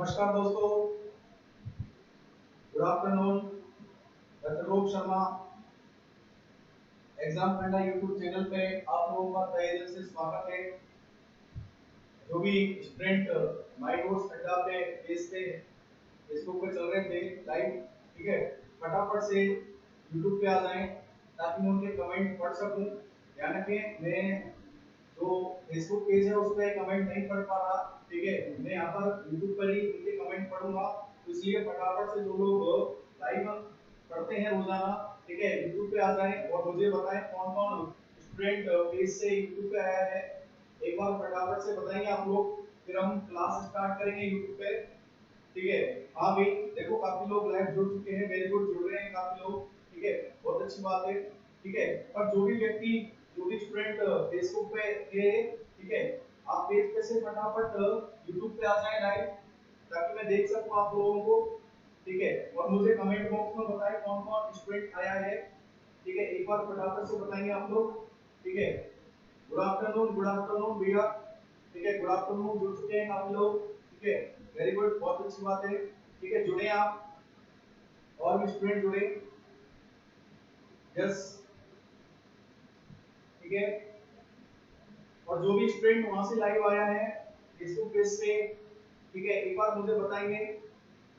नमस्कार दोस्तों, good afternoon. Doctor रूप शर्मा एग्जाम फंडा यूट्यूब चैनल पे आप लोगों का तहे दिल से स्वागत है। जो भी स्टूडेंट माय नोट्स अड्डा पे पेज पे फेसबुक पे चल रहे थे लाइव, ठीक है, फटाफट से यूट्यूब पे आ जाएं ताकि मैं उनके कमेंट पढ़ सकूं। ध्यान रखें, मैं जो फेसबुक पेज है उस पर कमेंट नहीं पढ़ पा रहा, ठीक है, मैं यहाँ पर यूट्यूब पर ही उनके कमेंट पढ़ूंगा। तो इसलिए फटाफट से जो लोग लाइव पढ़ते हैं रोजाना, ठीक है, यूट्यूब पे आ जाएं और मुझे बताएं कौन कौन स्टूडेंट पेज से यूट्यूब पे आया है। एक बार फटाफट से बताइए आप लोग, फिर हम क्लास स्टार्ट करेंगे यूट्यूब पे, ठीक है। हाँ भाई, देखो काफी लोग लाइव जुड़ चुके हैं, वेरी गुड, जुड़ रहे हैं काफी लोग, ठीक है, बहुत अच्छी बात है, ठीक है। और जो भी व्यक्ति, जो भी स्टूडेंट फेसबुक पे थे, ठीक है, आप पेज पे से फटाफट यूट्यूब पे आ जाए लाइव ताकि मैं देख सकूं आप लोगों को, ठीक है। और मुझे कमेंट बॉक्स में बताएं कौन कौन स्टूडेंट आया है, ठीक है, एक बार फटाफट से बताएंगे आप लोग, ठीक है। गुड आफ्टरनून भैया, ठीक है, गुड आफ्टरनून, जुड़ चुके हैं काफी लोग, ठीक है, वेरी गुड, बहुत अच्छी बात है, ठीक है, जुड़े आप, और भी स्टूडेंट जुड़े, यस, ठीक है। और जो भी स्टूडेंट वहां से लाइव आया है फेसबुक पेज से, ठीक है, एक बार मुझे बताएंगे।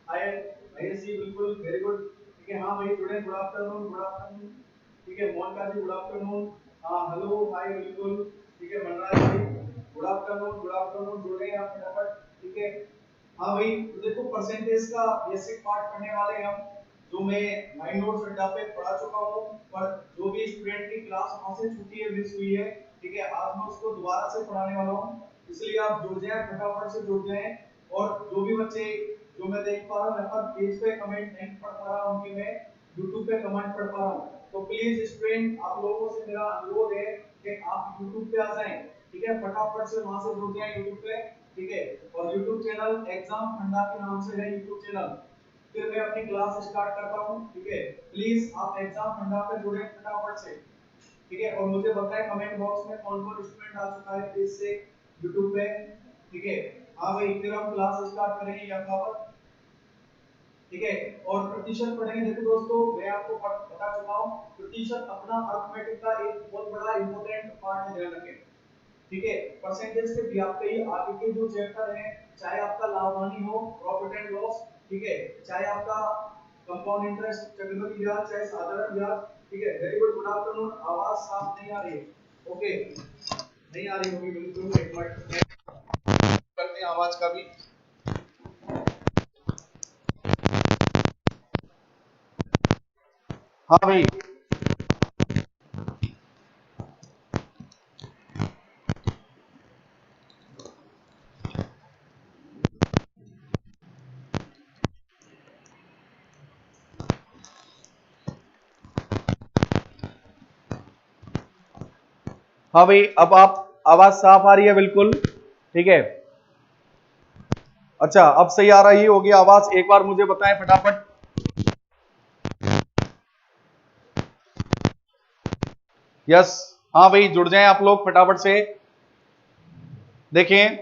हाय महेश जी, बिल्कुल वेरी गुड, ठीक है, हाँ भाई जुड़े, गुड आफ्टरनून, गुड आफ्टरनून, ठीक है, मोहनका जी गुड आफ्टरनून, हाँ हेलो हाय, बिल्कुल, ठीक है, मनराज जी गुड आफ्टरनून, जुड़े हैं आप फटाफट, ठीक है। हाँ भाई, तो देखो परसेंटेज का बेसिक पार्ट पढ़ने वाले हैं हम, जो मैं माइंड नोट्स अड्डा पे पढ़ा चुका हूँ, पर जो भी स्टूडेंट की क्लास वहां से छूटी है, मिस हुई है, ठीक है, आज मैं उसको दोबारा से पढ़ाने वाला हूँ, इसलिए आप जुड़ जाएं, फटाफट से जुड़ जाएं। और जो भी बच्चे, जो मैं देख पा रहा हूँ यहाँ पर पेज पे कमेंट नहीं पढ़ पा रहा हूँ, उनके मैं यूट्यूब पे कमेंट पढ़ पा रहा हूँ, तो प्लीज स्टूडेंट आप लोगों से मेरा अनुरोध है कि आप यूट्यूब पे आ जाएं, ठीक है, फटाफट से वहां से जुड़ जाएं यूट्यूब पे, ठीक है। और यूट्यूब चैनल एग्जाम फंडा के नाम से है यूट्यूब चैनल। फिर मैं अपनी क्लास स्टार्ट करता हूँ, ठीक है, प्लीज आप एग्जाम फंडा पे जुड़े फटाफट से, ठीक है। और मुझे बताएं कमेंट बॉक्स में कौन कौन स्टूडेंट आ चुका है पेज से यूट्यूब पे, ठीक है। हाँ भाई, फिर हम क्लास स्टार्ट करेंगे यहाँ पर, ठीक है। और प्रतिशत पढ़ेंगे। देखो दोस्तों, मैं आपको बता चुका हूँ, प्रतिशत अपना अर्थमेटिक का एक बहुत बड़ा इंपॉर्टेंट पार्ट है, ध्यान रखें, ठीक है। परसेंटेज के व्याप्ति आगे के जो चैप्टर है, चाहे आपका लाभ हानि हो, प्रॉफिट एंड लॉस, ठीक है, चाहे आपका कंपाउंड इंटरेस्ट, चक्रवृद्धि ब्याज, चाहे साधारण ब्याज, ठीक है, वेरी गुड, गुड आफ्टरनून। आवाज साफ नहीं आ रही है, ओके, नहीं आ रही होगी, बिल्कुल, एक मिनट करते हैं आवाज का भी। हाँ भाई, हाँ भाई, अब आप आवाज साफ आ रही है, बिल्कुल, ठीक है। अच्छा, अब सही आ रही होगी आवाज, एक बार मुझे बताएं फटाफट। यस, हाँ भाई, जुड़ जाएं आप लोग फटाफट से। देखें,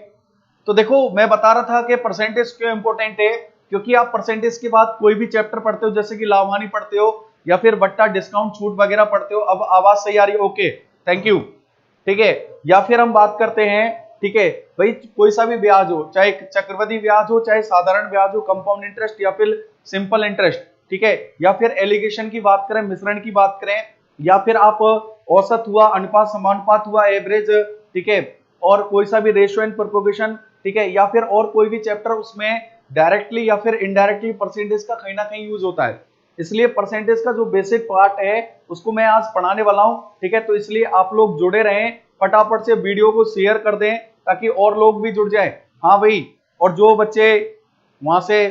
तो देखो मैं बता रहा था कि परसेंटेज क्यों इंपॉर्टेंट है, क्योंकि आप परसेंटेज के बाद कोई भी चैप्टर पढ़ते हो, जैसे कि लाभ हानि पढ़ते हो या फिर बट्टा डिस्काउंट छूट वगैरह पढ़ते हो। अब आवाज सही आ रही है, ओके, थैंक यू, ठीक है। या फिर हम बात करते हैं, ठीक है भाई, कोई सा भी ब्याज हो, चाहे चक्रवृद्धि ब्याज हो, चाहे साधारण ब्याज हो, कंपाउंड इंटरेस्ट या फिर सिंपल इंटरेस्ट, ठीक है, या फिर एलिगेशन की बात करें, मिश्रण की बात करें, या फिर आप औसत हुआ, अनुपात समानुपात हुआ, एवरेज, ठीक है, और कोई सा भी रेशियो एंड प्रोपोगेशन, ठीक है, या फिर और कोई भी चैप्टर, उसमें डायरेक्टली या फिर इनडायरेक्टली परसेंटेज का कहीं ना कहीं यूज होता है। इसलिए परसेंटेज का जो बेसिक पार्ट है उसको मैं आज पढ़ाने वाला हूं, ठीक है। तो इसलिए आप लोग जुड़े रहें, फटाफट से वीडियो को शेयर कर दें ताकि और लोग भी जुड़ जाएं। हाँ भाई, और जो बच्चे वहां से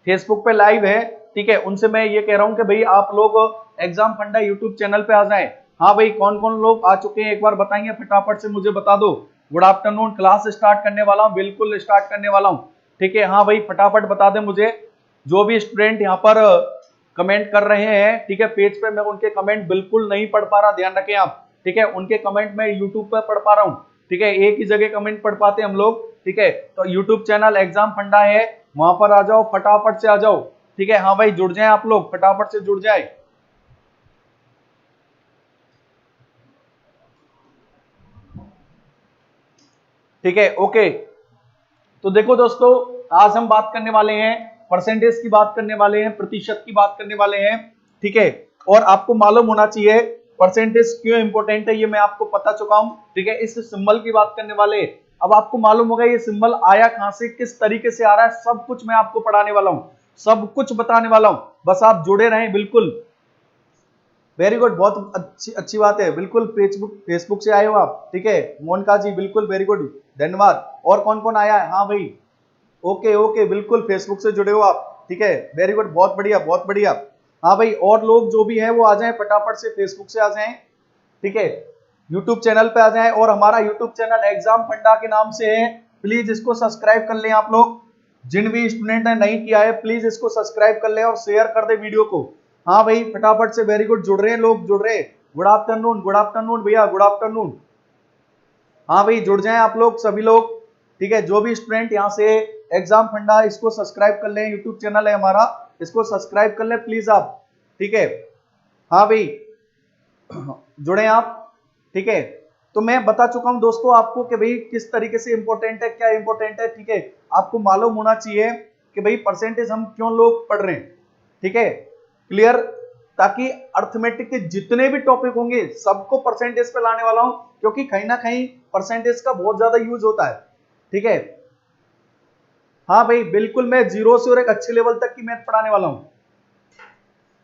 फेसबुक पे लाइव है, ठीक है, उनसे मैं ये कह रहा हूं कि भाई आप लोग एग्जाम फंडा यूट्यूब चैनल पे आ जाएं। हाँ भाई, कौन कौन लोग आ चुके हैं एक बार बताएंगे फटाफट से, मुझे बता दो। गुड आफ्टरनून, क्लास स्टार्ट करने वाला हूं, बिल्कुल स्टार्ट करने वाला हूं, ठीक है। हाँ भाई, फटाफट बता दें मुझे, जो भी स्टूडेंट यहाँ पर कमेंट कर रहे हैं, ठीक है, पेज पे मैं उनके कमेंट बिल्कुल नहीं पढ़ पा रहा, ध्यान रखें आप, ठीक है, उनके कमेंट मैं यूट्यूब पर पढ़ पा रहा हूँ, ठीक है, एक ही जगह कमेंट पढ़ पाते हम लोग, ठीक है, तो यूट्यूब चैनल एग्जाम फंडा है, वहां पर आ जाओ, फटाफट से आ जाओ। ठीक है, हाँ भाई जुड़ जाए आप लोग, फटाफट से जुड़ जाए। ठीक है, ओके। तो देखो दोस्तों, आज हम बात करने वाले हैं परसेंटेज की, बात करने वाले हैं प्रतिशत की, बात करने वाले हैं। ठीक है, और आपको मालूम होना चाहिए परसेंटेज क्यों इंपॉर्टेंट है, ये मैं आपको बता चुका हूं। ठीक है, इस सिंबल की बात करने वाले हैं। अब आपको मालूम होगा ये सिंबल आया कहां से, किस तरीके से आ रहा है, सब कुछ मैं आपको पढ़ाने वाला हूं, सब कुछ बताने वाला हूं, बस आप जुड़े रहें। बिल्कुल वेरी गुड, बहुत अच्छी अच्छी बात है। बिल्कुल फेसबुक से आए हो आप। ठीक है मोनिका जी, बिल्कुल वेरी गुड, धन्यवाद। और कौन कौन आया है? हाँ भाई, ओके ओके, बिल्कुल फेसबुक से जुड़े हो आप। ठीक है, वेरी गुड, बहुत बढ़िया बहुत बढ़िया। हाँ भाई, और लोग जो भी हैं वो आ जाएं, फटाफट से फेसबुक से आ जाएं। ठीक है, यूट्यूब चैनल पे आ जाएं, और हमारा यूट्यूब चैनल एग्जाम फंडा के नाम से है, प्लीज इसको सब्सक्राइब कर लें आप लोग। जिन भी स्टूडेंट ने नहीं किया है प्लीज इसको सब्सक्राइब कर लें और शेयर कर दे वीडियो को। हाँ भाई फटाफट से, वेरी गुड, जुड़ रहे हैं लोग, जुड़ रहे हैं। गुड आफ्टरनून भैया, गुड आफ्टरनून। हाँ भाई जुड़ जाएं आप लोग, सभी लोग। ठीक है, जो भी स्टूडेंट यहाँ से एग्जाम फंडा, इसको सब्सक्राइब कर लें, यूट्यूब चैनल है हमारा, इसको सब्सक्राइब कर लें प्लीज आप। ठीक है, हाँ भाई जुड़े आप। ठीक है, तो मैं बता चुका हूं दोस्तों आपको कि भाई किस तरीके से इंपॉर्टेंट है, क्या इंपॉर्टेंट है। ठीक है, आपको मालूम होना चाहिए कि भाई परसेंटेज हम क्यों लोग पढ़ रहे हैं। ठीक है, क्लियर, ताकि अर्थमेटिक के जितने भी टॉपिक होंगे सबको परसेंटेज पे लाने वाला हूं, क्योंकि कहीं ना कहीं परसेंटेज का बहुत ज्यादा यूज होता है। ठीक है, हाँ भाई बिल्कुल, मैं जीरो से और एक अच्छे लेवल तक की मैथ पढ़ाने वाला हूं।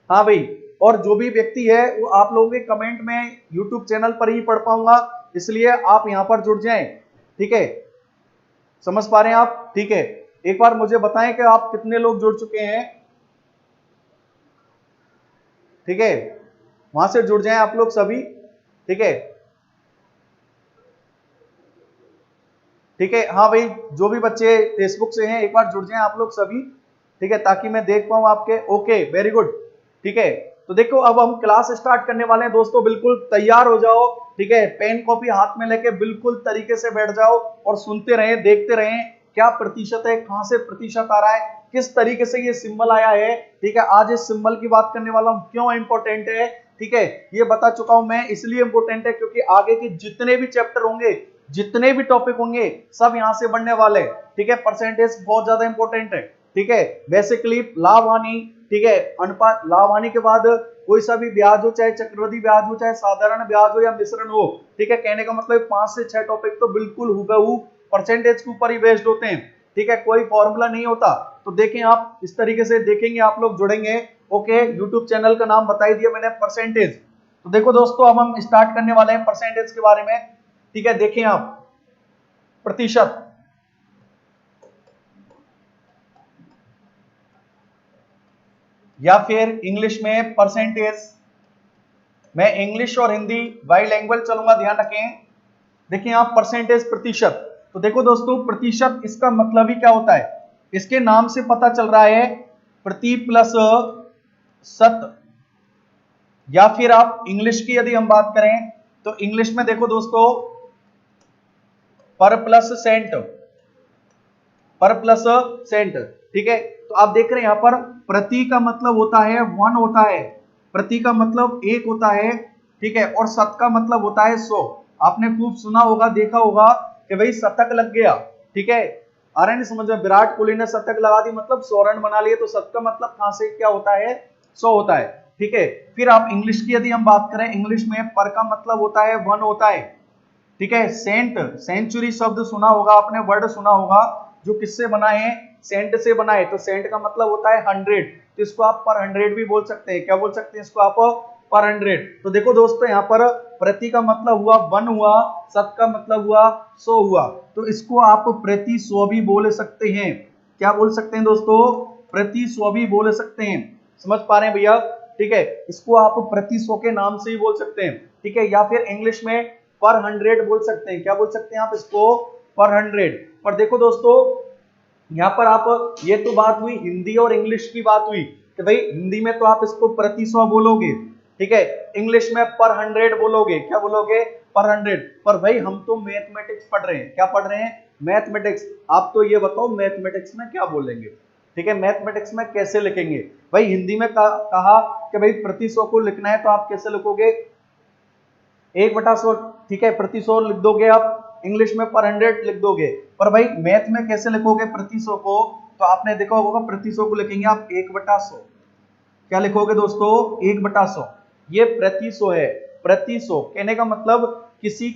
हाँ भाई, और जो भी व्यक्ति है वो आप लोगों के कमेंट में यूट्यूब चैनल पर ही पढ़ पाऊंगा, इसलिए आप यहां पर जुड़ जाएं। ठीक है, समझ पा रहे हैं आप? ठीक है, एक बार मुझे बताएं कि आप कितने लोग जुड़ चुके हैं। ठीक है, वहां से जुड़ जाएं आप लोग सभी। ठीक है, ठीक है, हाँ भाई, जो भी बच्चे फेसबुक से हैं एक बार जुड़ जाएं आप लोग सभी। ठीक है, ताकि मैं देख पाऊं आपके। Okay very good. ठीक है, तो देखो अब हम क्लास स्टार्ट करने वाले हैं दोस्तों, बिल्कुल तैयार हो जाओ। ठीक है, पेन कॉपी हाथ में लेके बिल्कुल तरीके से बैठ जाओ और सुनते रहें, देखते रहें क्या प्रतिशत है, कहां से प्रतिशत आ रहा है, किस तरीके से ये सिंबल आया है। ठीक है, आज इस सिंबल की बात करने वाला हूं, क्यों इंपॉर्टेंट है। ठीक है, ये बता चुका हूं मैं, इसलिए इंपॉर्टेंट है क्योंकि आगे के जितने भी चैप्टर होंगे, जितने भी टॉपिक होंगे, सब यहां से बनने वाले। ठीक है, परसेंटेज बहुत ज्यादा इंपॉर्टेंट है। ठीक है, बेसिकली लाभ हानि, ठीक है, अनुपात, लाभ हानि के बाद कोई सा भी ब्याज हो, चाहे चक्रवृद्धि ब्याज हो, चाहे साधारण ब्याज हो या मिश्रण हो। ठीक है, कहने का मतलब 5 से 6 टॉपिक तो बिल्कुल हुबहू परसेंटेज के ऊपर ही बेस्ड होते हैं। ठीक है, कोई फॉर्मूला नहीं होता। तो देखें आप, इस तरीके से देखेंगे आप लोग, जुड़ेंगे। ओके, यूट्यूब चैनल का नाम बता दिया मैंने, परसेंटेज। तो देखो दोस्तों, अब हम स्टार्ट करने वाले हैं परसेंटेज के बारे में। ठीक है, देखें आप, प्रतिशत, या फिर इंग्लिश में परसेंटेज। मैं इंग्लिश और हिंदी बाई लैंग्वेज चलूंगा, ध्यान रखें। देखिए आप, परसेंटेज, प्रतिशत। तो देखो दोस्तों, प्रतिशत इसका मतलब ही क्या होता है, इसके नाम से पता चल रहा है, प्रति प्लस शत। या फिर आप इंग्लिश की यदि हम बात करें तो इंग्लिश में देखो दोस्तों, पर प्लस सेंट, पर प्लस सेंट। ठीक है, तो आप देख रहे हैं यहां पर प्रति का मतलब होता है 1 होता है, प्रति का मतलब 1 होता है। ठीक है, और शत का मतलब होता है 100। आपने खूब सुना होगा, देखा होगा कि भाई शतक लग गया। ठीक है, आ रहा है नहीं समझ में, विराट कोहली ने शतक लगा दी मतलब 100 रन बना लिए, तो शत का मतलब कहां से क्या होता है, 100 होता है। ठीक है, फिर आप इंग्लिश की यदि हम बात करें, इंग्लिश में पर का मतलब होता है 1 होता है। ठीक है, सेंट, सेंचुरी शब्द सुना होगा आपने, वर्ड सुना होगा, जो किससे बना है, सेंट से बना है। तो सेंट का मतलब होता है 100, तो इसको आप पर 100 भी बोल सकते हैं। क्या बोल सकते हैं इसको आप, पर 100। तो देखो दोस्तों, यहाँ पर प्रति का मतलब हुआ 1 हुआ, शत का मतलब हुआ 100 हुआ, तो इसको आप प्रति 100 भी बोल सकते हैं। क्या बोल सकते हैं दोस्तों, प्रति 100 भी बोल सकते हैं। समझ पा रहे हैं भैया? ठीक है, इसको आप प्रति 100 के नाम से ही बोल सकते हैं। ठीक है, या फिर इंग्लिश में पर 100 बोल सकते हैं। क्या बोल सकते हैं आप इसको, पर 100। पर देखो दोस्तों, यहाँ पर आप, ये तो बात हुई हिंदी और इंग्लिश की बात हुई कि भाई हिंदी में तो आप इसको प्रति 100 बोलोगे। ठीक है, इंग्लिश में पर 100 बोलोगे। क्या बोलोगे, पर 100। पर भाई हम तो मैथमेटिक्स पढ़ रहे हैं, क्या पढ़ रहे हैं, मैथमेटिक्स, आप तो ये बताओ मैथमेटिक्स में क्या बोलेंगे, ठीक है, मैथमेटिक्स में कैसे लिखेंगे भाई। हिंदी में कहा कि भाई प्रति 100 को लिखना है तो आप कैसे लिखोगे, 1/100, ठीक है, प्रति 100 लिख दोगे आप, इंग्लिश में पर 100 लिख दोगे, पर भाई मैथ में कैसे लिखोगे प्रति 100 को, तो आपने देखा होगा प्रति 100 को लिखेंगे आप 1/100, क्या लिखोगे दोस्तों 1/100, ये प्रति 100 है, प्रति 100 कहने का मतलब किसी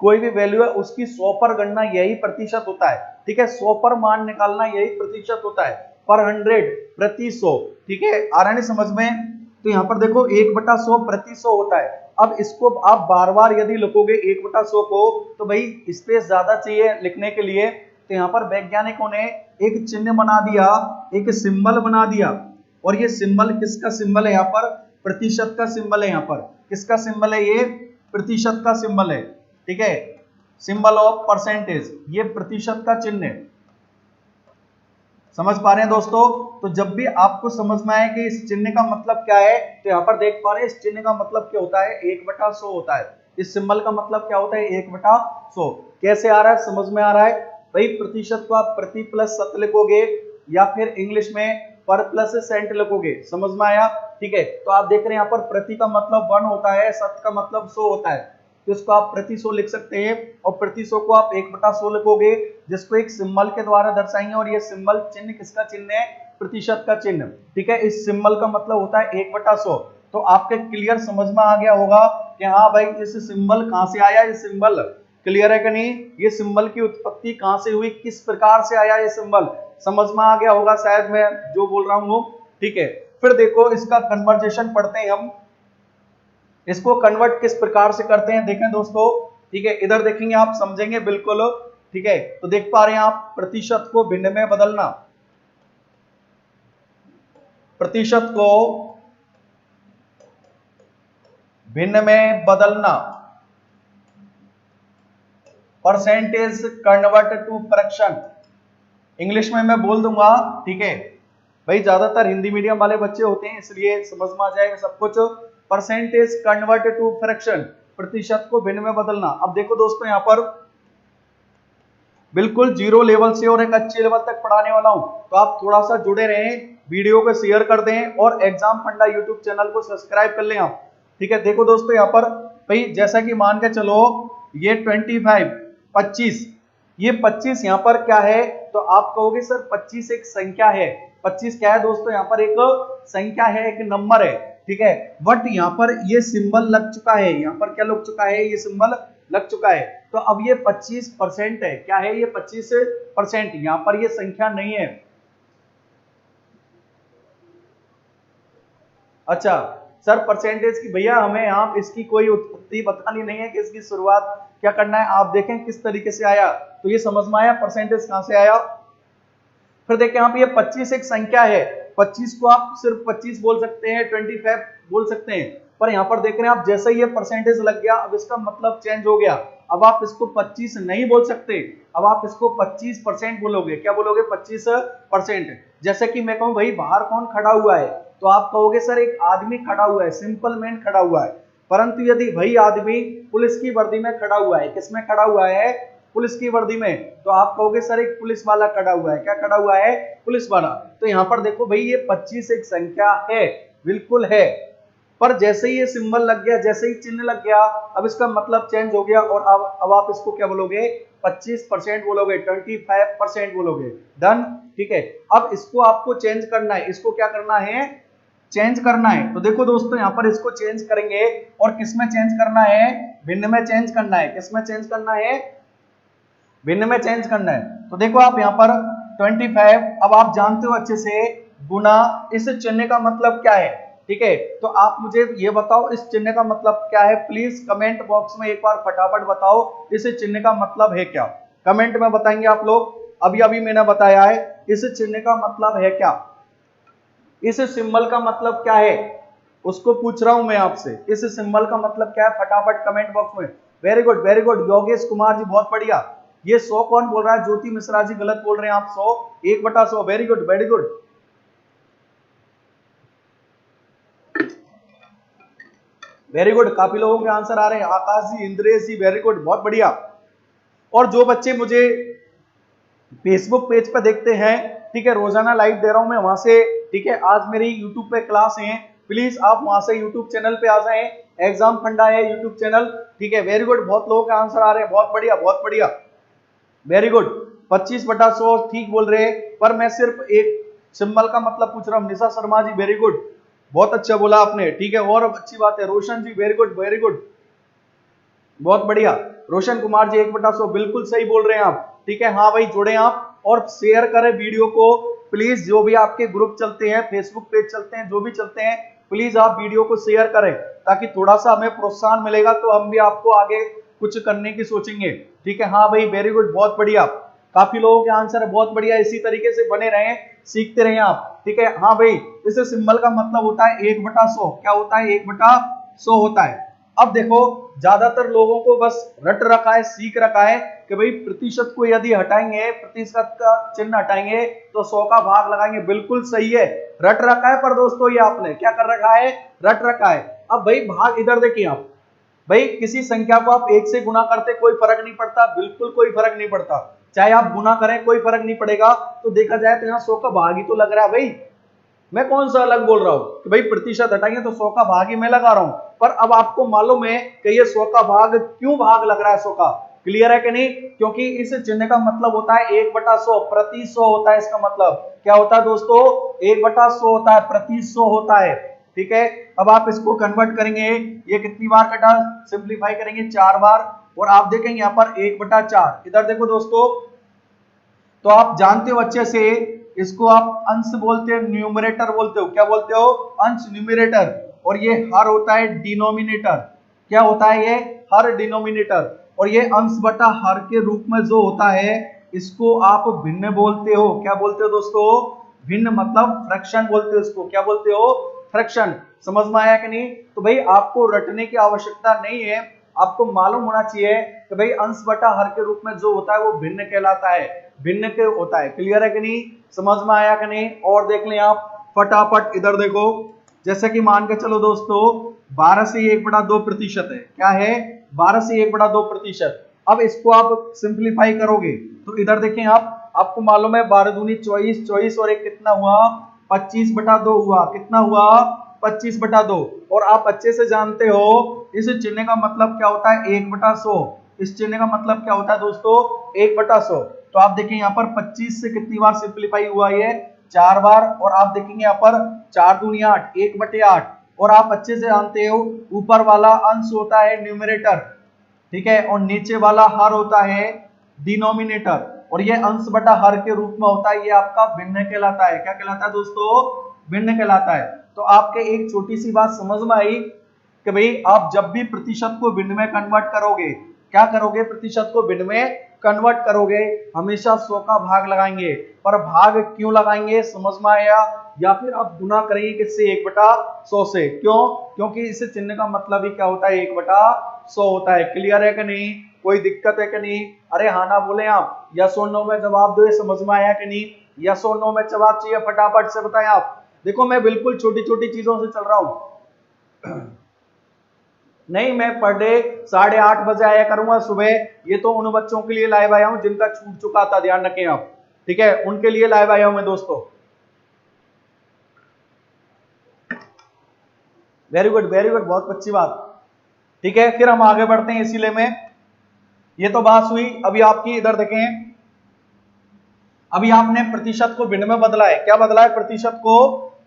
कोई भी वैल्यू है उसकी 100 पर गणना यही प्रतिशत होता है, ठीक है, 100 पर मान निकालना यही प्रतिशत होता है, पर 100 प्रति 100, ठीक है, आ रहा नहीं समझ में। तो यहाँ पर देखो 1/100 प्रति 100 होता है। अब इसको आप बार बार यदि लिखोगे 1/100 को तो भाई स्पेस ज्यादा चाहिए लिखने के लिए, तो यहाँ पर वैज्ञानिकों ने एक चिन्ह बना दिया, एक सिंबल बना दिया, और ये सिंबल किसका सिंबल है, यहाँ पर प्रतिशत का सिंबल है, यहाँ पर किसका सिंबल है, ये प्रतिशत का सिंबल है, ठीक है, सिंबल ऑफ परसेंटेज, ये प्रतिशत का चिन्ह है। समझ पा रहे हैं दोस्तों। तो जब भी आपको समझ में आए कि इस चिन्ह का मतलब क्या है, तो यहाँ पर देख पा रहे हैं इस चिन्ह का मतलब क्या होता है, 1/100 होता है, इस सिंबल का मतलब क्या होता है 1/100। कैसे आ रहा है, समझ में आ रहा है भाई, प्रतिशत को आप प्रति प्लस शत लिखोगे या फिर इंग्लिश में पर प्लस सेंट लिखोगे, समझ में आया, ठीक है। तो आप देख रहे हैं यहाँ पर प्रति का मतलब 1 होता है, शत का मतलब 100 होता है, तो इसको आप प्रति 100 लिख सकते हैं, और प्रति 100 को आप 1/100 लिखोगे, जिसको एक सिंबल के द्वारा दर्शाएंगे, और ये सिंबल चिन्ह किसका चिन्ह है, प्रतिशत का चिन्ह, ठीक है, इस सिंबल का मतलब होता है 1/100। तो आपके क्लियर समझ में आ गया होगा कि हाँ भाई इस सिंबल कहां से आया, ये सिंबल क्लियर है कि नहीं, ये सिंबल की उत्पत्ति कहां से हुई, किस प्रकार से आया ये सिंबल, समझ में आ गया होगा शायद मैं जो बोल रहा हूं, ठीक है। फिर देखो इसका कन्वर्जेशन पढ़ते हैं हम, इसको कन्वर्ट किस प्रकार से करते हैं देखें दोस्तों, ठीक है, इधर देखेंगे आप समझेंगे बिल्कुल, ठीक है। तो देख पा रहे हैं आप प्रतिशत को भिन्न में बदलना, प्रतिशत को भिन्न में बदलना, percentage convert to fraction, English में मैं बोल दूंगा, ठीक है भाई, ज्यादातर हिंदी मीडियम वाले बच्चे होते हैं इसलिए समझ में आ जाएगा सब कुछ। परसेंटेज कन्वर्ट टू फ्रैक्शन, प्रतिशत को भिन्न में बदलना। अब देखो दोस्तों यहाँ पर बिल्कुल जीरो लेवल से और एक अच्छे लेवल तक पढ़ाने वाला हूं, तो आप थोड़ा सा जुड़े रहें, वीडियो को शेयर कर दें और एग्जाम फंडा यूट्यूब चैनल को सब्सक्राइब कर लें आप, ठीक है। देखो दोस्तों यहाँ पर भाई जैसा कि मान के चलो ये 25 25, ये 25 यहाँ पर क्या है, तो आप कहोगे सर 25 एक संख्या है, 25 क्या है दोस्तों, यहाँ पर एक संख्या है, एक नंबर है, ठीक है, बट यहाँ पर ये सिंबल लग चुका है, यहाँ पर क्या लग चुका है, ये सिंबल लग चुका है, तो अब ये 25% है, क्या है ये 25%, यहाँ पर ये संख्या नहीं है। अच्छा सर परसेंटेज की भैया हमें यहाँ इसकी कोई उत्पत्ति बतानी नहीं है कि इसकी शुरुआत क्या करना है, आप देखें किस तरीके से आया, तो ये समझ में आया परसेंटेज कहां से आया। फिर देखें यहाँ पे ये 25 एक संख्या है, 25 को आप सिर्फ 25 बोल सकते हैं, 25 बोल सकते हैं, पर यहाँ पर देख रहे हैं आप जैसे ही ये परसेंटेज लग गया अब इसका मतलब चेंज हो गया, अब आप इसको 25 नहीं बोल सकते, अब आप इसको 25% बोलोगे, क्या बोलोगे 25%। जैसे कि मैं कहूं भाई बाहर कौन खड़ा हुआ है, तो आप कहोगे सर एक आदमी खड़ा हुआ है, सिंपल मैन खड़ा हुआ है, परंतु यदि वही आदमी पुलिस की वर्दी में खड़ा हुआ है, किसमें खड़ा हुआ है, पुलिस की वर्दी में, तो आप कहोगे सर एक पुलिस वाला खड़ा हुआ है, क्या खड़ा हुआ है, पुलिस वाला। तो यहाँ पर देखो भाई ये 25 एक संख्या है, बिल्कुल है, पर जैसे ही ये सिंबल लग गया, जैसे ही चिन्ह लग गया, अब इसका मतलब चेंज हो गया, और अब आप इसको क्या बोलोगे 25% बोलोगे, 25% बोलोगे, डन, ठीक है। अब इसको आपको चेंज करना है, इसको क्या करना है, चेंज करना है। तो देखो दोस्तों यहाँ पर इसको चेंज करेंगे, और किसमें चेंज करना है, भिन्न में चेंज करना है, किसमें चेंज करना है, भिन्न में चेंज करना है। तो देखो आप यहाँ पर 25, अब आप जानते हो अच्छे से, गुना इस चिन्ह का मतलब क्या है, ठीक है, तो आप मुझे ये बताओ इस चिन्ह का मतलब क्या है, प्लीज कमेंट बॉक्स में एक बार फटाफट बताओ इस चिन्ह का मतलब है क्या, कमेंट में बताएंगे आप लोग। अभी अभी मैंने बताया है इस चिन्ह का मतलब है क्या, इस सिंबल का मतलब क्या है, उसको पूछ रहा हूं मैं आपसे, इस सिंबल का मतलब क्या है, फटाफट कमेंट बॉक्स में। वेरी गुड योगेश कुमार जी बहुत बढ़िया। ये 100 कौन बोल रहा है, ज्योति मिश्रा जी गलत बोल रहे हैं आप, 100 1/100, very good very good. Very good, काफी लोगों के आंसर आ रहे हैं, आकाश जी, इंद्रेश जी, वेरी गुड, बहुत बढ़िया। और जो बच्चे मुझे फेसबुक पेज पे देखते हैं, ठीक है, रोजाना लाइव दे रहा हूं मैं वहां से, ठीक है। आज मेरी यूट्यूब पे क्लास है, प्लीज आप वहां से यूट्यूब चैनल पे आ जाएं, एग्जाम फंडा है यूट्यूब चैनल, ठीक है। वेरी गुड, बहुत लोगों के आंसर आ रहे हैं, बहुत बढ़िया बहुत बढ़िया, वेरी गुड। 25/100 ठीक बोल रहे हैं, पर मैं सिर्फ एक सिंबल का मतलब पूछ रहा हूँ। निशा शर्मा जी वेरी गुड, बहुत अच्छा बोला आपने, ठीक है, और अच्छी बात है। रोशन जी वेरी गुड वेरी गुड, बहुत बढ़िया। रोशन कुमार जी 1/100 बिल्कुल सही बोल रहे हैं आप, ठीक है। हाँ भाई, जुड़े आप और शेयर करें वीडियो को प्लीज। जो भी आपके ग्रुप चलते हैं, फेसबुक पेज चलते हैं, जो भी चलते हैं, प्लीज आप वीडियो को शेयर करें, ताकि थोड़ा सा हमें प्रोत्साहन मिलेगा, तो हम भी आपको आगे कुछ करने की सोचेंगे, ठीक है। हाँ भाई वेरी गुड, बहुत बढ़िया, काफी लोगों के आंसर है, बहुत बढ़िया। इसी तरीके से बने रहें, सीखते रहें आप, ठीक है। हाँ भाई, इस सिंबल का मतलब होता है 1/100। क्या होता है? 1/100 होता है। अब देखो, ज्यादातर लोगों को बस रट रखा है, सीख रखा है कि भाई प्रतिशत को यदि हटाएंगे, प्रतिशत का चिन्ह हटाएंगे तो 100 का भाग लगाएंगे। बिल्कुल सही है, रट रखा है, पर दोस्तों ये आपने क्या कर रखा है? रट रखा है। अब भाई भाग इधर देखिए आप, भाई किसी संख्या को आप 1 से गुना करते कोई फर्क नहीं पड़ता, बिल्कुल कोई फर्क नहीं पड़ता, चाहे आप गुना करें कोई फर्क नहीं पड़ेगा। तो देखा जाए तो यहाँ 100 का भाग ही तो लग रहा है भाई, मैं कौन सा अलग बोल रहा हूं कि भाई प्रतिशत हटाएंगे तो 100 का भाग ही मैं लगा रहा हूं। पर अब आपको मालूम है कि ये 100 का भाग क्यों भाग लग रहा है 100 का, क्लियर है कि नहीं? क्योंकि इस चिन्ह का मतलब होता है 1/100, प्रति 100 होता है। इसका मतलब क्या होता है दोस्तों? 1/100 होता है, प्रति 100 होता है, ठीक है। अब आप इसको कन्वर्ट करेंगे, ये कितनी बार कटा, सिंप्लीफाई करेंगे 4 बार, और आप देखेंगे यहाँ पर 1/4। इधर देखो दोस्तों, तो आप जानते हो अच्छे से, इसको आप अंश बोलते हो, न्यूमरेटर बोलते हो। क्या बोलते हो? अंश, न्यूमरेटर। और ये हर होता है डिनोमिनेटर। क्या होता है ये? हर, डिनोमिनेटर। और ये अंश बटा हर के रूप में जो होता है, इसको आप भिन्न बोलते हो। क्या बोलते हो दोस्तों? भिन्न, मतलब फ्रैक्शन बोलते हो इसको। क्या बोलते हो? फ्रैक्शन। समझ में आया कि नहीं? तो भाई आपको रटने की आवश्यकता नहीं है, आपको मालूम होना चाहिए कि भाई अंश बटा हर के रूप में जो होता है वो भिन्न कहलाता है, भिन्न के होता है। क्लियर है कि नहीं? समझ में आया कि नहीं? और देख लें आप फटाफट, इधर देखो, जैसे कि मान के चलो दोस्तों 12 से 1/2 प्रतिशत है। क्या है? 12 से 1/2 प्रतिशत। अब इसको आप सिंप्लीफाई करोगे तो इधर देखें आप, आपको मालूम है 12 दूनी 24, 24 और एक कितना हुआ? 25/2 हुआ। कितना हुआ? 25/2। और आप अच्छे से जानते हो इस चिन्ह का मतलब क्या होता है? 1/100। इस चिन्ह का मतलब क्या होता है दोस्तों? 1/100। तो आप देखिए यहाँ पर 25 से कितनी बार सिंप्लीफाई हुआ? ये 4 बार। और आप देखेंगे यहाँ पर 4 दूनी 8, 1/8। और आप अच्छे से जानते हो ऊपर वाला अंश होता है न्यूमरेटर, ठीक है, और नीचे वाला हर होता है डिनोमिनेटर। और ये अंश बटा हर के रूप में होता है, ये आपका भिन्न कहलाता है। क्या कहलाता है दोस्तों? भिन्न कहलाता है। तो आपके एक छोटी सी बात समझ में आई कि भाई आप जब भी प्रतिशत को भिन्न में कन्वर्ट करोगे, क्या करोगे? प्रतिशत को भिन्न में कन्वर्ट करोगे, हमेशा 100 का भाग लगाएंगे। पर भाग क्यों लगाएंगे, समझ में आया? या फिर आप गुना करेंगे किससे? 1/100 से। क्यों? क्योंकि इस चिन्ह का मतलब ही क्या होता है? 1/100 होता है। क्लियर है कि नहीं? कोई दिक्कत है कि नहीं? अरे हाँ ना बोले आप, यस और नो में जवाब दो। ये समझ में आया कि नहीं? यस और नो में जवाब चाहिए, फटाफट से बताएं आप। देखो मैं बिल्कुल छोटी छोटी चीजों से चल रहा हूं नहीं, मैं पर डे 8:30 बजे आया करूंगा सुबह। ये तो उन बच्चों के लिए लाइव आया हूं जिनका छूट चुका था, ध्यान रखें आप, ठीक है, उनके लिए लाइव आया हूं मैं दोस्तों। वेरी गुड वेरी गुड, बहुत अच्छी बात, ठीक है। फिर हम आगे बढ़ते हैं इसीलिए में, ये तो बात हुई। अभी आपकी इधर देखें, अभी आपने प्रतिशत को भिन्न में बदला है। क्या बदला है? प्रतिशत को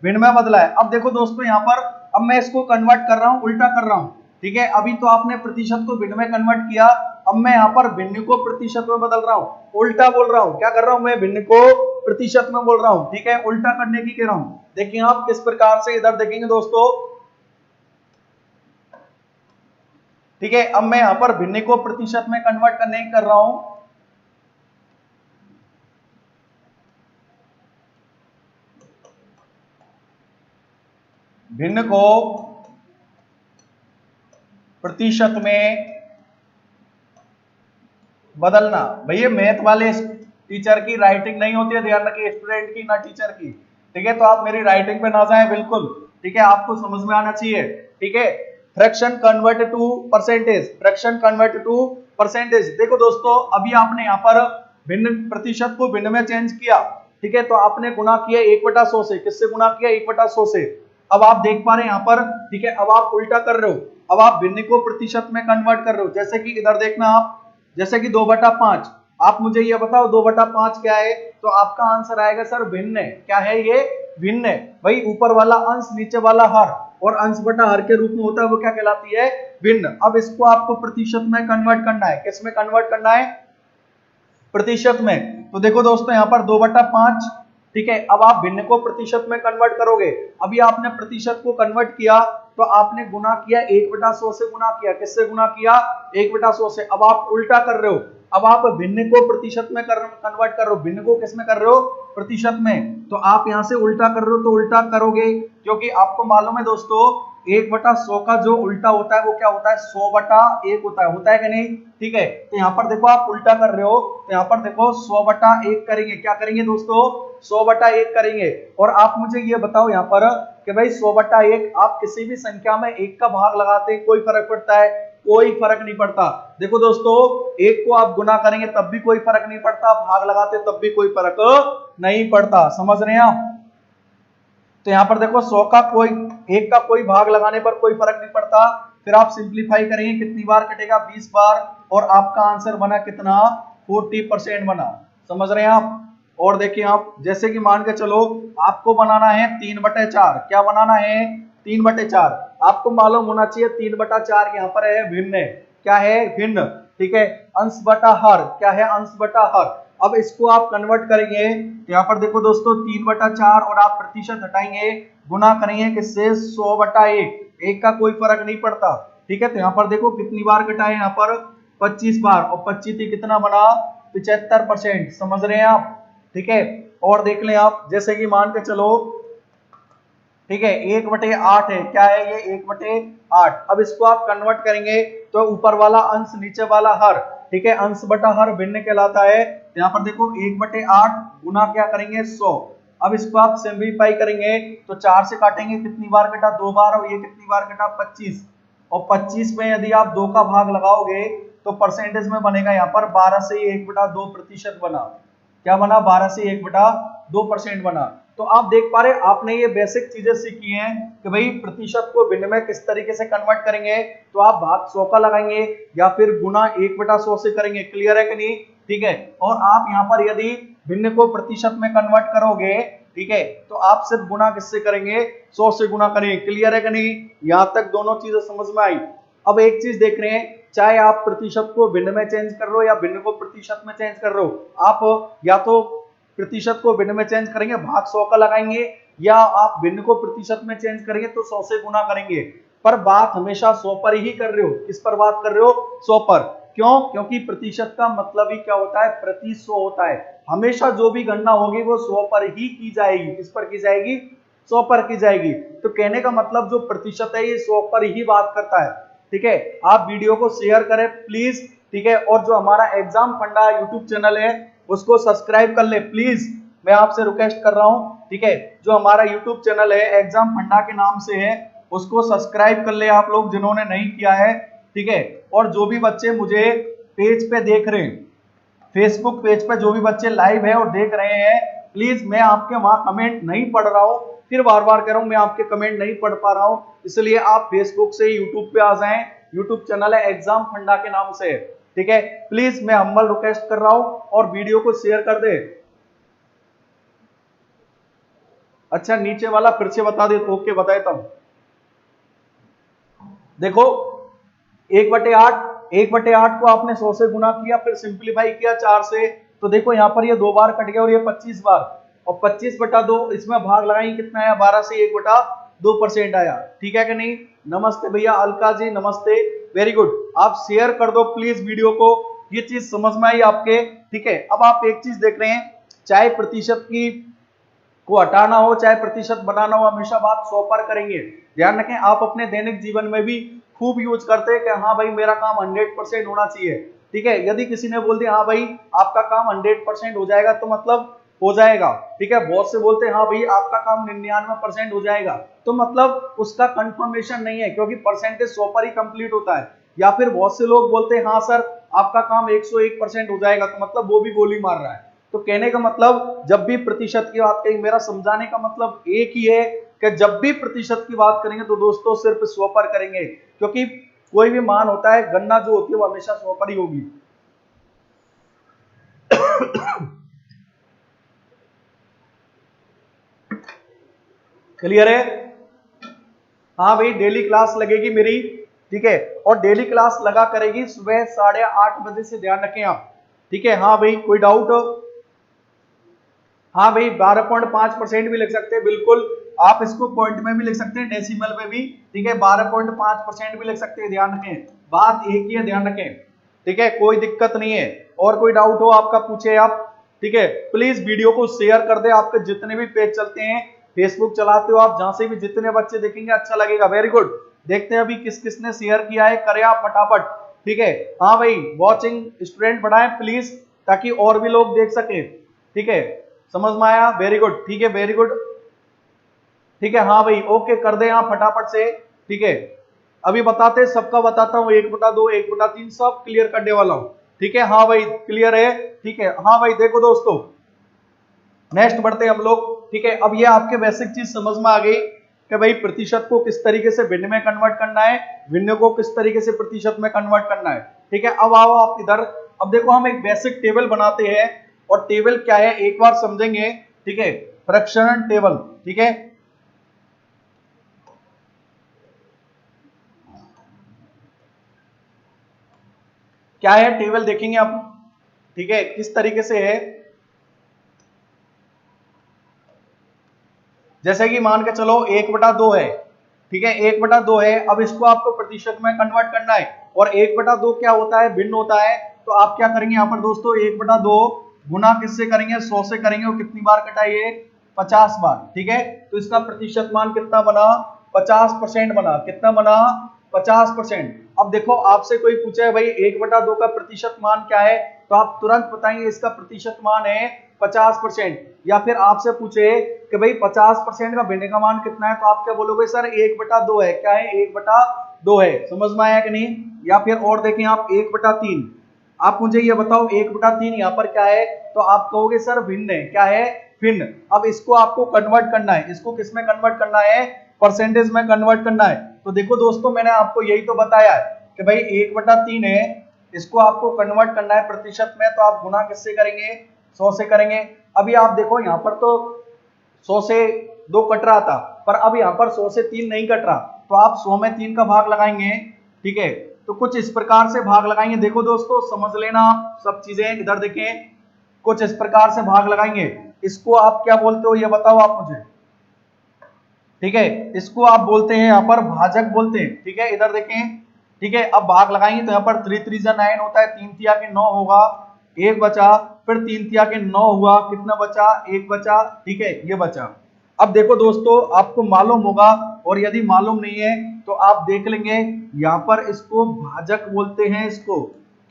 भिन्न में बदला है। अब देखो दोस्तों यहाँ पर, अब मैं इसको कन्वर्ट कर रहा हूं, उल्टा कर रहा हूं, ठीक है। अभी तो आपने प्रतिशत को भिन्न में कन्वर्ट किया, अब मैं यहाँ पर भिन्न को प्रतिशत में बदल रहा हूँ, उल्टा बोल रहा हूँ। क्या कर रहा हूं मैं? भिन्न को प्रतिशत में बोल रहा हूँ, ठीक है, उल्टा करने की कह रहा हूं। देखिए आप किस प्रकार से, इधर देखेंगे दोस्तों, ठीक है। अब मैं यहाँ पर भिन्न को प्रतिशत में कन्वर्ट करने की कर रहा हूं, भिन्न को प्रतिशत में बदलना। भैया मैथ वाले टीचर की राइटिंग नहीं होती है, ध्यान रखिए, स्टूडेंट की ना टीचर की, ठीक है। तो आप मेरी राइटिंग पे ना जाए बिल्कुल, ठीक है, आपको समझ में आना चाहिए, ठीक है। Fraction convert to percentage, fraction convert to percentage. देखो दोस्तों, अभी आपने यहाँ पर भिन्न प्रतिशत को भिन्न में चेंज किया, ठीक है, तो आपने गुना किया 1/100 से। किससे गुना किया? 1/100 से। अब आप देख पा रहे हैं यहाँ पर, ठीक है, अब आप उल्टा कर रहे हो, अब आप भिन्न को प्रतिशत में कन्वर्ट कर रहे हो। जैसे कि इधर देखना आप, जैसे कि 2/5, आप मुझे ये बताओ 2/5 क्या है, तो आपका आंसर आएगा सर भिन्न। क्या है ये? भिन्न। भाई ऊपर वाला अंश नीचे वाला हर, और अंश बटा हर के रूप में होता है, वो क्या कहलाती है? भिन्न। अब इसको आपको प्रतिशत में कन्वर्ट करना है। किस में कन्वर्ट करना है? प्रतिशत में। तो देखो दोस्तों यहाँ पर 2/5, ठीक है, अब आप भिन्न को प्रतिशत में कन्वर्ट करोगे। अभी आपने प्रतिशत को कन्वर्ट किया तो आपने गुना किया 1/100 से, गुना किया किससे? गुना किया 1/100 से। अब आप उल्टा कर रहे हो, अब आप भिन्न को प्रतिशत में कन्वर्ट कर रहे हो। भिन्न को किस में कर रहे हो? प्रतिशत में। तो आप यहां से उल्टा कर रहे हो तो उल्टा करोगे, क्योंकि आपको मालूम है दोस्तों 1/100 का जो उल्टा होता है वो क्या होता है? 100/1 होता है कि नहीं? ठीक है, तो यहाँ पर देखो आप उल्टा कर रहे हो, तो यहाँ पर देखो 100/1 करेंगे। क्या करेंगे दोस्तों? 100/1 करेंगे। और आप मुझे ये बताओ यहाँ पर कि भाई 100/1 आप किसी भी संख्या में 1 का भाग लगाते हैं, कोई फर्क पड़ता है? कोई फर्क नहीं पड़ता। देखो दोस्तों 1 को आप गुना करेंगे तब भी कोई फर्क नहीं पड़ता, भाग लगाते तब भी कोई फर्क नहीं पड़ता। समझ रहे हैं आप? तो यहाँ पर देखो 100 का कोई 1 का कोई भाग लगाने पर कोई फर्क नहीं पड़ता। फिर आप सिंप्लीफाई करेंगे, कितनी बार कटेगा? 20 बार, और आपका आंसर बना कितना? 40% बना। समझ रहे हैं आप? और देखिए आप, जैसे कि मान के चलो आपको बनाना है 3/4। क्या बनाना है? 3/4। आपको मालूम होना चाहिए 3/4 यहाँ पर है भिन्न। क्या है? भिन्न। ठीक है, अंश बटा हर। क्या है? अंश बटा हर। अब इसको आप कन्वर्ट करेंगे तो यहाँ पर देखो दोस्तों 3/4, और आप प्रतिशत हटाएंगे, गुना करेंगे किससे? 100/1। 1 का कोई फर्क नहीं पड़ता। ठीक है, तो यहाँ पर देखो कितनी बार कटा है? यहाँ पर 25 बार, और 25 कितना बना? 75%। समझ रहे हैं आप? ठीक है, और देख लें आप, जैसे कि मान के चलो, ठीक है, 1/8 है। क्या है ये? 1/8। अब इसको आप कन्वर्ट करेंगे तो ऊपर वाला अंश नीचे वाला हर, ठीक है, अंश बटा हर भिन्न कहलाता है। तो यहाँ पर देखो 1/8 गुना क्या करेंगे? 100। अब इसको आप सिंप्लीफाई करेंगे तो 4 से काटेंगे, कितनी बार कटा? 2 बार, और ये कितनी बार कटा? 25। और 25 में यदि आप 2 का भाग लगाओगे तो परसेंटेज में बनेगा यहाँ पर 12 से 1/2% बना। क्या बना? 12 से 1/2% बना। तो आप देख पा रहे, आपने ये बेसिक चीजें सीखी हैं कि भाई प्रतिशत को भिन्न में किस तरीके से कन्वर्ट करेंगे। तो आप भाग 100 का लगाएंगे या फिर गुना 1/100 से करेंगे। क्लियर है कि नहीं? ठीक है, और आप यहाँ पर यदि भिन्न को प्रतिशत में कन्वर्ट करोगे, ठीक है, तो आप सिर्फ गुना किससे करेंगे? 100 से गुना करेंगे। क्लियर है कि नहीं? यहाँ तक दोनों चीजें समझ में आई। अब एक चीज देख रहे हैं, चाहे आप प्रतिशत को भिन्न में चेंज कर रहे हो या भिन्न को प्रतिशत में चेंज कर रहे हो, आप या तो प्रतिशत को भिन्न में चेंज करेंगे, भाग 100 का लगाएंगे, या आप भिन्न को प्रतिशत में चेंज करेंगे तो 100 से गुना करेंगे। पर बात हमेशा 100 पर ही कर रहे हो। किस पर बात कर रहे हो? 100 पर। क्यों? क्योंकि प्रतिशत का मतलब ही क्या होता है? प्रति 100 होता है। हमेशा जो भी गणना होगी वो 100 पर ही की जाएगी। किस पर की जाएगी? 100 पर की जाएगी। तो कहने का मतलब जो प्रतिशत है ये 100 पर ही बात करता है। ठीक है, आप वीडियो को शेयर करें प्लीज। ठीक है, और जो हमारा एग्जाम फंडा यूट्यूब चैनल है उसको सब्सक्राइब कर ले प्लीज, मैं आपसे रिक्वेस्ट कर रहा हूं। ठीक है, जो हमारा यूट्यूब चैनल है एग्जाम फंडा के नाम से है, उसको सब्सक्राइब कर ले आप लोग जिन्होंने नहीं किया है। ठीक है, और जो भी बच्चे मुझे पेज पे देख रहे हैं, फेसबुक पेज पे जो भी बच्चे लाइव है और देख रहे हैं, प्लीज मैं आपके वहां कमेंट नहीं पढ़ रहा हूं, फिर बार बार कह रहा हूं मैं आपके कमेंट नहीं पढ़ पा रहा हूं, इसलिए आप फेसबुक से यूट्यूब पे आ जाएं। यूट्यूब चैनल है एग्जाम फंडा के नाम से। ठीक है, प्लीज मैं हम्बल रिक्वेस्ट कर रहा हूं, और वीडियो को शेयर कर दे। अच्छा, नीचे वाला फिर से बता दे। ओके, बताए तब। देखो 1/8 को आपने 100 से गुना किया, फिर सिंप्लीफाई किया 4 से, तो देखो यहाँ पर ये 2 बार कट गया और ये 25 बार, और 25/2 इसमें भाग लगाएंगे, कितना आया? 12 से 1/2% आया। ठीक है कि नहीं? नमस्ते भैया अलका जी, नमस्ते, वेरी गुड। आप शेयर कर दो प्लीज वीडियो को, ये चीज समझ में आई आपके? ठीक है, अब आप एक चीज देख रहे हैं, चाहे प्रतिशत की को हटाना हो चाहे प्रतिशत बनाना हो, हमेशा बात 100 पर करेंगे। ध्यान रखें, आप अपने दैनिक जीवन में भी खूब यूज करते हैं कि हाँ भाई मेरा काम 100% होना चाहिए। ठीक है, यदि किसी ने बोल दिया हाँ भाई आपका काम 100% हो जाएगा, तो मतलब हो जाएगा। ठीक है, बहुत से बोलते हैं हाँ भाई आपका काम 99% हो जाएगा, तो मतलब उसका कंफर्मेशन नहीं है, क्योंकि परसेंटेज 100 पर ही कंप्लीट होता है। या फिर बहुत से लोग बोलते हैं हाँ सर आपका काम 101% हो जाएगा, तो मतलब वो भी गोली मार रहा है। तो कहने का मतलब जब भी प्रतिशत की बात करेंगे, मेरा समझाने का मतलब एक ही है कि जब भी प्रतिशत की बात करेंगे तो दोस्तों सिर्फ 100 पर करेंगे, क्योंकि कोई भी मान होता है, गणना जो होती है वो हमेशा 100 पर ही होगी। क्लियर है? हाँ भाई, डेली क्लास लगेगी मेरी, ठीक है, और डेली क्लास लगा करेगी सुबह 8:30 बजे से, ध्यान रखें आप, ठीक है। हाँ भाई, कोई डाउट हो? हाँ भाई, 12.5% भी लिख सकते हैं, बिल्कुल आप इसको पॉइंट में भी लिख सकते हैं, डेसिमल में भी, ठीक है, 12.5% भी लिख सकते हैं, ध्यान रखें, बात एक ही है, ध्यान रखें, ठीक है, कोई दिक्कत नहीं है। और कोई डाउट हो आपका पूछे आप, ठीक है। प्लीज वीडियो को शेयर कर दे, आपके जितने भी पेज चलते हैं, फेसबुक चलाते हो आप, जहां से भी जितने बच्चे देखेंगे अच्छा लगेगा। वेरी गुड, देखते हैं अभी किस किसने शेयर किया है, करें आप फटाफट, ठीक है। हाँ भाई, वॉचिंग स्टूडेंट बढ़ाएं प्लीज, ताकि और भी लोग देख सके, ठीक है, समझ में आया? वेरी गुड, ठीक है, वेरी गुड, ठीक है। हाँ भाई, ओके, कर दे आप फटाफट से, ठीक है। अभी बताते, सबका बताता हूँ, 1/2, 1/3 सब क्लियर करने वाला हूँ, ठीक है। हाँ भाई, क्लियर है, ठीक है। हाँ भाई, देखो दोस्तों, नेक्स्ट बढ़ते हैं हम लोग, ठीक है। अब ये आपके बेसिक चीज समझ में आ गई कि भाई प्रतिशत को किस तरीके से भिन्न में कन्वर्ट करना है, भिन्न को किस तरीके से प्रतिशत में कन्वर्ट करना है, ठीक है। अब आओ आप इधर, अब देखो हम एक बेसिक टेबल बनाते हैं, और टेबल क्या है एक बार समझेंगे, ठीक है, प्रक्षरण टेबल, ठीक है। क्या है टेबल देखेंगे आप, ठीक है, किस तरीके से है। जैसे कि मान के चलो 1/2 है, ठीक है, 1/2 है। अब इसको आपको प्रतिशत में कन्वर्ट करना है, और 1/2 क्या होता है, भिन्न होता है। तो आप क्या करेंगे यहाँ पर दोस्तों, 1/2 गुना किससे करेंगे, 100 से करेंगे, और कितनी बार कटाइए, 50 बार, ठीक है। तो इसका प्रतिशत मान कितना बना, 50% बना, कितना बना, 50%। अब देखो आपसे कोई पूछे भाई 1/2 का प्रतिशत मान क्या है, तो आप तुरंत बताएंगे इसका प्रतिशत मान है 50%। या फिर आपसे पूछे कि भाई 50% का भिन्न का मान कितना है, तो आप क्या बोलोगे, सर 1/2 है, क्या है, 1/2 है। समझ में आया कि नहीं? या फिर और देखें आप, 1/3, आप मुझे ये बताओ 1/3 यहाँ पर क्या है, तो आप कहोगे सर भिन्न है, क्या है, भिन्न। अब इसको आपको कन्वर्ट करना है, इसको किस में कन्वर्ट करना है, परसेंटेज में कन्वर्ट करना है। तो देखो दोस्तों, मैंने आपको यही तो बताया है कि भाई 1/3 है, इसको आपको कन्वर्ट करना है प्रतिशत में, तो आप गुना किससे करेंगे, 100 से करेंगे। अभी आप देखो यहाँ पर तो 100 से 2 कट रहा था, पर अब यहाँ पर 100 से 3 नहीं कट रहा, तो आप 100 में 3 का भाग लगाएंगे, ठीक है। तो कुछ इस प्रकार से भाग लगाएंगे, देखो दोस्तों समझ लेना आप सब चीजें, इधर देखें, कुछ इस प्रकार से भाग लगाएंगे। इसको आप क्या बोलते हो ये बताओ आप मुझे, ठीक है। इसको आप बोलते हैं यहाँ पर भाजक बोलते हैं, ठीक है, इधर देखें, ठीक है। अब भाग लगाएंगे तो यहाँ पर 3 3 9 होता है, 3 तिया के 9 होगा, एक बचा, फिर 3 तिया के 9 हुआ, कितना बचा, एक बचा, ठीक है, ये बचा। अब देखो दोस्तों, आपको मालूम होगा, और यदि मालूम नहीं है तो आप देख लेंगे, यहाँ पर इसको भाजक बोलते हैं, इसको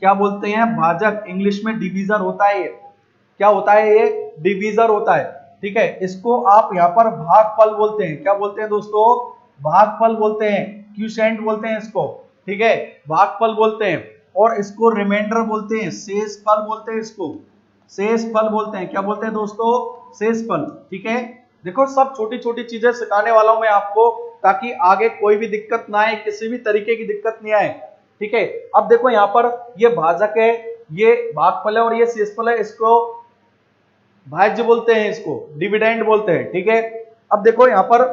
क्या बोलते हैं, भाजक। इंग्लिश में डिवीजर होता है, ये क्या होता है, ये डिवीजर होता है, ठीक है। इसको आप यहाँ पर भागफल बोलते हैं, क्या बोलते हैं दोस्तों, भागफल बोलते हैं, क्यूसेंट बोलते हैं इसको, ठीक है, भागफल बोलते हैं। और इसको रिमाइंडर बोलते हैं, शेषफल बोलते हैं, इसको शेषफल बोलते हैं, क्या बोलते हैं दोस्तों, शेषफल, ठीक है। देखो सब छोटी छोटी चीजें सिखाने वाला हूं मैं आपको, ताकि आगे कोई भी दिक्कत ना आए, किसी भी तरीके की दिक्कत नहीं आए, ठीक है। अब देखो यहाँ पर ये भाजक है, ये भागफल है, और ये शेषफल है, इसको भाज्य बोलते हैं, इसको डिविडेंड बोलते हैं, ठीक है। अब देखो यहाँ पर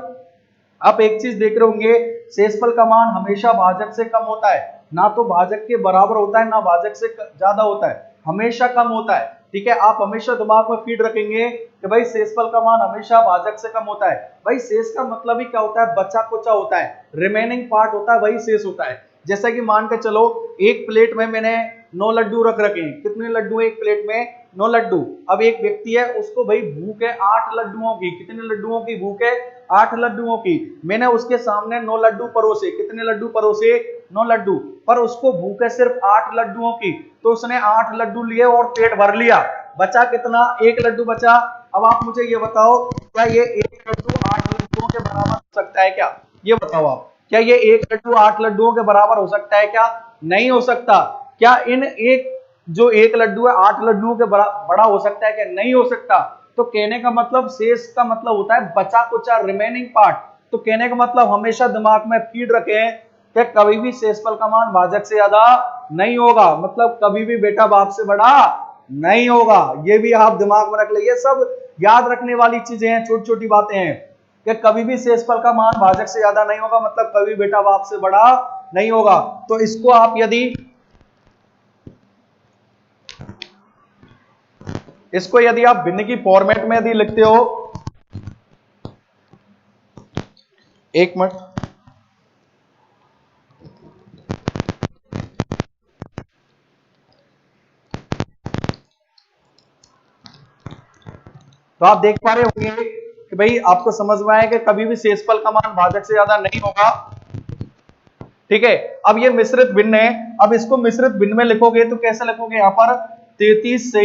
आप एक चीज देख रहे होंगे, शेषफल का मान हमेशा भाजक से कम होता है, ना तो भाजक के बराबर होता है, ना भाजक से ज्यादा होता है, हमेशा कम होता है, ठीक है। आप हमेशा दिमाग में फीड रखेंगे कि भाई शेषफल का मान हमेशा भाजक से कम होता है। भाई शेष का मतलब ही क्या होता है, बचा कुचा होता है, रिमेनिंग पार्ट होता है, वही शेष होता है। जैसा कि मान के चलो एक प्लेट में मैंने 9 लड्डू रख रखे हैं, कितने लड्डू एक प्लेट में, 9 लड्डू। अब एक व्यक्ति है, उसको भाई भूख है 8 लड्डुओं की, कितने लड्डुओं की भूख है, 8 लड्डुओं की। मैंने उसके सामने 9 लड्डू परोसे, कितने लड्डू परोसे, 9 लड्डू, पर उसको भूख है सिर्फ 8 लड्डुओं की, तो उसने 8 लड्डू लिए और पेट भर लिया, बचा कितना, 1 लड्डू बचा। अब आप मुझे ये बताओ, क्या ये 1 लड्डू 8 लड्डुओं के बराबर हो सकता है क्या, ये बताओ आप, क्या ये 1 लड्डू 8 लड्डुओं के बराबर हो सकता है क्या, नहीं हो सकता। क्या इन जो एक लड्डू है 8 लड्डुओं के बड़ा हो सकता है क्या? नहीं हो सकता। तो कहने का मतलब शेष का मतलब होता है बचा कुचा, रिमेनिंग पार्ट। तो कहने का मतलब हमेशा दिमाग में फीड रखें कि कभी भी शेषफल का मान भाजक से ज्यादा नहीं होगा, मतलब कभी भी बेटा बाप से बड़ा नहीं होगा। ये भी आप दिमाग में रख ले, ये सब याद रखने वाली चीजें हैं, छोटी छोटी बातें हैं कि कभी भी शेषफल का मान भाजक से ज्यादा नहीं होगा, मतलब कभी बेटा बाप से बड़ा नहीं होगा। तो इसको आप यदि आप भिन्न की फॉर्मेट में यदि लिखते हो, एक मिनट, तो आप देख पा रहे होंगे कि भाई आपको समझ में आया कि कभी भी शेषफल का मान भाजक से ज्यादा नहीं होगा। ठीक है, अब ये मिश्रित भिन्न है। अब इसको मिश्रित भिन्न में लिखोगे तो कैसे लिखोगे? यहां पर 33 से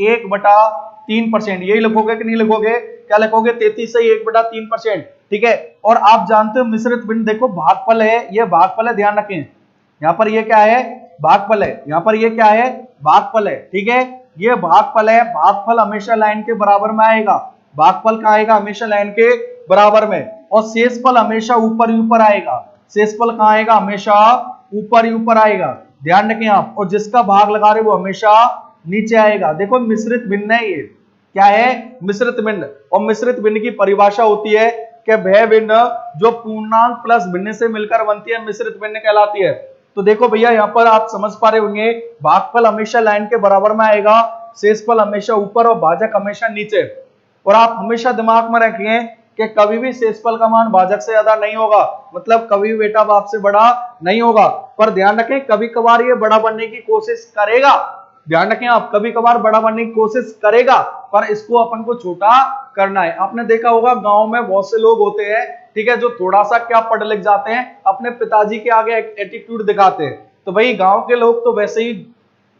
1/3%, यही लिखोगे कि नहीं लिखोगे? क्या लिखोगे? 33 से 1/3%। ठीक है, और आप जानते हो मिश्रित भिन्न देखो भागफल है, ये भागफल है, ध्यान रखें। यहाँ पर ये क्या है? भागफल है। यहाँ पर ये क्या है? भागफल है। ठीक है, ये भागफल है। भागफल हमेशा लाइन के बराबर में आएगा। भागफल का आएगा हमेशा लाइन के बराबर में, और शेषफल हमेशा ऊपर ही ऊपर आएगा। शेषफल कहाँ आएगा? हमेशा ऊपर ही ऊपर आएगा, ध्यान रखें आप। और जिसका भाग लगा रहे वो हमेशा नीचे आएगा। देखो मिश्रित भिन्न है, ये क्या है? मिश्रित भिन्न। और मिश्रित भिन्न की परिभाषा होती है कि वह भिन्न जो पूर्णांक प्लस भिन्न से मिलकर बनती है मिश्रित भिन्न कहलाती है। तो देखो भैया यहाँ पर आप समझ पा रहे होंगे, भागफल हमेशा लाइन के बराबर में आएगा, शेषफल हमेशा ऊपर और भाजक हमेशा नीचे। और आप हमेशा दिमाग में रखिए कि कभी भी शेषफल का मान भाजक से ज्यादा नहीं होगा, मतलब कभी बेटा बाप से बड़ा नहीं होगा। पर ध्यान रखें कभी कभार ये बड़ा बनने की कोशिश करेगा, ध्यान रखें आप, कभी कभार बड़ा बनने की कोशिश करेगा, पर इसको अपन को छोटा करना है। आपने देखा होगा गांव में बहुत से लोग होते हैं, ठीक है, जो थोड़ा सा क्या पढ़ लिख जाते हैं, अपने पिताजी के आगे एटीट्यूड दिखाते हैं। तो भाई गांव के लोग तो वैसे ही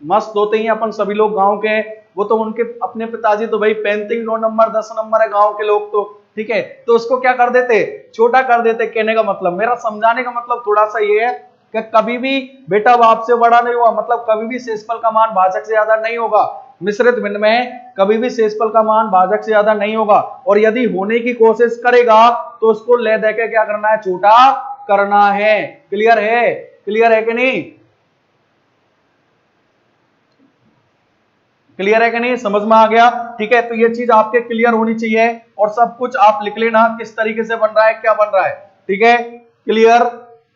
मस्त होते ही, अपन सभी लोग गांव के हैं, वो तो उनके अपने पिताजी तो भाई पेंटिंग 9 नंबर 10 नंबर है गांव के लोग तो, ठीक है। तो उसको क्या कर देते? छोटा कर देते। कहने का मतलब, मेरा समझाने का मतलब थोड़ा सा ये है कि कभी भी बेटा बाप से बड़ा नहीं हुआ, मतलब कभी भी शेषफल का मान भाजक से ज्यादा नहीं होगा। मिश्रित भिन्न में कभी भी शेषफल का मान भाजक से ज्यादा नहीं होगा, और यदि होने की कोशिश करेगा तो उसको ले दे के क्या करना है? छोटा करना है। क्लियर है? क्लियर है कि नहीं? क्लियर है कि नहीं? समझ में आ गया? ठीक है, तो ये चीज आपके क्लियर होनी चाहिए, और सब कुछ आप लिख लेना किस तरीके से बन रहा है, क्या बन रहा है। ठीक है, क्लियर?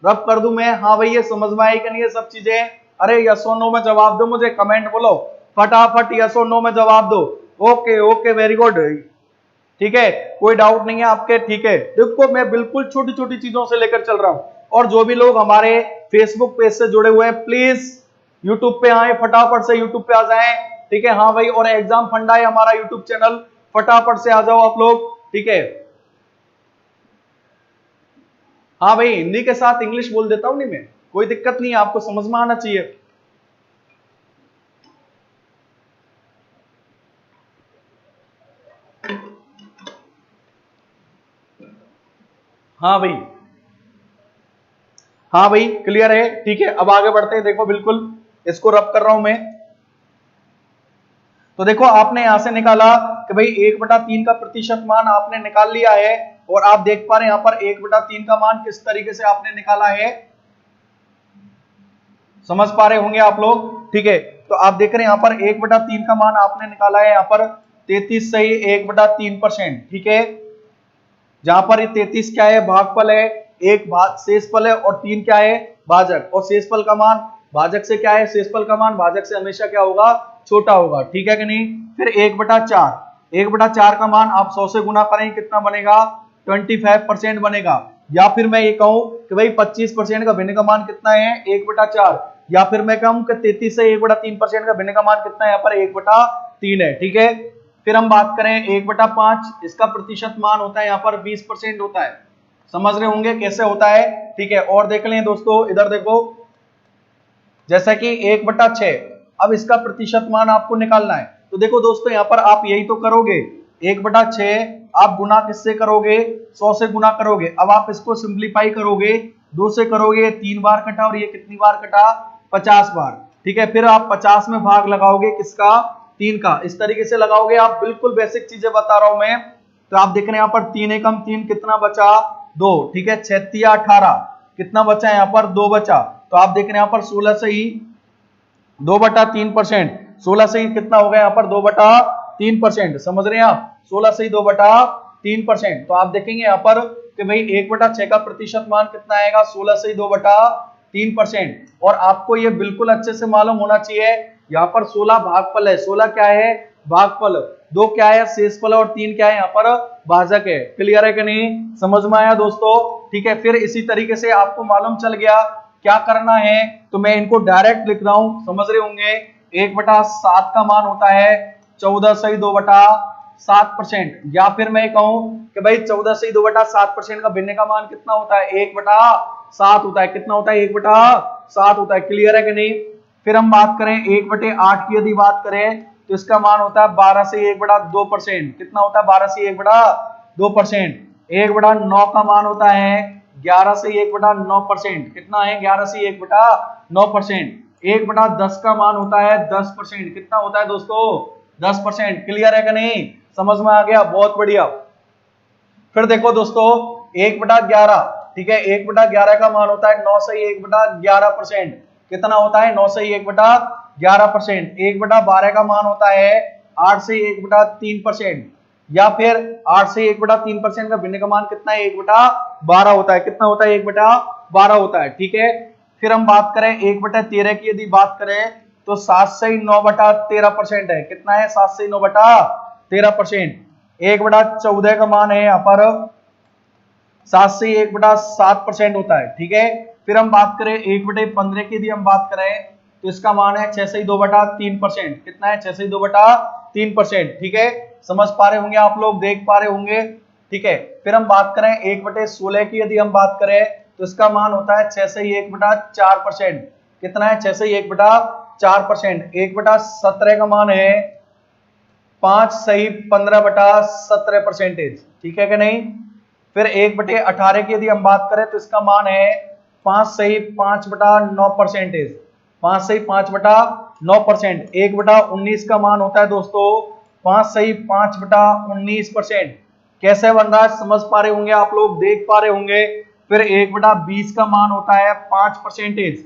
रब कर दूं मैं? हाँ भाई, ये समझ में आई कि नहीं ये सब चीजें? अरे यस और नो में जवाब दो, मुझे कमेंट बोलो फटाफट, यस और नो में जवाब दो। Okay okay, very good. ठीक है, कोई डाउट नहीं है आपके? ठीक है, देखो मैं बिल्कुल छोटी छोटी चीजों से लेकर चल रहा हूं। और जो भी लोग हमारे फेसबुक पेज से जुड़े हुए हैं, प्लीज यूट्यूब पे आए, फटाफट से यूट्यूब पे आ जाएं। ठीक है, हाँ भाई, और एग्जाम फंडा है हमारा यूट्यूब चैनल, फटाफट से आ जाओ आप लोग। ठीक है, हाँ भाई, हिंदी के साथ इंग्लिश बोल देता हूं नहीं मैं, कोई दिक्कत नहीं है, आपको समझ में आना चाहिए। हाँ भाई, हाँ भाई, क्लियर है? ठीक है, अब आगे बढ़ते हैं। देखो बिल्कुल इसको रब कर रहा हूं मैं। तो देखो आपने यहां से निकाला कि भाई 1/3 का प्रतिशत मान आपने निकाल लिया है, और आप देख पा रहे हैं यहां पर 1/3 का मान किस तरीके से आपने निकाला है, समझ पा रहे होंगे आप लोग। ठीक है, तो आप देख रहे हैं यहां पर 1/3 का मान आपने निकाला है, यहां पर 33 सही 1/3%। ठीक है, जहां पर ये 33 क्या है? भागफल है, एक भाग शेषफल है, और 3 क्या है? भाजक। और शेषफल का मान भाजक से क्या है? शेषफल का मान भाजक से हमेशा क्या होगा? छोटा होगा। ठीक है कि नहीं? फिर 1/4, 1/4 का मान आप 100 से गुना करें, कितना बनेगा? 25% बनेगा। या फिर मैं ये कहूं कि भाई 25% का भिन्न का मान कितना है? 1/4। या फिर मैं कहूं कि 33 से 1/3% का भिन्न का मान कितना है? यहाँ पर 1/3 है। ठीक है, फिर हम बात करें 1/5, इसका प्रतिशत मान होता है यहाँ पर 20% होता है। समझ रहे होंगे कैसे होता है। ठीक है, और देख लें दोस्तों, इधर देखो, जैसा कि 1/6, अब इसका प्रतिशत मान आपको निकालना है। तो देखो दोस्तों, यहाँ पर आप यही तो करोगे, 1/6 आप गुना किससे करोगे? 100 से गुना करोगे। अब आप इसको सिंप्लीफाई करोगे, 2 से करोगे, 3 बार कटा, और ये कितनी बार कटा? 50 बार। ठीक है, फिर आप 50 में भाग लगाओगे किसका, 3 का, इस तरीके से लगाओगे आप। बिल्कुल बेसिक चीजें बता रहा हूं मैं। तो आप देख रहे हैं यहाँ पर 3 एकम 3 कितना बचा, 2, ठीक है, 6 तिया 18 कितना बचा यहाँ पर, 2 बचा। तो आप देख रहे हैं यहाँ पर 16 से ही 2/3%, 16 से ही कितना हो गया यहाँ पर 2/3%, समझ रहे हैं आप, 16 से ही 2/3%। तो आप देखेंगे यहाँ पर कि भाई 1/6 का प्रतिशत मान कितना आएगा, 16 से ही 2/3%। और आपको ये बिल्कुल अच्छे से मालूम होना चाहिए, यहाँ पर 16 भागफल है, 16 क्या है, भागफल, 2 क्या है, शेषफल, और 3 क्या है यहाँ पर भाजक है। क्लियर है कि नहीं, समझ में आया दोस्तों, ठीक है। फिर इसी तरीके से आपको मालूम चल गया क्या करना है, तो मैं इनको डायरेक्ट लिख रहा हूं, समझ रहे होंगे। 1/7 का मान होता है 14 से 2/7%, या फिर मैं कहूं कि भाई 14 से 2/7% का भिन्न का मान कितना होता है, 1/7 होता है। कितना होता है, 1/7 होता है। क्लियर है कि नहीं। फिर हम बात करें 1/8 की, यदि बात करें तो इसका मान होता है 12 से 1/2%। कितना होता है, 12 से 1/2%। 1/9 का मान होता है 11 से 1/9%। कितना है, 11 से 1/9%। 1/10 का मान होता है 10%। कितना होता है दोस्तों, 10%। क्लियर है कि नहीं, समझ में आ गया, बहुत बढ़िया। फिर देखो दोस्तों 1/11, ठीक है, 1/11 का मान होता है 9 से 1/11%। कितना होता है, 9 से 1/11%। 1/12 का मान होता है 8 से 1/3%, या फिर 8 से 1/3% का भिन्न का मान कितना है, 1/12 होता है। कितना होता है, 1/12 होता है, ठीक है। फिर हम बात करें 1/13 की, यदि बात करें तो 7 से 9/13% है। कितना है, 7 से 9/13%। 1/14 का मान है यहाँ पर 7 से 1/7% होता है, ठीक है। फिर हम बात करें 1/15 की, यदि हम बात करें तो इसका मान है 6 से 2/3%। कितना है, 6 से 2/3%, ठीक है। समझ पा रहे होंगे आप लोग, देख पा रहे होंगे, ठीक है। फिर हम बात करें 1/16 की, यदि हम बात करें तो इसका मान होता है 6 से 1/4%। कितना है, 6 से 1/4%। 1/17 का मान है 5 सही 15/17%, ठीक है कि नहीं। फिर 1/18 की यदि हम बात करें तो इसका मान है 5 सही 5/9%। 5 सही 5/9%। 1/19 का मान होता है दोस्तों 5 सही 5/19%। कैसे बन रहा है, समझ पा रहे होंगे आप लोग, देख पा रहे होंगे। फिर 1/20 का मान होता है 5%।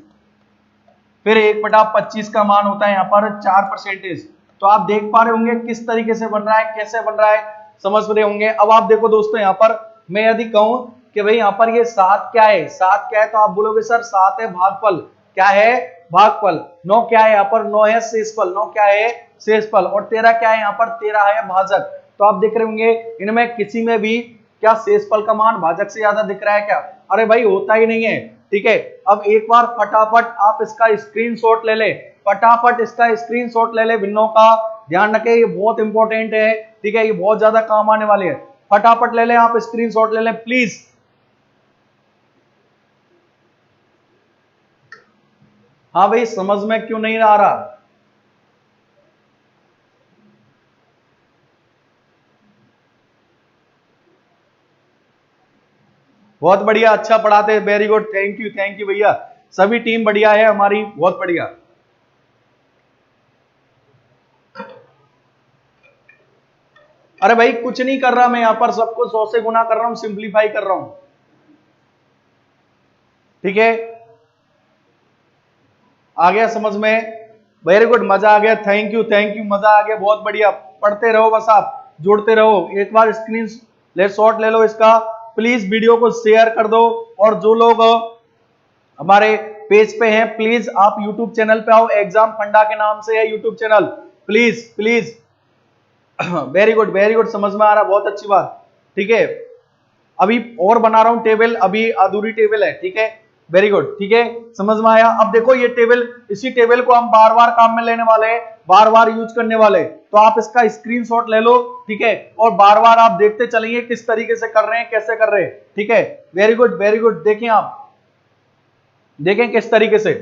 फिर 1/25 का मान होता है यहाँ पर 4%। तो आप देख पा रहे होंगे किस तरीके से बन रहा है, कैसे बन रहा है, समझ रहे होंगे। अब आप देखो दोस्तों, यहाँ पर मैं यदि कहूं कि भाई यहाँ पर ये 7 क्या है, 7 क्या है, तो आप बोलोगे सर 7 है भागफल। क्या है, भागफल। 9 क्या है, यहाँ पर 9 है शेषफल। 9 क्या है, शेषफल। और 13 क्या है, यहाँ पर 13 है भाजक। तो आप देख रहे होंगे इनमें किसी में भी क्या शेषफल का मान भाजक से ज्यादा दिख रहा है क्या, अरे भाई होता ही नहीं है, ठीक है। अब एक बार फटाफट आप इसका स्क्रीनशॉट ले ले, फटाफट इसका स्क्रीनशॉट ले ले भिन्नों का। ध्यान रखें, ये बहुत इंपॉर्टेंट है, ठीक है, ये बहुत ज्यादा काम आने वाले हैं। फटाफट ले ले आप, स्क्रीनशॉट ले ले प्लीज। हाँ भाई, समझ में क्यों नहीं आ रहा, बहुत बढ़िया, अच्छा पढ़ाते हैं, वेरी गुड, थैंक यू भैया। सभी टीम बढ़िया है हमारी, बहुत बढ़िया। अरे भाई कुछ नहीं कर रहा मैं, यहाँ पर सबको 100 से गुना कर रहा हूं, सिंप्लीफाई कर रहा हूं, ठीक है। आ गया समझ में, वेरी गुड, मजा आ गया, थैंक यू, मजा आ गया, बहुत बढ़िया। पढ़ते रहो बस, आप जुड़ते रहो। एक बार स्क्रीन ले शॉट ले लो इसका, प्लीज वीडियो को शेयर कर दो। और जो लोग हमारे पेज पे हैं, प्लीज आप यूट्यूब चैनल पे आओ, एग्जाम फंडा के नाम से है YouTube channel, please please. Very good, समझ में आ रहा, बहुत अच्छी बात, ठीक है। अभी और बना रहा हूं टेबल, अभी अधूरी टेबल है, ठीक है, वेरी गुड, ठीक है, समझ में आया। अब देखो ये टेबल, इसी टेबल को हम बार बार काम में लेने वाले हैं, बार बार यूज करने वाले, तो आप इसका स्क्रीनशॉट ले लो, ठीक है, और बार बार आप देखते चलेंगे किस तरीके से कर रहे हैं, कैसे कर रहे हैं, ठीक है। वेरी गुड, देखें आप, देखें किस तरीके से,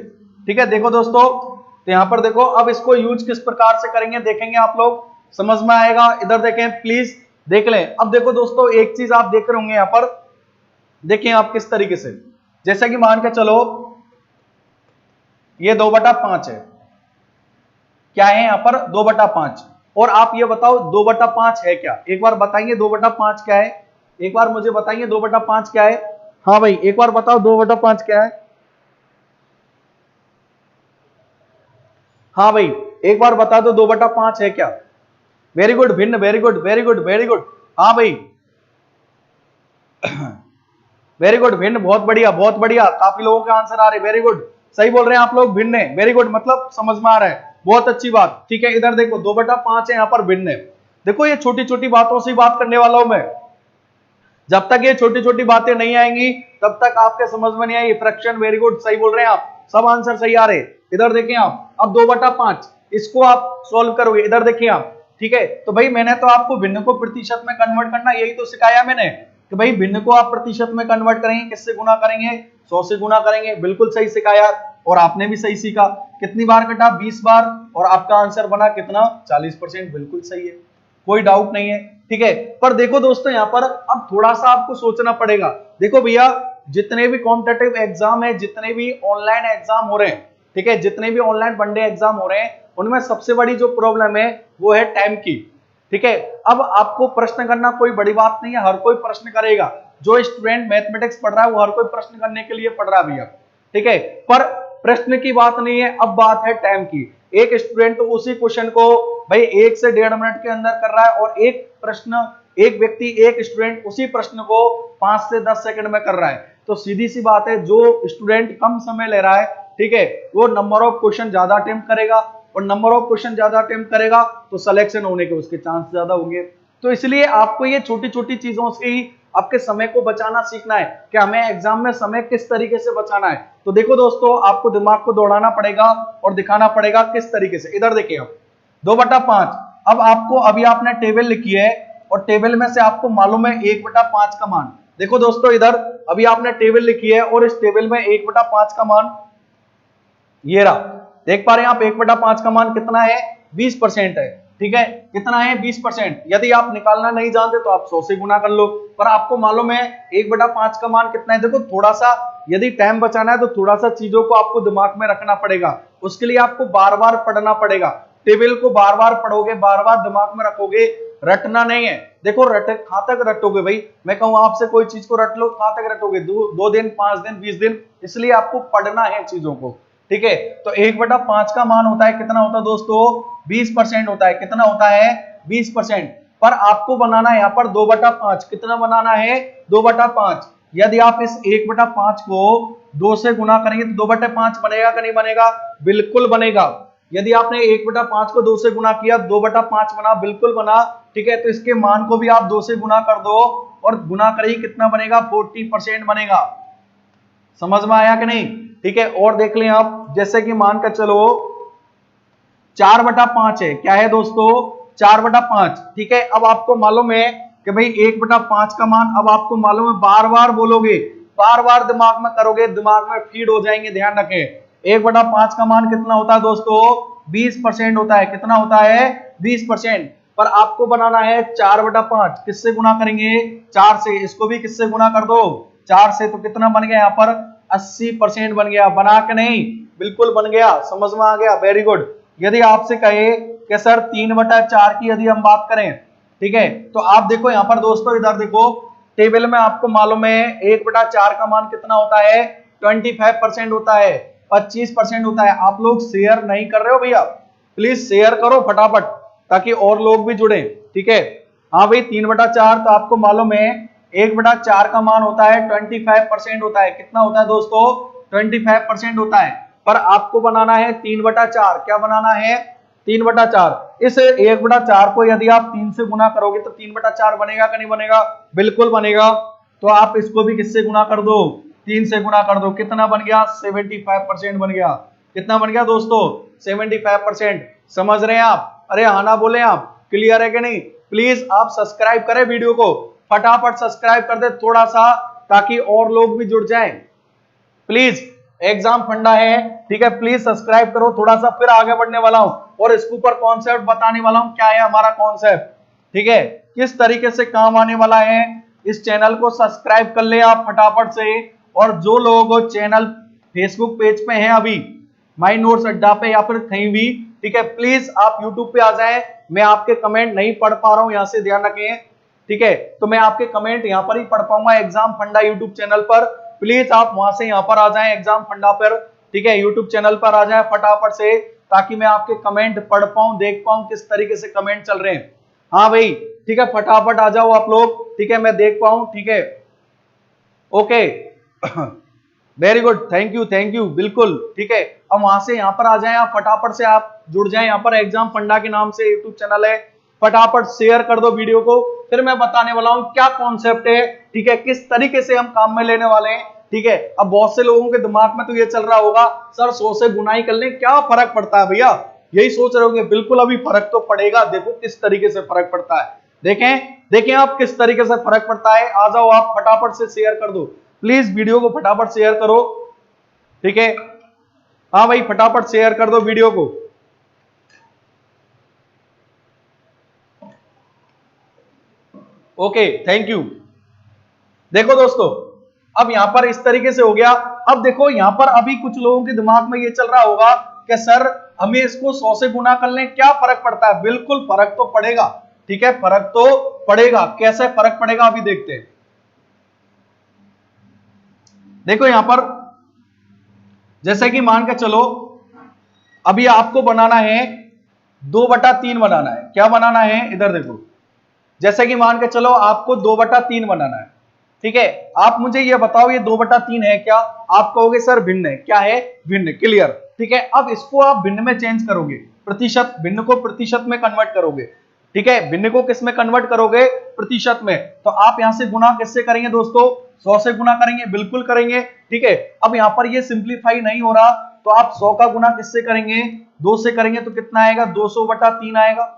ठीक है। देखो दोस्तों, तो यहां पर देखो, अब इसको यूज किस प्रकार से करेंगे देखेंगे आप लोग, समझ में आएगा। इधर देखें प्लीज, देख लें। अब देखो दोस्तों, एक चीज आप देख रहे होंगे यहां पर, देखें आप किस तरीके से, जैसा कि मान के चलो ये 2/5 है, क्या है यहाँ पर 2/5। और आप ये बताओ 2/5 है क्या, एक बार बताइए 2/5 क्या है, एक बार मुझे बताइए 2/5 क्या है। हाँ भाई एक बार बताओ 2/5 क्या है। हाँ भाई एक बार बता दो 2/5 है क्या। वेरी गुड भिन्न, very good very good very good. हाँ भाई वेरी गुड भिन्न, बहुत बढ़िया बहुत बढ़िया, काफी लोगों के आंसर आ रहे, वेरी गुड, सही बोल रहे हैं आप लोग, भिन्न है, वेरी गुड, मतलब समझ में आ रहा है, बहुत अच्छी बात। ठीक है इधर देखो 2/5 है, यहाँ पर भिन्न है। देखो ये छोटी छोटी बातों से बात करने वाला हूं मैं, जब तक ये छोटी छोटी बातें नहीं आएंगी तब तक आपके समझ में नहीं आएगी। फ्रैक्शन, वेरी गुड, सही बोल रहे हैं आप, सब आंसर सही आ रहे। इधर देखें आप, अब 2/5 इसको आप सोल्व करोगे, इधर देखिए आप। ठीक है तो भाई मैंने तो आपको भिन्न को प्रतिशत में कन्वर्ट करना यही तो सिखाया मैंने, कि भाई भिन्न को आप प्रतिशत में कन्वर्ट करेंगे, किससे गुना करेंगे, 100 से गुना करेंगे, बिल्कुल सही सिखाया और आपने भी सही सीखा। कितनी बार कटा, 20 बार, और आपका आंसर बना कितना, 40%, बिल्कुल सही है, कोई डाउट नहीं है। ठीक है पर देखो दोस्तों यहाँ पर अब थोड़ा सा आपको सोचना पड़ेगा। देखो भैया जितने भी कॉम्पिटिटिव एग्जाम है, जितने भी ऑनलाइन एग्जाम हो रहे हैं, ठीक है जितने भी ऑनलाइन वनडे एग्जाम हो रहे हैं, उनमें सबसे बड़ी जो प्रॉब्लम है वो है टाइम की। ठीक है अब आपको प्रश्न करना कोई बड़ी बात नहीं है, हर कोई प्रश्न करेगा, जो स्टूडेंट मैथमेटिक्स पढ़ रहा है वो हर कोई प्रश्न करने के लिए पढ़ रहा है भैया। ठीक है पर प्रश्न की बात नहीं है, अब बात है टाइम की। एक स्टूडेंट तो उसी क्वेश्चन को भाई 1 से 1.5 मिनट के अंदर कर रहा है, और एक प्रश्न, एक व्यक्ति, एक स्टूडेंट उसी प्रश्न को 5 से 10 सेकंड में कर रहा है। तो सीधी सी बात है जो स्टूडेंट कम समय ले रहा है, ठीक है वो नंबर ऑफ क्वेश्चन ज्यादा अटेम्प्ट करेगा, और नंबर ऑफ क्वेश्चन ज्यादा अटेम्प्ट करेगा तो सिलेक्शन होने के उसके चांस ज्यादा होंगे। तो इसलिए आपको ये छोटी छोटी चीजों से ही आपके समय को बचाना सीखना है कि हमें एग्जाम में समय किस तरीके से बचाना है। तो देखो दोस्तों आपको दिमाग को दौड़ाना पड़ेगा और दिखाना पड़ेगा किस तरीके से। इधर देखिए आप 2/5, अब आपको अभी आपने टेबल लिखी है और टेबल में से आपको मालूम है 1/5 का मान। देखो दोस्तों इधर अभी आपने टेबल लिखी है और इस टेबल में 1/5 का मान ये रहा, देख पा रहे हैं आप 1/5 का मान कितना है, 20% है। ठीक है कितना है, 20%। यदि आप निकालना नहीं जानते तो आप 100 से गुना कर लो, पर आपको मालूम है 1/5 का मान कितना है। देखो थोड़ा सा यदि टाइम बचाना है तो थोड़ा सा चीजों को आपको दिमाग में रखना पड़ेगा, उसके लिए आपको बार बार पढ़ना पड़ेगा। टेबल को बार बार पढ़ोगे, बार बार दिमाग में रखोगे, रटना नहीं है। देखो रट कहां तक रटोगे भाई, मैं कहूं आपसे कोई चीज को रट लो, कहां तक रटोगे, 2 दिन 5 दिन 20 दिन, इसलिए आपको पढ़ना है चीजों को। ठीक है तो 1/5 का मान होता है कितना होता है दोस्तों, 20% होता है। कितना होता है, 20%। पर आपको बनाना है यहाँ पर 2/5, कितना बनाना है, 2/5। यदि आप इस 1/5 को 2 से गुना करेंगे तो 2/5 बनेगा कि नहीं बनेगा, बिल्कुल बनेगा। यदि आपने 1/5 को 2 से गुना किया 2/5 बना, बिल्कुल बना। ठीक है तो इसके मान को भी आप 2 से गुना कर दो और गुना करिए कितना बनेगा, 40% बनेगा। समझ में आया कि नहीं। ठीक है और देख लें आप, जैसे कि मान कर चलो 4/5 है, क्या है दोस्तों, 4/5। ठीक है अब आपको मालूम है कि भाई 1/5 का मान, अब आपको मालूम है, बार बार बोलोगे, बार बार दिमाग में करोगे, दिमाग में फीड हो जाएंगे। ध्यान रखें 1/5 का मान कितना होता है दोस्तों, 20% होता है। कितना होता है, 20%। पर आपको बनाना है 4/5, किससे गुना करेंगे, 4 से। इसको भी किससे गुना कर दो, 4 से। तो कितना बन गया यहाँ पर, 80% बन गया। बना के नहीं, बिल्कुल बन गया, समझ में आ गया, वेरी गुड। यदि आपसे कहे कि सर 3/4 की यदि हम बात करें, ठीक है तो आप देखो यहाँ पर दोस्तों, इधर देखो टेबल में आपको मालूम है 1/4 का मान कितना होता है, 25% होता है, 25% होता है। आप लोग शेयर नहीं कर रहे हो भैया, प्लीज शेयर करो फटाफट ताकि और लोग भी जुड़े। ठीक है हाँ भाई 3/4 तो आपको मालूम है 1/4 का मान होता है 25% होता है। कितना होता है दोस्तों, 25% होता है। पर आपको बनाना है 3/4, क्या बनाना है, 3/4। इस 1/4 को यदि आप 3 से गुना करोगे तो 3/4 बनेगा कि नहीं बनेगा, बिल्कुल बनेगा। तो आप इसको भी किससे गुना कर दो, 3 से गुना कर दो। कितना बन गया, 75% बन गया। कितना बन गया दोस्तों, 75%। समझ रहे हैं आप, अरे हाँ ना बोले आप, क्लियर है कि नहीं। प्लीज आप सब्सक्राइब करें वीडियो को, फटाफट सब्सक्राइब कर दे थोड़ा सा, ताकि और लोग भी जुड़ जाएं। प्लीज एग्जाम फंडा है, ठीक है प्लीज सब्सक्राइब करो थोड़ा सा, फिर आगे बढ़ने वाला हूं और इसके ऊपर कॉन्सेप्ट बताने वाला हूं, क्या है हमारा कॉन्सेप्ट, ठीक है किस तरीके से काम आने वाला है। इस चैनल को सब्सक्राइब कर ले आप फटाफट से। और जो लोग चैनल फेसबुक पेज पे हैं अभी, माई नोट्स अड्डा पे या फिर कहीं भी, ठीक है, प्लीज आप यूट्यूब पे आ जाएं। मैं आपके कमेंट नहीं पढ़ पा रहा हूं, यहां से ध्यान रखें, ठीक है, तो मैं आपके कमेंट यहां पर ही पढ़ पाऊंगा एग्जाम फंडा यूट्यूब चैनल पर। प्लीज आप वहां से यहां पर आ जाएं एग्जाम फंडा पर, ठीक है, यूट्यूब चैनल पर आ जाएं फटाफट से, ताकि मैं आपके कमेंट पढ़ पाऊं, देख पाऊं किस तरीके से कमेंट चल रहे हैं। हाँ भाई, ठीक है, फटाफट आ जाओ आप लोग, ठीक है, मैं देख पाऊं, ठीक है, okay. Very good, thank you, बिल्कुल, ठीक है। अब वहां से यहां पर आ जाएं, आप फटाफट से आप जुड़ जाएं, यहां पर एग्जाम फंडा के नाम से यूट्यूब चैनल है, फटाफट शेयर कर दो वीडियो को। फिर मैं बताने वाला हूं क्या कॉन्सेप्ट है, ठीक है, किस तरीके से हम काम में लेने वाले हैं, ठीक है। अब बहुत से लोगों के दिमाग में तो ये चल रहा होगा, सर 100 से गुनाई कर लें क्या फर्क पड़ता है भैया, यही सोच रहे होंगे। बिल्कुल अभी फर्क तो पड़ेगा, देखो किस तरीके से फर्क पड़ता है, देखें आप किस तरीके से फर्क पड़ता है। आ जाओ आप फटाफट से शेयर कर दो, प्लीज वीडियो को फटाफट शेयर करो, ठीक है। हाँ भाई, फटाफट शेयर कर दो वीडियो को। Okay, thank you. देखो दोस्तों, अब यहां पर इस तरीके से हो गया। अब देखो यहां पर अभी कुछ लोगों के दिमाग में ये चल रहा होगा कि सर हमें इसको 100 से गुना कर लें क्या फर्क पड़ता है। बिल्कुल फर्क तो पड़ेगा, ठीक है, फर्क तो पड़ेगा। कैसे फर्क पड़ेगा अभी देखते हैं। देखो यहां पर जैसे कि मान के चलो, अभी आपको बनाना है 2/3 बनाना है। क्या बनाना है, इधर देखो, जैसे कि मान के चलो आपको 2/3 बनाना है, ठीक है। आप मुझे ये बताओ ये 2/3 है क्या, आप कहोगे सर भिन्न है। क्या है, भिन्न, क्लियर, ठीक है। अब इसको आप भिन्न में चेंज करोगे, प्रतिशत, भिन्न को प्रतिशत में कन्वर्ट करोगे, ठीक है। भिन्न को किस में कन्वर्ट करोगे, प्रतिशत में। तो आप यहां से गुना किससे करेंगे दोस्तों, 100 से गुना करेंगे, बिल्कुल करेंगे, ठीक है। अब यहां पर ये सिंप्लीफाई नहीं हो रहा, तो आप 100 का गुना किससे करेंगे, 2 से करेंगे, तो कितना आएगा, 200/3 आएगा,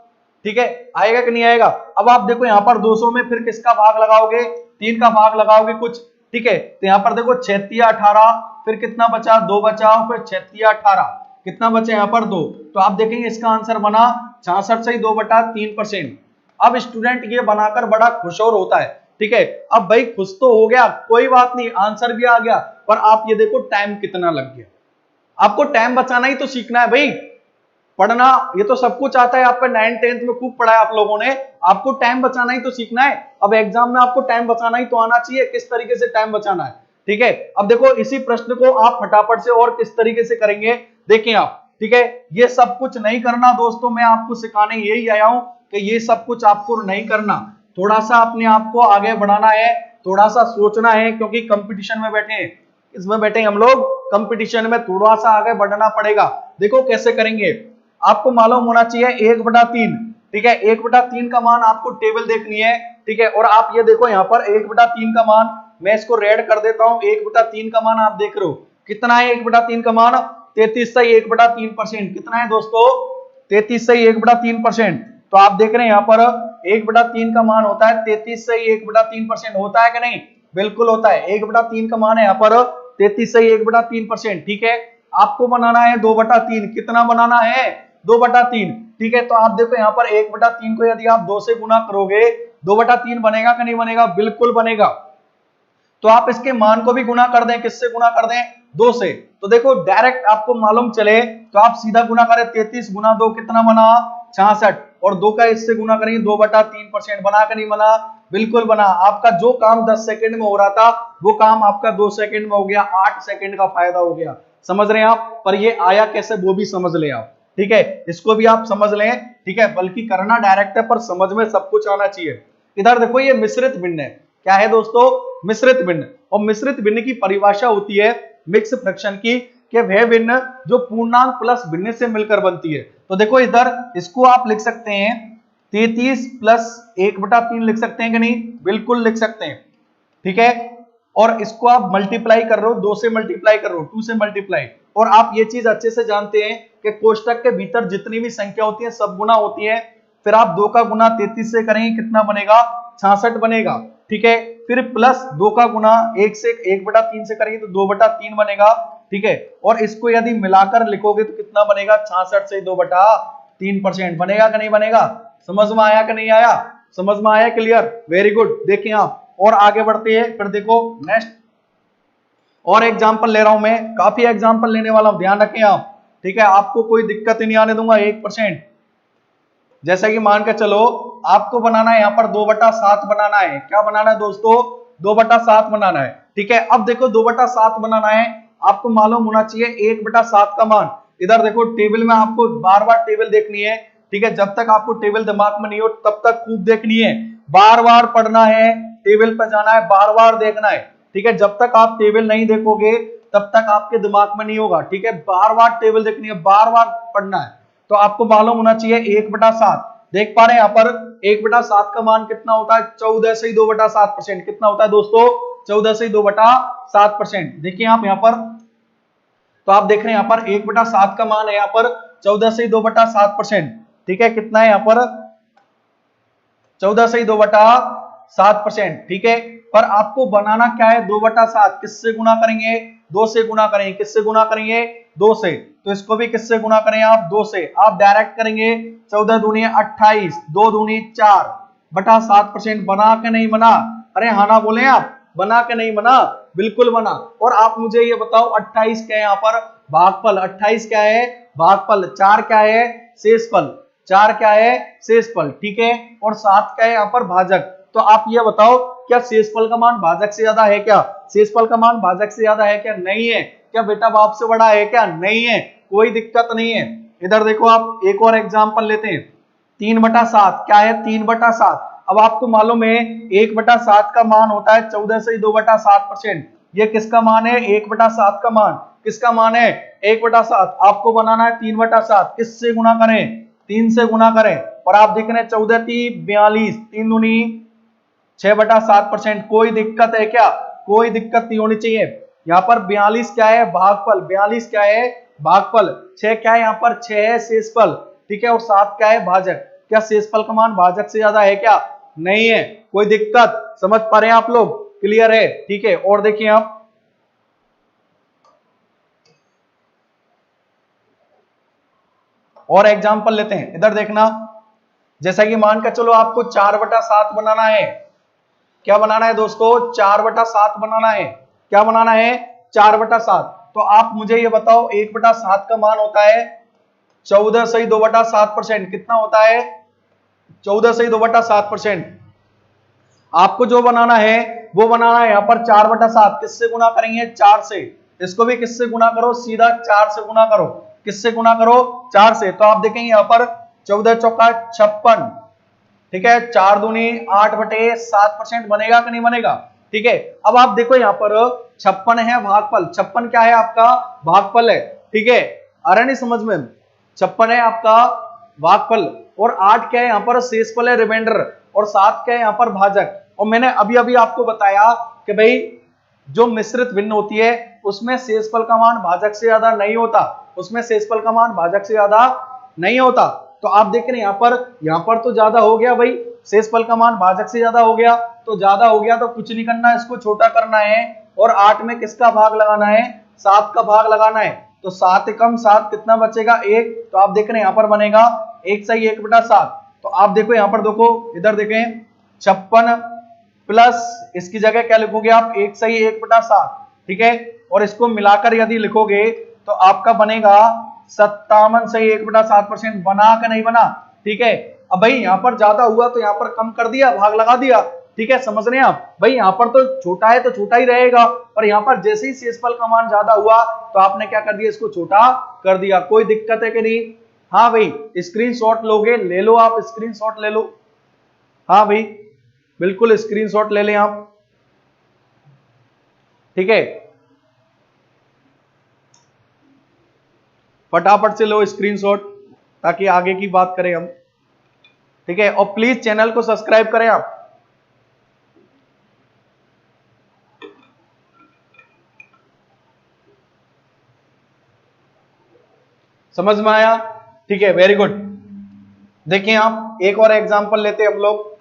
ठीक है। आएगा कि नहीं आएगा। अब आप देखो यहां पर 200 में फिर किसका भाग लगाओगे, 3 का भाग लगाओगे कुछ, ठीक है। तो यहां पर देखो 6 18, फिर कितना बचा, 2 बचा, फिर 6 18, कितना बचा यहाँ पर 2। तो आप देखेंगे इसका आंसर बना 66 से 2/3%। अब स्टूडेंट ये बनाकर बड़ा खुश और होता है, ठीक है। अब भाई खुश तो हो गया, कोई बात नहीं, आंसर भी आ गया, पर आप ये देखो टाइम कितना लग गया। आपको टाइम बचाना ही तो सीखना है भाई, पढ़ना ये तो सब कुछ आता है, आपका 9th 10th में खूब पढ़ा है आप लोगों ने, आपको टाइम बचाना ही तो सीखना है। अब एग्जाम में आपको टाइम बचाना ही तो आना चाहिए, किस तरीके से टाइम बचाना है, ठीक है। अब देखो इसी प्रश्न को आप फटाफट से और किस तरीके से करेंगे, देखिए आप, ठीक है। ये सब कुछ नहीं करना दोस्तों, मैं आपको सिखाने यही आया हूं कि ये सब कुछ आपको नहीं करना, थोड़ा सा अपने आप को आगे बढ़ाना है, थोड़ा सा सोचना है, क्योंकि कंपटीशन में बैठे हैं, इसमें बैठे हम लोग कंपटीशन में, थोड़ा सा आगे बढ़ना पड़ेगा। देखो कैसे करेंगे, आपको मालूम होना चाहिए 1/3, ठीक है। 1/3 का मान आपको टेबल देखनी है, ठीक है। और आप ये देखो यहाँ पर 1/3 का मान, मैं इसको रेड कर देता हूं, 1/3 का मान आप देख रहे हो कितना है, 1/3 का मान 33 से 1/3%। कितना है दोस्तों, 33 से 1/3%। तो आप देख रहे हैं यहाँ पर 1/3 का मान होता है 33 से 1/3%, होता है कि नहीं, बिल्कुल होता है। 1/3 का मान है यहाँ पर 33 से 1/3%, ठीक है। आपको बनाना है 2/3, कितना बनाना है, 2/3, ठीक है। तो आप देखो यहाँ पर 1/3 को यदि आप 2 से गुना करोगे 2/3 बनेगा कि नहीं बनेगा, बिल्कुल बनेगा। तो आप इसके मान को भी गुना कर दें, किससे गुना कर दें, 2 से। तो देखो डायरेक्ट आपको मालूम चले तो आप सीधा गुना करें, 33 गुना 2 कितना बना, 66, और 2 का इससे गुना करेंगे 2/3%, बना कि नहीं बना, बिल्कुल बना। आपका जो काम 10 सेकंड में हो रहा था वो काम आपका 2 सेकंड में हो गया, 8 सेकंड का फायदा हो गया। समझ रहे हैं आप, पर ये आया कैसे वो भी समझ लें आप, ठीक है, इसको भी आप समझ लें, ठीक है। बल्कि करना डायरेक्ट है पर समझ में सब कुछ आना चाहिए। इधर देखो ये मिश्रित भिन्न है, क्या है दोस्तों, मिश्रित भिन्न। और मिश्रित भिन्न की परिभाषा होती है मिक्स फ्रैक्शन की, कि वह भिन्न जो पूर्णांक प्लस भिन्न से मिलकर बनती है। तो देखो इधर इसको आप लिख सकते हैं 33 प्लस 1/3 लिख सकते हैं कि नहीं, बिल्कुल लिख सकते हैं, ठीक है। और इसको आप मल्टीप्लाई कर रहे हो, 2 से मल्टीप्लाई कर रहे हो, 2 से मल्टीप्लाई। और आप ये चीज अच्छे से जानते हैं कि कोष्टक के भीतर जितनी भी संख्या होती है सब गुना होती है। फिर आप 2 का गुना 33 से करेंगे, कितना बनेगा, 66 बनेगा, ठीक है। फिर प्लस 2 का गुना 1 से 1/3 से करेंगे तो 2/3 बनेगा, ठीक है। और इसको यदि मिलाकर लिखोगे तो कितना बनेगा, 66 से 2/3% बनेगा कि नहीं बनेगा। समझ में आया कि नहीं आया, समझ में आया, क्लियर, वेरी गुड। देखिए आप और आगे बढ़ते हैं, फिर देखो नेक्स्ट और एग्जांपल ले रहा हूं मैं, काफी एग्जांपल लेने वाला हूं, ध्यान रखें आप, ठीक है, आपको कोई दिक्कत ही नहीं आने दूंगा 1%। जैसा कि मान के चलो आपको बनाना है यहाँ पर 2/7 बनाना है। क्या बनाना है दोस्तों? 2/7 बनाना है। ठीक है, अब देखो 2/7 बनाना है, आपको मालूम होना चाहिए 1/7 का मान। इधर देखो टेबल में आपको बार बार टेबल देखनी है। ठीक है, जब तक आपको टेबल दिमाग में नहीं हो तब तक खूब देखनी है, बार बार पढ़ना है, टेबल पर जाना है, बार बार देखना है। ठीक है, जब तक आप टेबल नहीं देखोगे तब तक आपके दिमाग में नहीं होगा। ठीक है, बार बार टेबल देखनी है, बार बार पढ़ना है। तो आपको मालूम होना चाहिए 1/7। देख पा रहे हैं यहाँ पर 1/7 का मान कितना होता है? 14 से 2/7%। कितना होता है दोस्तों? 14 से 2/7%। देखिए आप यहाँ पर, तो आप देख रहे हैं यहाँ पर 1/7 का मान है यहाँ पर 14 से 2/7%। ठीक है, कितना है यहाँ पर? 14 से 2/7%। ठीक है, पर आपको बनाना क्या है? 2/7 किससे गुना करेंगे? 2 से गुना करेंगे। किससे गुना करेंगे? 2 से। तो इसको भी किससे गुना करें आप? 2 से। आप डायरेक्ट करेंगे 14 दूनी 28, 2 दूनी 4/7%। बना के नहीं बना? अरे हाँ ना बोले आप, बना के नहीं बना? बिल्कुल बना। और आप मुझे ये बताओ 28 क्या है यहाँ पर? भागफल। 28 क्या है? भागफल। 4 क्या है? शेषफल। 4 क्या है? शेषफल। ठीक है, और 7 क्या है यहाँ पर? भाजक। तो आप ये बताओ क्या शेषफल का मान भाजक से ज्यादा है क्या? शेषफल का मान भाजक से ज्यादा है क्या? नहीं है। क्या बेटा बाप से बड़ा है क्या? नहीं है। कोई दिक्कत नहीं है। इधर देखो आप एक और एग्जांपल लेते हैं। 3/7 क्या है? 3/7। अब आपको मालूम है 1/7 का मान होता है 14 से 2/7%। ये किसका मान है? 1/7 का मान। किसका मान है? 1/7। आपको बनाना है 3/7। किससे गुना करें? 3 से गुना करें। और आप देख रहे हैं 14 3 42, 3 दूनी 6/7%। कोई दिक्कत है क्या? कोई दिक्कत नहीं होनी चाहिए। यहाँ पर 42 क्या है? भागफल। 42 क्या है? भागफल। 6 क्या है यहाँ पर? 6 है शेषफल। ठीक है, और 7 क्या है? भाजक। क्या शेषफल का मान भाजक से ज्यादा है क्या? नहीं है। कोई दिक्कत? समझ पा रहे हैं आप लोग? क्लियर है? ठीक है, और देखिए आप और एग्जाम्पल लेते हैं। इधर देखना, जैसा कि मान कर चलो आपको 4/7 बनाना है। क्या बनाना है दोस्तों? 4/7 बनाना है। क्या बनाना है? 4/7। तो आप मुझे ये बताओ 1/7 का मान होता है 14 से 2/7%। कितना होता है? 14 से 2/7%। आपको जो बनाना है वो बनाना है यहाँ पर 4/7। किससे गुना करेंगे? 4 से। इसको भी किससे गुना करो? सीधा 4 से गुना करो। किससे गुना करो? 4 से। तो आप देखेंगे यहाँ पर 14 चौका 56। ठीक है, 4 दूनी 8/7% बनेगा कि नहीं बनेगा? ठीक है, अब आप देखो यहाँ पर 56 है भागफल। 56 क्या है आपका? भागफल है। ठीक है, आ रहा नहीं समझ में? 56 है आपका भागफल, और 8 क्या है यहाँ पर? शेषफल है, रिमाइंडर, और 7 क्या है यहाँ पर? भाजक। और मैंने अभी अभी आपको बताया कि भाई जो मिश्रित भिन्न होती है उसमें शेषफल का मान भाजक से ज्यादा नहीं होता। उसमें शेषफल का मान भाजक से ज्यादा नहीं होता। तो आप देख रहे हैं यहाँ पर तो ज्यादा हो गया भाई, शेषफल का मान भाजक से ज्यादा हो गया। तो ज्यादा हो गया तो कुछ नहीं करना है, इसको छोटा करना है, और 8 में किसका भाग लगाना है? 7 का भाग लगाना है। तो 7 कम 7 कितना बचेगा? 1। तो आप देख रहे हैं यहाँ पर बनेगा 1 सही 1/7। तो आप देखो यहाँ पर, देखो इधर देखें 56 प्लस इसकी जगह क्या लिखोगे आप? 1 सही 1/7। ठीक है, और इसको मिलाकर यदि लिखोगे तो आपका बनेगा 57 सही 1/7%। बना के नहीं बना? ठीक है, अब भाई यहाँ पर ज्यादा हुआ तो यहाँ पर कम कर दिया, भाग लगा दिया। ठीक है, समझ रहे हैं आप? भाई यहाँ पर तो छोटा है तो छोटा ही रहेगा, पर यहाँ पर जैसे ही शेषफल का मान ज्यादा हुआ तो आपने क्या कर दिया? इसको छोटा कर दिया। कोई दिक्कत है कि नहीं? हाँ भाई, स्क्रीनशॉट लोगे? ले लो आप, स्क्रीनशॉट ले लो। हाँ भाई, बिल्कुल स्क्रीनशॉट ले लें आप। ठीक है, फटाफट से लो स्क्रीनशॉट ताकि आगे की बात करें हम। ठीक है, और प्लीज चैनल को सब्सक्राइब करें आप। समझ में आया? ठीक है, वेरी गुड। देखिए आप एक और एग्जांपल लेते हैं हम लोग।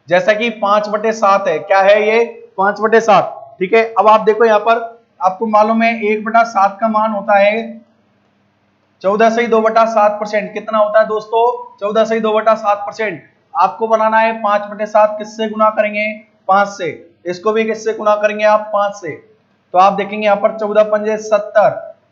जैसा कि 5/7 है। क्या है ये? 5/7। ठीक है, अब आप देखो यहाँ पर आपको मालूम है 1/7 का मान होता है 14 से 2/7%। कितना होता है दोस्तों? 14 से 2/7%। आपको बनाना है 5/7। किससे गुना करेंगे? 5 से। इसको भी किससे गुना करेंगे आप? 5 से। तो आप देखेंगे यहाँ पर 14 पंजे 70,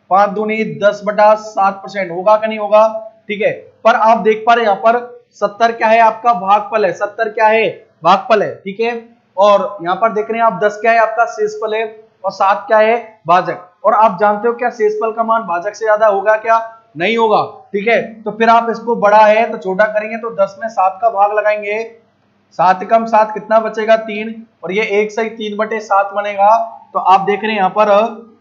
5 दूनी 10/7% होगा कि नहीं होगा, ठीक है। पर आप देख पा रहे हैं यहाँ पर 70 क्या है आपका भागफल है, 70 क्या है भागफल है, ठीक है। और यहाँ पर देख रहे हैं आप 10 क्या है आपका शेषफल है और 7 क्या है भाजक। और आप जानते हो क्या शेषफल का मान भाजक से ज्यादा होगा क्या, नहीं होगा, ठीक है। तो फिर आप इसको बड़ा है तो छोटा करेंगे तो 10 में 7 का भाग लगाएंगे, 7 कम 7 कितना बचेगा 3, और ये 1/3/7 बनेगा। तो आप देख रहे हैं यहाँ पर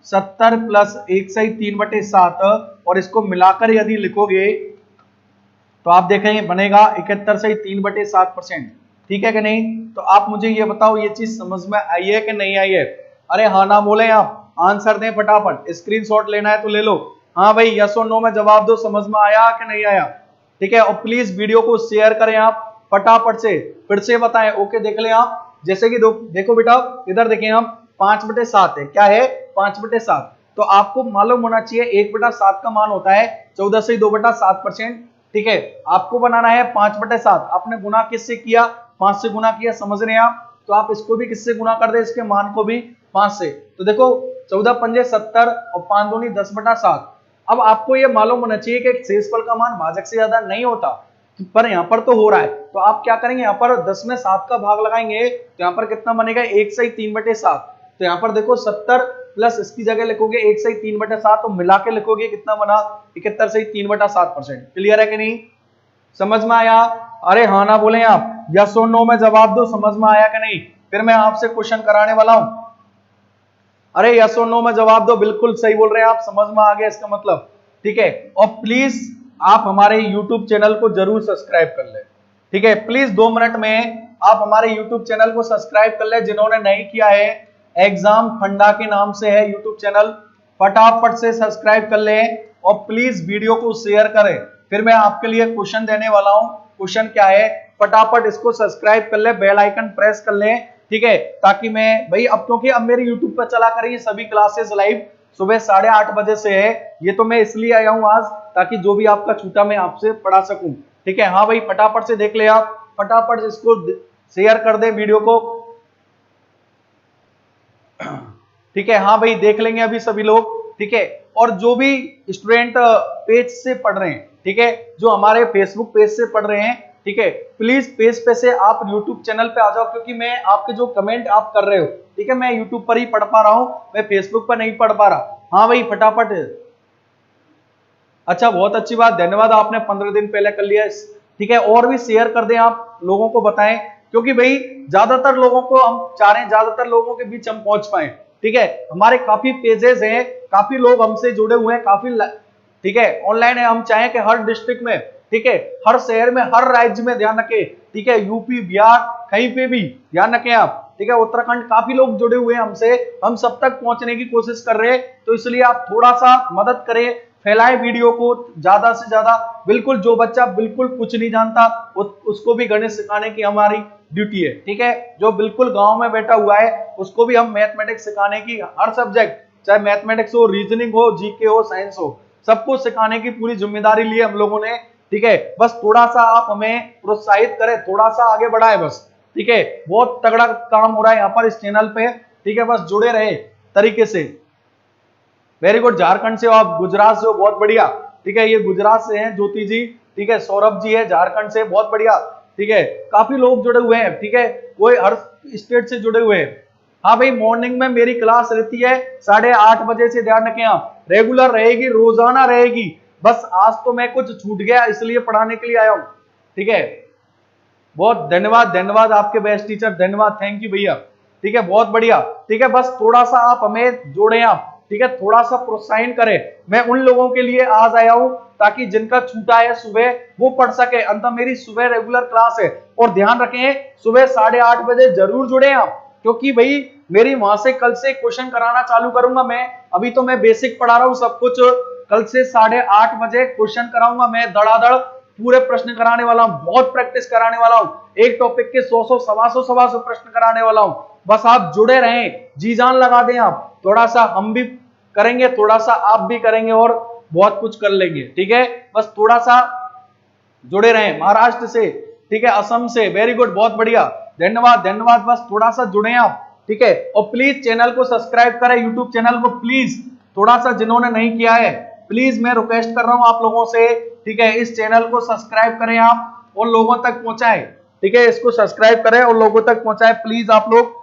70 प्लस 1/3/7 और इसको मिलाकर यदि लिखोगे तो आप देख रहे हैं बनेगा 71/3/7%, ठीक है कि नहीं। तो आप मुझे ये बताओ ये चीज समझ में आई है कि नहीं आई है। अरे हाँ ना बोले, आप आंसर दें फटाफट, स्क्रीनशॉट लेना है तो ले लो। हाँ भाई यस और नो में जवाब दो, समझ में आया कि नहीं आया, ठीक है। और प्लीज वीडियो को शेयर करें आप फटाफट से, फिर से बताएं। ओके देख लें आप, जैसे कि देखो बेटा इधर देखें हम 5/7 है, क्या है 5/7। तो आपको मालूम होना चाहिए 1/7 का मान होता है 14 से 2/7%, ठीक है। आपको बनाना है 5/7, आपने गुना किससे किया, 5 से गुना किया, समझ रहे हैं आप। तो आप इसको भी किससे गुना कर दे, इसके मान को भी 5 से। तो देखो 14 पंजे 70 और 5 दूनी 10/7। अब आपको ये मालूम होना चाहिए कि शेषफल का मान भाजक से ज्यादा नहीं होता, पर यहाँ पर तो हो रहा है। तो आप क्या करेंगे, यहाँ पर 10 में 7 का भाग लगाएंगे तो यहाँ पर कितना बनेगा 1/3/7। तो यहाँ पर देखो 70 प्लस इसकी जगह लिखोगे 1/3/7 तो मिला के लिखोगे कितना बना 71/3/7%। क्लियर है कि नहीं, समझ में आया। अरे हाँ ना बोले आप, यस और नो में जवाब दो, समझ में आया कि नहीं। फिर मैं आपसे क्वेश्चन कराने वाला हूं, अरे यस और नो में जवाब दो, बिल्कुल सही बोल रहे हैं आप, समझ में आ गया इसका मतलब, ठीक है। और प्लीज आप हमारे YouTube चैनल को जरूर सब्सक्राइब कर ले, ठीक है। प्लीज 2 मिनट में आप हमारे YouTube चैनल को सब्सक्राइब कर ले, जिन्होंने नहीं किया है, एग्जाम फंडा के नाम से है YouTube चैनल, फटाफट से सब्सक्राइब कर ले और प्लीज वीडियो को शेयर करें। फिर मैं आपके लिए क्वेश्चन देने वाला हूं, क्वेश्चन क्या है, फटाफट इसको सब्सक्राइब कर ले, बेल आइकन प्रेस कर ले, ठीक है। ताकि मैं भाई अब क्योंकि अब मेरे YouTube पर चला करेंगे सभी क्लासेस लाइव सुबह 8:30 बजे से है, ये तो मैं इसलिए आया हूं आज ताकि जो भी आपका छूटा मैं आपसे पढ़ा सकूं, ठीक है। हाँ भाई फटाफट से देख ले आप, फटाफट इसको शेयर कर दे वीडियो को, ठीक है। हाँ भाई देख लेंगे अभी सभी लोग, ठीक है। और जो भी स्टूडेंट पेज से पढ़ रहे हैं, ठीक है, जो हमारे फेसबुक पेज से पढ़ रहे हैं, ठीक है, प्लीज पेज पे से आप यूट्यूब चैनल पे आ जाओ, क्योंकि मैं आपके जो कमेंट आप कर रहे हो, ठीक है, मैं यूट्यूब पर ही पढ़ पा रहा हूं, मैं फेसबुक पर नहीं पढ़ पा रहा। हाँ भाई फटाफट, अच्छा बहुत अच्छी बात, धन्यवाद, आपने 15 दिन पहले कर लिया, ठीक है। और भी शेयर कर दें आप, लोगों को बताएं, क्योंकि भाई ज्यादातर लोगों को हम चाह रहे हैं, ज्यादातर लोगों के बीच हम पहुंच पाए, ठीक है। हमारे काफी पेजेस हैं, काफी लोग हमसे जुड़े हुए हैं, काफी, ठीक है, ऑनलाइन है। हम चाहें कि हर डिस्ट्रिक्ट में, ठीक है, हर शहर में, हर राज्य में, ध्यान रखें, ठीक है, यूपी बिहार कहीं पे भी ध्यान रखें आप, ठीक है, उत्तराखंड, काफी लोग जुड़े हुए हैं हमसे, हम सब तक पहुंचने की कोशिश कर रहे हैं। तो इसलिए आप थोड़ा सा मदद करें, फैलाएं वीडियो को ज्यादा से ज्यादा। बिल्कुल जो बच्चा बिल्कुल कुछ नहीं जानता उसको भी गणित सिखाने की हमारी ड्यूटी है, ठीक है। जो बिल्कुल गांव में बैठा हुआ है उसको भी हम मैथमेटिक्स सिखाने की, हर सब्जेक्ट, चाहे मैथमेटिक्स हो, रीजनिंग हो, जीके हो, साइंस हो, सबको सिखाने की पूरी जिम्मेदारी ली हम लोगों ने, ठीक है। बस थोड़ा सा आप हमें प्रोत्साहित करें, थोड़ा सा आगे बढ़ाए बस, ठीक है। बहुत तगड़ा काम हो रहा है यहाँ पर इस चैनल पे, ठीक है, बस जुड़े रहे तरीके से। वेरी गुड, झारखंड से हो आप, गुजरात से हो, बहुत बढ़िया, ठीक है, ये गुजरात से हैं ज्योति जी, ठीक है, सौरभ जी है झारखंड से, बहुत बढ़िया, ठीक है, काफी लोग जुड़े हुए हैं, ठीक है, वो हर स्टेट से जुड़े हुए हैं। हाँ भाई मॉर्निंग में मेरी क्लास रहती है 8:30 बजे से, ध्यान रखें आप, रेगुलर रहेगी, रोजाना रहेगी। बस आज तो मैं कुछ छूट गया इसलिए पढ़ाने के लिए आया हूं, ठीक है। बहुत धन्यवाद, धन्यवाद आपके बेस्ट टीचर, धन्यवाद, थैंक यू भैया, ठीक है, बहुत बढ़िया, ठीक है। बस थोड़ा सा आप हमें जोड़ें आप, ठीक है, थोड़ा सा प्रोत्साहन करें। मैं उन लोगों के लिए आज आया हूं ताकि जिनका छूटा है सुबह वो पढ़ सके। अंत मेरी सुबह रेगुलर क्लास है, और ध्यान रखें सुबह 8:30 बजे जरूर जुड़े आप, क्योंकि भाई मेरी वहां से कल से क्वेश्चन कराना चालू करूंगा मैं। अभी तो मैं बेसिक पढ़ा रहा हूं सब कुछ, कल से 8:30 बजे क्वेश्चन कराऊंगा मैं, धड़ाधड़ पूरे प्रश्न कराने वाला हूं, बहुत प्रैक्टिस कराने वाला हूं, एक टॉपिक के 100 सवा सौ प्रश्न कराने वाला हूं। बस आप जुड़े रहें, जी जान लगा दें आप, थोड़ा सा हम भी करेंगे, थोड़ा सा आप भी करेंगे और बहुत कुछ कर लेंगे, ठीक है। बस थोड़ा सा जुड़े रहें, महाराष्ट्र से, ठीक है, असम से, वेरी गुड, बहुत बढ़िया, धन्यवाद, धन्यवाद, बस थोड़ा सा जुड़े आप, ठीक है। और प्लीज चैनल को सब्सक्राइब करें, यूट्यूब चैनल को प्लीज थोड़ा सा जिन्होंने नहीं किया है प्लीज मैं रिक्वेस्ट कर रहा हूं आप लोगों से, ठीक है, इस चैनल को सब्सक्राइब करें आप और लोगों तक पहुंचाएं, ठीक है, इसको सब्सक्राइब करें और लोगों तक पहुंचाएं प्लीज, आप लोग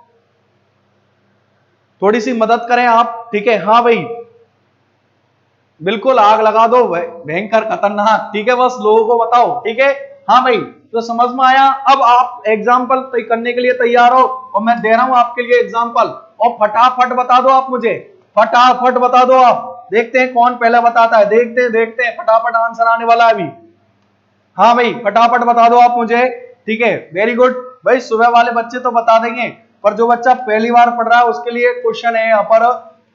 थोड़ी सी मदद करें आप, ठीक है। हाँ भाई बिल्कुल आग लगा दो भयंकर खतरनाक, ठीक है, बस लोगों को बताओ, ठीक है। हाँ भाई तो समझ में आया। अब आप एग्जाम्पल करने के लिए तैयार हो और मैं दे रहा हूं आपके लिए एग्जाम्पल, और फटाफट बता दो आप मुझे, फटाफट बता दो आप, देखते हैं कौन पहले बताता है, देखते हैं फटाफट आंसर आने वाला है अभी। हाँ भाई फटाफट बता दो आप मुझे, ठीक है, वेरी गुड। भाई सुबह वाले बच्चे तो बता देंगे, पर जो बच्चा पहली बार पढ़ रहा है उसके लिए क्वेश्चन है यहाँ पर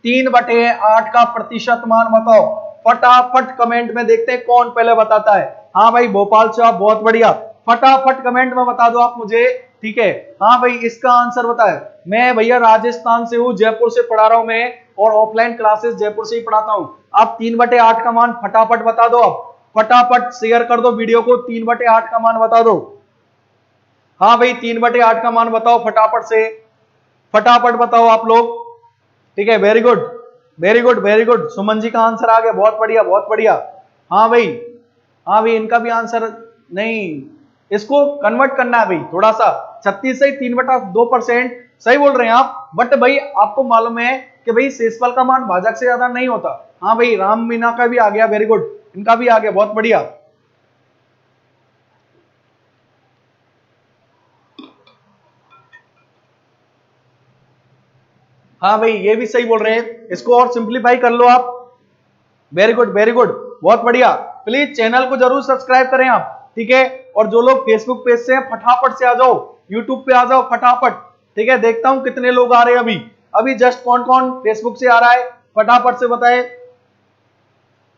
3/8 का प्रतिशत मान बताओ। फटाफट कमेंट में देखते हैं कौन पहले बताता है। हाँ भाई भोपाल से आप, बहुत बढ़िया, फटाफट कमेंट में बता दो आप मुझे, ठीक है। हाँ भाई इसका आंसर बताए। मैं भैया राजस्थान से हूँ, जयपुर से पढ़ा रहा हूं मैं, और ऑफलाइन क्लासेस जयपुर से ही पढ़ाता हूँ। आप 3/8 का मान फटाफट बता दो, आप फटाफट शेयर कर दो वीडियो को, 3/8 का मान बता दो। हाँ भाई 3/8 का मान बताओ फटाफट से, फटाफट बताओ आप लोग, ठीक है, very good very good very good. Suman ji का आंसर आ गया, बहुत बढ़िया बहुत बढ़िया। हाँ भाई, हाँ भाई इनका भी आंसर नहीं, इसको कन्वर्ट करना है भाई थोड़ा सा, 36 से 3/2% सही बोल रहे हैं आप, बट भाई आपको मालूम है कि भाई शेषफल का मान भाजक से ज्यादा नहीं होता। हाँ भाई राम मीना का भी आ गया, वेरी गुड, इनका भी आ गया, बहुत बढ़िया। हाँ भाई ये भी सही बोल रहे हैं, इसको और सिंप्लीफाई कर लो आप, वेरी गुड वेरी गुड, बहुत बढ़िया। प्लीज चैनल को जरूर सब्सक्राइब करें आप, ठीक है, और जो लोग फेसबुक पेज से हैं फटाफट से आ जाओ, यूट्यूब पे आ जाओ फटाफट, ठीक है, देखता हूं कितने लोग आ रहे हैं अभी, अभी जस्ट कौन कौन फेसबुक से आ रहा है फटाफट से बताए,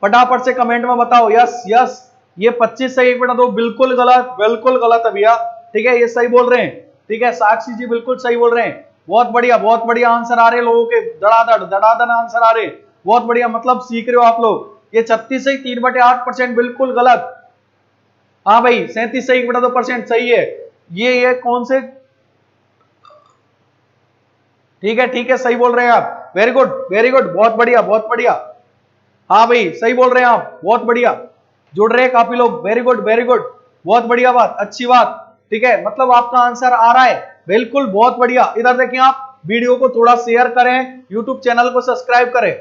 फटाफट से कमेंट में बताओ। यस यस, ये 25 से 1/2 बिल्कुल गलत है भैया, ठीक है, ये सही बोल रहे हैं, ठीक है, साक्षी जी बिल्कुल सही बोल रहे हैं, बहुत बढ़िया आंसर आ रहे हैं लोगों के, धड़ाधड़ आंसर आ रहे, बहुत बढ़िया, मतलब सीख रहे हो आप लोग। ये 36 से 3/8% बिल्कुल गलत। हाँ भाई 37 से 1/2% सही है। ये कौन से, ठीक है सही बोल रहे हैं आप, वेरी गुड बहुत बढ़िया बहुत बढ़िया। हाँ भाई सही बोल रहे हैं आप, बहुत बढ़िया, जुड़ रहे हैं काफी लोग, वेरी गुड बहुत बढ़िया बात, अच्छी बात, ठीक है, मतलब आपका आंसर आ रहा है, बिल्कुल बहुत बढ़िया। इधर देखिए आप, वीडियो को थोड़ा शेयर करें, यूट्यूब चैनल को सब्सक्राइब करें।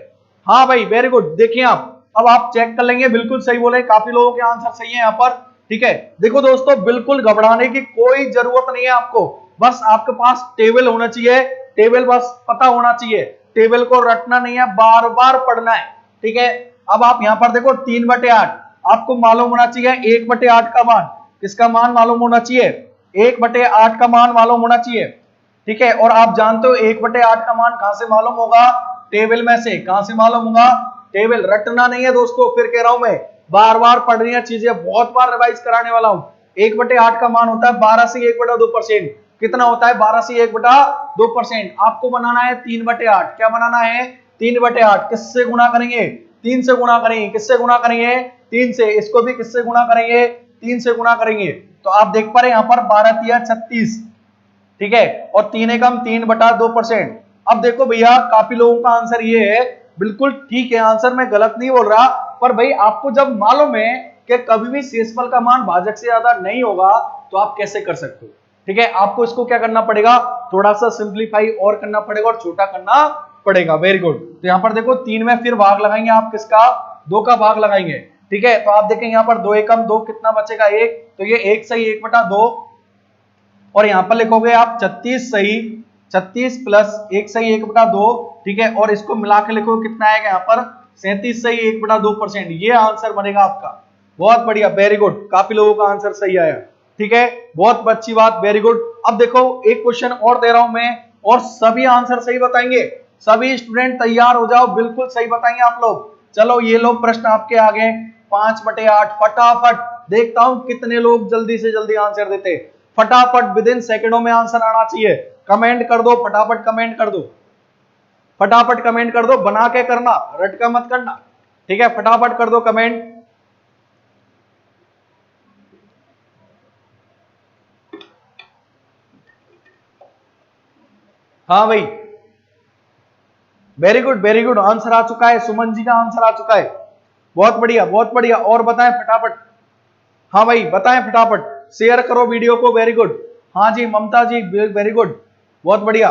हाँ भाई वेरी गुड, देखिए आप, अब आप चेक कर लेंगे, बिल्कुल सही बोले, काफी लोगों के आंसर सही है यहाँ पर, ठीक है। देखो दोस्तों बिल्कुल घबराने की कोई जरूरत नहीं है आपको, बस आपके पास टेबल होना चाहिए, टेबल बस पता होना चाहिए, टेबल को रटना नहीं है, बार बार पढ़ना है, ठीक है। अब आप यहां पर देखो 3/8, आपको मालूम होना चाहिए 1/8 का मान, किसका मान मालूम होना चाहिए, 1/8 का मान मालूम होना चाहिए, ठीक है। और आप जानते हो 1/8 का मान कहां से मालूम होगा, टेबल में से, कहां से मालूम होगा, टेबल, रटना नहीं है दोस्तों, फिर कह रहा हूं मैं, बार बार पढ़नी है चीजें, बहुत बार रिवाइज कराने वाला हूं। 1/8 का मान होता है 12 से 1/2%, कितना होता है 12 से 1/2%, आपको बनाना है 3/8, क्या बनाना है 3/8, किससे गुणा करेंगे, 3 से गुणा करेंगे, किससे गुणा करेंगे 3 से, इसको भी किससे गुणा करेंगे 3 से गुणा करेंगे, तो आप देख पा रहे हैं यहाँ पर 12 × 36, ठीक है, और 3 एकम 3/2%। अब देखो भैया काफी लोगों का आंसर ये है, बिल्कुल ठीक है आंसर, मैं गलत नहीं बोल रहा, पर भाई आपको जब मालूम है कि कभी भी शेषफल का मान भाजक से ज्यादा नहीं होगा तो आप कैसे कर सकते हो, ठीक है। आपको इसको क्या करना पड़ेगा, थोड़ा सा सिंप्लीफाई और करना पड़ेगा और छोटा करना पड़ेगा, वेरी गुड। तो यहाँ पर देखो 3 में फिर भाग लगाएंगे आप, किसका 2 का भाग लगाएंगे, ठीक है, तो आप देखेंगे यहाँ पर 2 एकम 2, कितना बचेगा 1, तो ये 1 सही 1/2, और यहां पर लिखोगे आप 36 सही, 36 प्लस 1 सही 1/2, ठीक है, और इसको मिला के लिखो कितना आएगा यहाँ पर 37 सही 1/2%, ये आंसर बनेगा आपका, बहुत बढ़िया, वेरी गुड, काफी लोगों का आंसर सही आया, ठीक है, बहुत अच्छी बात, वेरी गुड। अब देखो एक क्वेश्चन और दे रहा हूं मैं, और सभी आंसर सही बताएंगे, सभी स्टूडेंट तैयार हो जाओ, बिल्कुल सही बताएंगे आप लोग। चलो ये लो प्रश्न आपके आगे, 5/8, फटाफट देखता हूं कितने लोग जल्दी से जल्दी आंसर देते, फटाफट विद इन सेकंडों में आंसर आना चाहिए, कमेंट कर दो फटाफट, कमेंट कर दो फटाफट, कमेंट कर दो, बना के करना, रटका मत करना, ठीक है, फटाफट कर दो कमेंट। हाँ भाई वेरी गुड आंसर आ चुका है, सुमन जी का आंसर आ चुका है, बहुत बढ़िया बहुत बढ़िया। और बताएं फटाफट, हाँ भाई बताएं फटाफट, शेयर करो वीडियो को, वेरी गुड। हाँ जी ममता जी वेरी गुड, बहुत बढ़िया,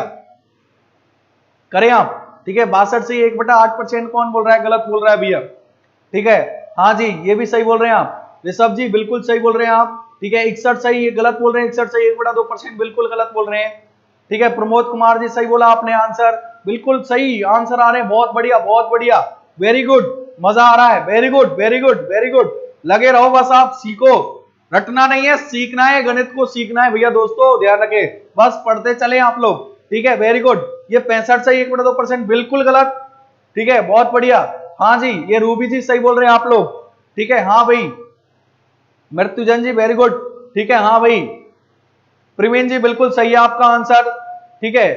करें आप। ठीक है 62 से 1/8% कौन बोल रहा है, गलत बोल रहा है भैया। ठीक है हाँ जी ये भी सही बोल रहे हैं आप, ऋषभ जी बिल्कुल सही बोल रहे हैं आप। ठीक है 61 सही, ये गलत बोल रहे हैं, 61 से 1/2% बिल्कुल गलत बोल रहे हैं। ठीक है प्रमोद कुमार जी सही बोला आपने आंसर, बिल्कुल सही आंसर आ रहे हैं, बहुत बढ़िया बहुत बढ़िया, वेरी गुड, मजा आ रहा है, very good very good very good. लगे रहो बस, आप सीखो, रटना नहीं है, सीखना है, गणित को सीखना है भैया दोस्तों, ध्यान रखें, बस पढ़ते चले आप लोग। ठीक है वेरी गुड, ये 65 से 1/2% बिल्कुल गलत। ठीक है बहुत बढ़िया, हाँ जी ये रूबी जी सही बोल रहे हैं आप लोग। ठीक है हाँ भाई मृत्युजन जी वेरी गुड। ठीक है हाँ भाई प्रवीण जी बिल्कुल सही है आपका आंसर। ठीक है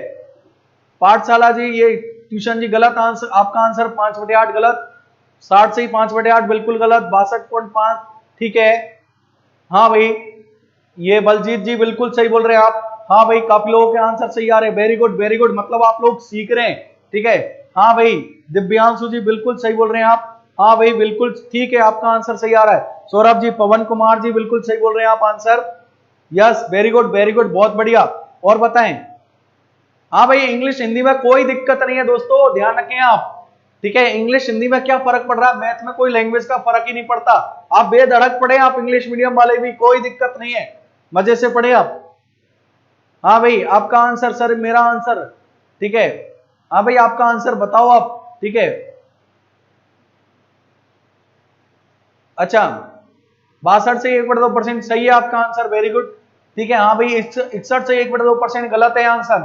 पाठशाला जी ये ट्यूशन जी गलत आंसर, आपका आंसर 5/8 गलत, 60 से ही 5/8 बिल्कुल गलत, 62.5। ठीक है हाँ भाई ये बलजीत जी बिल्कुल सही बोल रहे हैं आप। हाँ भाई काफी लोगों के आंसर सही आ रहे हैं, वेरी गुड, मतलब आप लोग सीख रहे हैं। ठीक है हाँ भाई दिव्यांशु जी बिल्कुल सही बोल रहे हैं आप। हाँ भाई बिल्कुल ठीक है आपका आंसर सही आ रहा है। सौरभ जी पवन कुमार जी बिल्कुल सही बोल रहे हैं आप आंसर, यस वेरी गुड बहुत बढ़िया। और बताएं, हाँ भाई इंग्लिश हिंदी में कोई दिक्कत नहीं है दोस्तों, ध्यान रखें आप। ठीक है इंग्लिश हिंदी में क्या फर्क पड़ रहा है, मैथ में कोई लैंग्वेज का फर्क ही नहीं पड़ता, आप बेधड़क पढ़े, आप इंग्लिश मीडियम वाले भी, कोई दिक्कत नहीं है, मजे से पढ़े आप। हाँ भाई आपका आंसर सर, मेरा आंसर। ठीक है हाँ भाई आपका आंसर बताओ आप। ठीक है अच्छा 62 से 1/2% सही है आपका आंसर, वेरी गुड। ठीक है हाँ भाई 61 से 1/2% गलत है आंसर।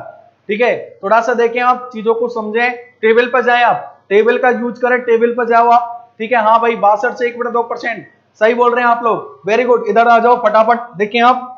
ठीक है थोड़ा सा देखें आप, चीजों को समझें, टेबल पर जाएं आप, टेबल का यूज करें, टेबल पर जाओ आप। ठीक है हाँ भाई 62 से 1/2% सही बोल रहे हैं आप लोग, वेरी गुड। इधर आ जाओ फटाफट देखें आप,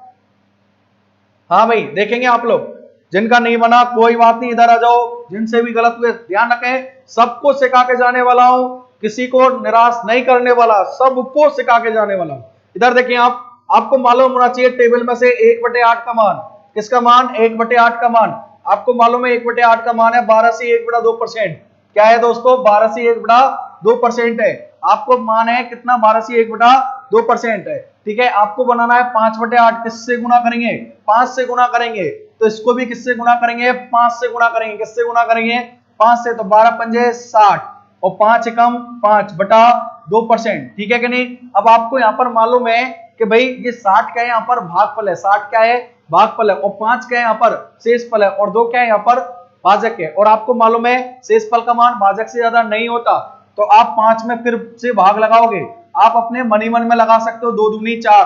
हाँ भाई देखेंगे आप लोग, जिनका नहीं बना कोई बात नहीं, इधर आ जाओ, जिनसे भी गलत हुए ध्यान रखें, सबको सिखा के जाने वाला हूं, किसी को निराश नहीं करने वाला, सबको सिखा के जाने वाला हूं। इधर देखिए आप, आपको मालूम होना चाहिए टेबल में से 1/8 का मान, किसका मान, 1/8 का मान, आपको मालूम है 1/8 का मान है 12 से 1/2%। क्या है दोस्तों, 12 से 1/2% है, आपको मान है कितना, 12 से 1/2% है। ठीक है आपको बनाना है 5/8, किससे गुना करेंगे, 5 से गुना करेंगे, तो इसको भी किससे गुना करेंगे, 5 से गुना करेंगे, किससे गुना करेंगे, 5 से, तो 12 पंजे 60 और 5 कम 5/2%। ठीक है कि नहीं। अब आपको यहाँ पर मालूम है कि भाई ये 60 क्या है यहाँ पर, भागफल है, 60 क्या है भागफल है, और 5 क्या है यहाँ पर शेषफल है, और 2 क्या है यहाँ पर भाजक है। और आपको मालूम है शेषफल का मान भाजक से ज्यादा नहीं होता, तो आप 5 में फिर से भाग लगाओगे, आप अपने मनी मन में लगा सकते हो, 2 दूनी 4,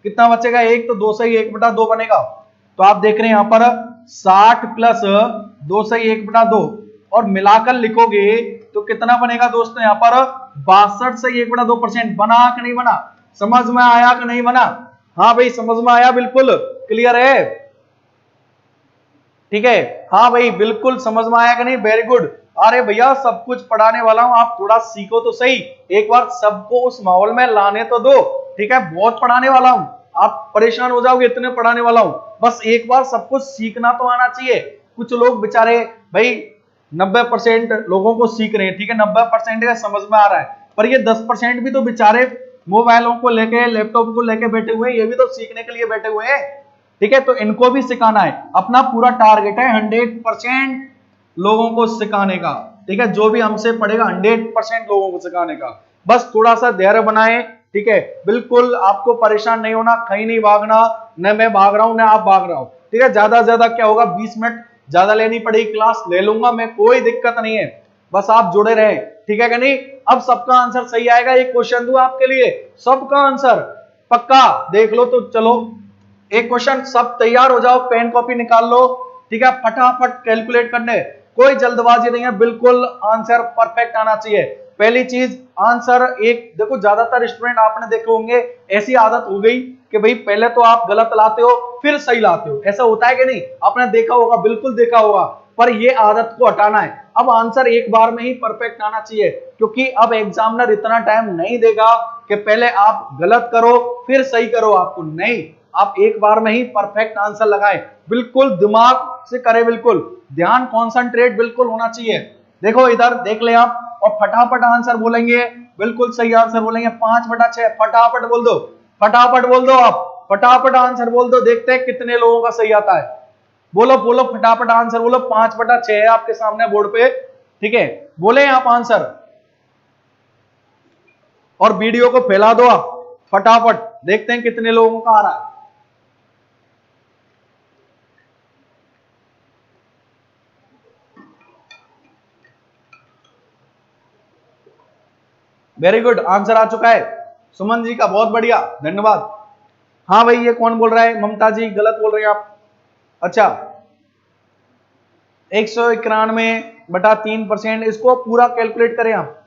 कितना बचेगा 1, तो 2 से ही 1/2 बनेगा। तो आप देख रहे हैं यहाँ पर 60 प्लस 2 से 1/2 और मिलाकर लिखोगे तो कितना बनेगा दोस्तों, यहाँ पर 62 से 1/2% बना कि नहीं बना, समझ में आया कि नहीं बना, हाँ भाई समझ में आया, बिल्कुल क्लियर है। ठीक है हाँ भाई बिल्कुल समझ में आया कि नहीं, वेरी गुड। अरे भैया सब कुछ पढ़ाने वाला हूं, आप थोड़ा सीखो तो सही, एक बार सबको उस माहौल में लाने तो दो। ठीक है बहुत पढ़ाने वाला हूं, आप परेशान हो जाओगे, इतने पढ़ाने वाला हूं, बस एक बार सब कुछ सीखना तो आना चाहिए। कुछ लोग बेचारे भाई 90% लोगों को सीख रहे हैं, ठीक है 90% का समझ में आ रहा है, पर ये 10% भी तो बेचारे मोबाइलों को लेके, लैपटॉप को लेके बैठे हुए हैं, ये भी तो सीखने के लिए बैठे हुए हैं। ठीक है तो इनको भी सिखाना है, अपना पूरा टारगेट है 100% लोगों को सिखाने का। ठीक है जो भी हमसे पढ़ेगा 100% लोगों को सिखाने का, बस थोड़ा सा धैर्य बनाए। ठीक है बिल्कुल आपको परेशान नहीं होना, कहीं नहीं भागना, न मैं भाग रहा हूं न आप भाग रहा हूं। ठीक है ज्यादा से ज्यादा क्या होगा, 20 मिनट ज्यादा लेनी पड़ेगी क्लास, ले लूंगा मैं, कोई दिक्कत नहीं है, बस आप जुड़े रहे। ठीक है कि नहीं। अब सबका आंसर सही आएगा, एक क्वेश्चन दूं आपके लिए, सबका आंसर पक्का देख लो तो चलो, एक क्वेश्चन, सब तैयार हो जाओ, पेन कॉपी निकाल लो। ठीक है फटाफट कैलकुलेट करने, कोई जल्दबाजी नहीं है, बिल्कुल आंसर परफेक्ट आना चाहिए। पहली चीज आंसर एक, देखो ज्यादातर स्टूडेंट आपने देखे होंगे ऐसी आदत हो गई कि भाई पहले तो आप गलत लाते हो फिर सही लाते हो, ऐसा होता है कि नहीं, आपने देखा होगा, बिल्कुल देखा होगा, पर ये आदत को हटाना है। अब आंसर एक बार में ही परफेक्ट आना चाहिए, क्योंकि अब एग्जामिनर इतना टाइम नहीं देगा कि पहले आप गलत करो फिर सही करो, आपको नहीं, आप एक बार में ही परफेक्ट आंसर लगाएं, बिल्कुल दिमाग से करें, बिल्कुल ध्यान कॉन्सेंट्रेट बिल्कुल होना चाहिए। देखो इधर देख ले आप और फटाफट आंसर बोलेंगे, बिल्कुल सही आंसर बोलेंगे 5/6। फटाफट बोल दो, फटाफट बोल दो, आप फटाफट आंसर बोल दो, देखते हैं कितने लोगों का सही आता है। बोलो बोलो फटाफट आंसर बोलो, 5/6 है आपके सामने बोर्ड पे, ठीक है, बोले आप आंसर और वीडियो को फैला दो आप फटाफट, देखते हैं कितने लोगों का आ रहा है। वेरी गुड, आंसर आ चुका है सुमन जी का, बहुत बढ़िया, धन्यवाद। हाँ भाई ये कौन बोल रहा है, ममता जी गलत बोल रहे हैं आप। अच्छा 191/3%, इसको पूरा कैलकुलेट करें आप।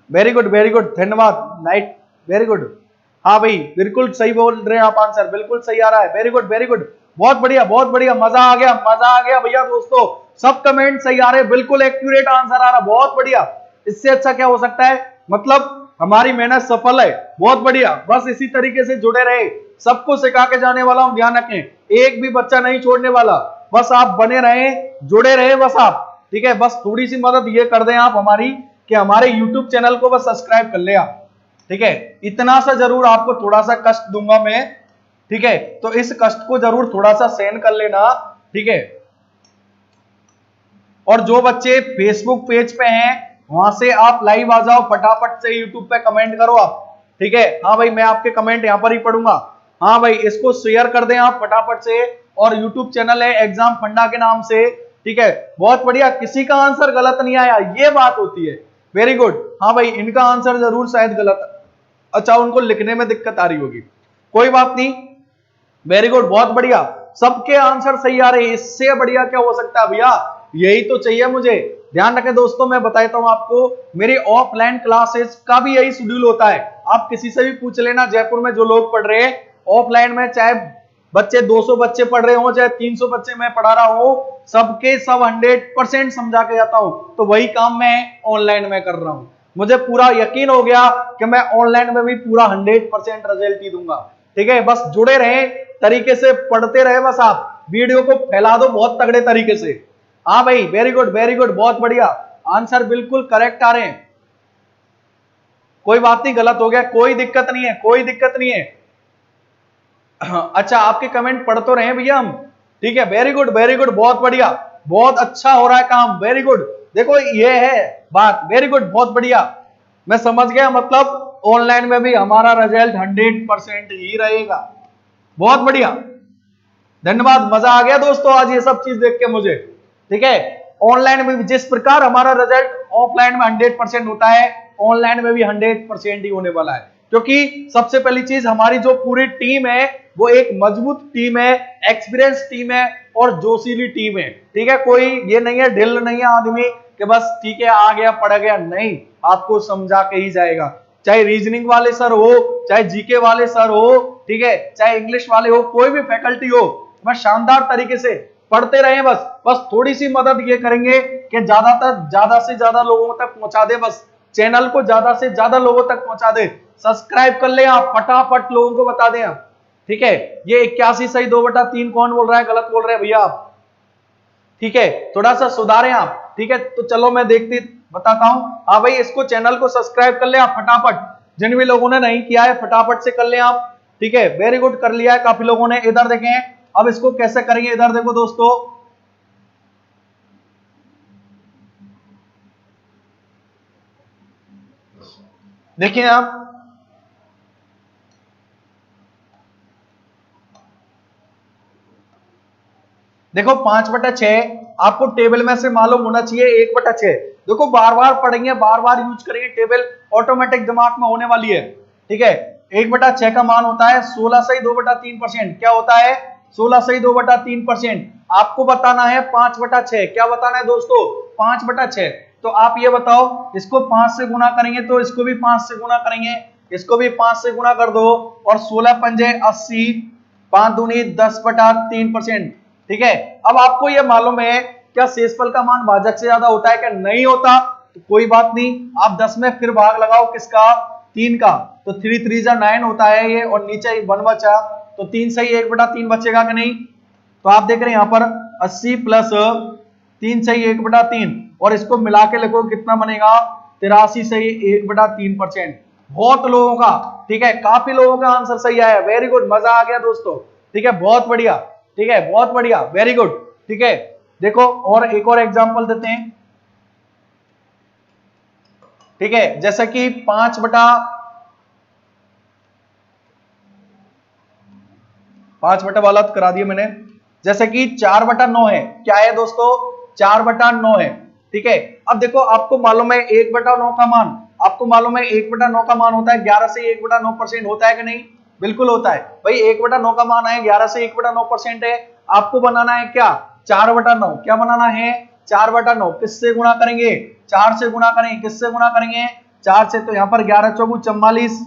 वेरी गुड धन्यवाद लाइट, वेरी गुड। हाँ भाई बिल्कुल सही बोल रहे हैं आप, आंसर बिल्कुल सही आ रहा है। वेरी गुड, बहुत बढ़िया बहुत बढ़िया, मजा आ गया भैया दोस्तों, सब कमेंट सही आ रहे हैं, बिल्कुल एक्यूरेट आंसर आ रहा, बहुत बढ़िया। इससे अच्छा क्या हो सकता है, मतलब हमारी मेहनत सफल है, बहुत बढ़िया। बस इसी तरीके से जुड़े रहे, सबको सिखा के जाने वाला हूं, ध्यान रखें, एक भी बच्चा नहीं छोड़ने वाला, बस आप बने रहे, जुड़े रहे बस आप, ठीक है। बस थोड़ी सी मदद ये कर दें आप हमारी कि हमारे YouTube चैनल को बस सब्सक्राइब कर ले आप, ठीक है। इतना सा जरूर आपको थोड़ा सा कष्ट दूंगा मैं, ठीक है, तो इस कष्ट को जरूर थोड़ा सा सहन कर लेना, ठीक है। और जो बच्चे फेसबुक पेज पे हैं वहां से आप लाइव आ जाओ, फटाफट से यूट्यूब पे कमेंट करो आप, ठीक है। हाँ भाई मैं आपके कमेंट यहां पर ही पढ़ूंगा। हाँ भाई इसको शेयर कर दें आप फटाफट से, और यूट्यूब चैनल है एग्जाम फंडा के नाम से, ठीक है, बहुत बढ़िया। किसी का आंसर गलत नहीं आया, ये बात होती है, वेरी गुड। हाँ भाई इनका आंसर जरूर शायद गलत, अच्छा उनको लिखने में दिक्कत आ रही होगी, कोई बात नहीं, वेरी गुड बहुत बढ़िया, सबके आंसर सही आ रहे हैं, इससे बढ़िया क्या हो सकता है भैया, यही तो चाहिए मुझे। ध्यान रखें दोस्तों, मैं बताता हूं आपको, मेरी ऑफलाइन क्लासेस का भी यही शेड्यूल होता है, आप किसी से भी पूछ लेना जयपुर में जो लोग पढ़ रहे हैं ऑफलाइन में, चाहे बच्चे 200 बच्चे पढ़ रहे हो चाहे 300 बच्चे मैं पढ़ा रहा हूं, सबके सब 100% समझा के जाता हूं, तो वही काम मैं ऑनलाइन में कर रहा हूं। मुझे पूरा यकीन हो गया कि मैं ऑनलाइन में भी पूरा 100% रिजल्ट ही दूंगा, ठीक है। बस जुड़े रहे, तरीके से पढ़ते रहे, बस आप वीडियो को फैला दो बहुत तगड़े तरीके से। हाँ भाई वेरी गुड बहुत बढ़िया, आंसर बिल्कुल करेक्ट आ रहे हैं, कोई बात नहीं, गलत हो गया कोई दिक्कत नहीं है, कोई दिक्कत नहीं है। अच्छा आपके कमेंट पढ़ तो रहे हैं भैया हम, ठीक है, वेरी गुड बहुत बढ़िया, बहुत अच्छा हो रहा है काम, वेरी गुड। देखो ये है बात, वेरी गुड बहुत बढ़िया, मैं समझ गया, मतलब ऑनलाइन में भी हमारा रिजल्ट 100% ही रहेगा, बहुत बढ़िया, धन्यवाद। मजा आ गया दोस्तों आज ये सब चीज देख के मुझे, ठीक है। ऑनलाइन में भी जिस प्रकार हमारा रिजल्ट ऑफलाइन में 100% होता है, ऑनलाइन में भी 100% ही होने वाला है, क्योंकि सबसे पहली चीज हमारी जो पूरी टीम है वो एक मजबूत टीम है, एक्सपीरियंस टीम है और जोशीली टीम है, ठीक है। कोई ये नहीं है, ढिल नहीं है आदमी कि बस ठीक है आ गया पढ़ गया, नहीं, आपको समझा के ही जाएगा, चाहे रीजनिंग वाले सर हो, चाहे जीके वाले सर हो, ठीक है, चाहे इंग्लिश वाले हो, कोई भी फैकल्टी हो, बस शानदार तरीके से पढ़ते रहे, बस थोड़ी सी मदद ये करेंगे कि ज्यादा से ज्यादा लोगों तक पहुंचा दे, बस चैनल को ज्यादा से ज्यादा लोगों तक पहुंचा दे, सब्सक्राइब कर ले आप, फटाफट लोगों को बता दें आप, ठीक है। ये 81 सही 2/3 कौन बोल रहा है, गलत बोल रहे हैं भैया आप, ठीक है, थोड़ा सा सुधारें आप, ठीक है। तो चलो मैं देखती बताता हूं, हाँ भाई इसको चैनल को सब्सक्राइब कर ले आप फटाफट, जिन भी लोगों ने नहीं किया है फटाफट से कर ले आप, ठीक है, वेरी गुड, कर लिया है काफी लोगों ने। इधर देखें अब इसको कैसे करेंगे, इधर देखो दोस्तों, देखिए आप, देखो 5/6 आपको टेबल में से मालूम होना चाहिए, 1/6, देखो बार बार पढ़ेंगे बार बार यूज करेंगे, टेबल ऑटोमेटिक दिमाग में होने वाली है, ठीक है। 1/6 का मान होता है 16 सही 2/3%, क्या होता है 16 सही 2/3%। आपको बताना है 5/6, क्या बताना है दोस्तों 5/6, तो आप ये बताओ, इसको 5 से गुना करेंगे तो इसको भी 5 से गुना करेंगे, इसको भी 5 से गुना कर दो, और 16 पंजे 80, 5 दूनी 10/3%, ठीक है। अब आपको यह मालूम है क्या शेषफल का मान भाजक से ज्यादा होता है क्या, नहीं होता, तो कोई बात नहीं, आप 10 में फिर भाग लगाओ किसका, 3 का, तो 3 3 जा 9 होता है ये, और नीचे 1 बचा, तो 3 सही 1/3 बचेगा कि नहीं, तो आप देख रहे हैं यहां पर 80 प्लस 3 सही 1/3, और इसको मिला के लिखो कितना बनेगा 83 से 1/3%। बहुत लोगों का, ठीक है, काफी लोगों का आंसर सही आया, वेरी गुड, मजा आ गया दोस्तों, ठीक है, बहुत बढ़िया, ठीक है, बहुत बढ़िया, वेरी गुड, ठीक है। देखो और एक और एग्जांपल देते हैं, ठीक है, जैसा कि 5/5 वाला तो करा दिया मैंने, जैसे कि 4/9 है, क्या है दोस्तों 4/9 है, ठीक है। अब देखो आपको मालूम है 1/9 का मान, आपको मालूम है 1/9 का मान होता है 11 से 1/9% होता है कि नहीं, बिल्कुल होता है भाई। 1/9 का मान है 11 से 1/9% है, आपको बनाना है क्या 4/9, क्या बनाना है 4/9, किससे गुणा करेंगे 4 से गुणा करेंगे, किससे गुणा करेंगे 4 से, तो यहां पर 11 चौगु 44,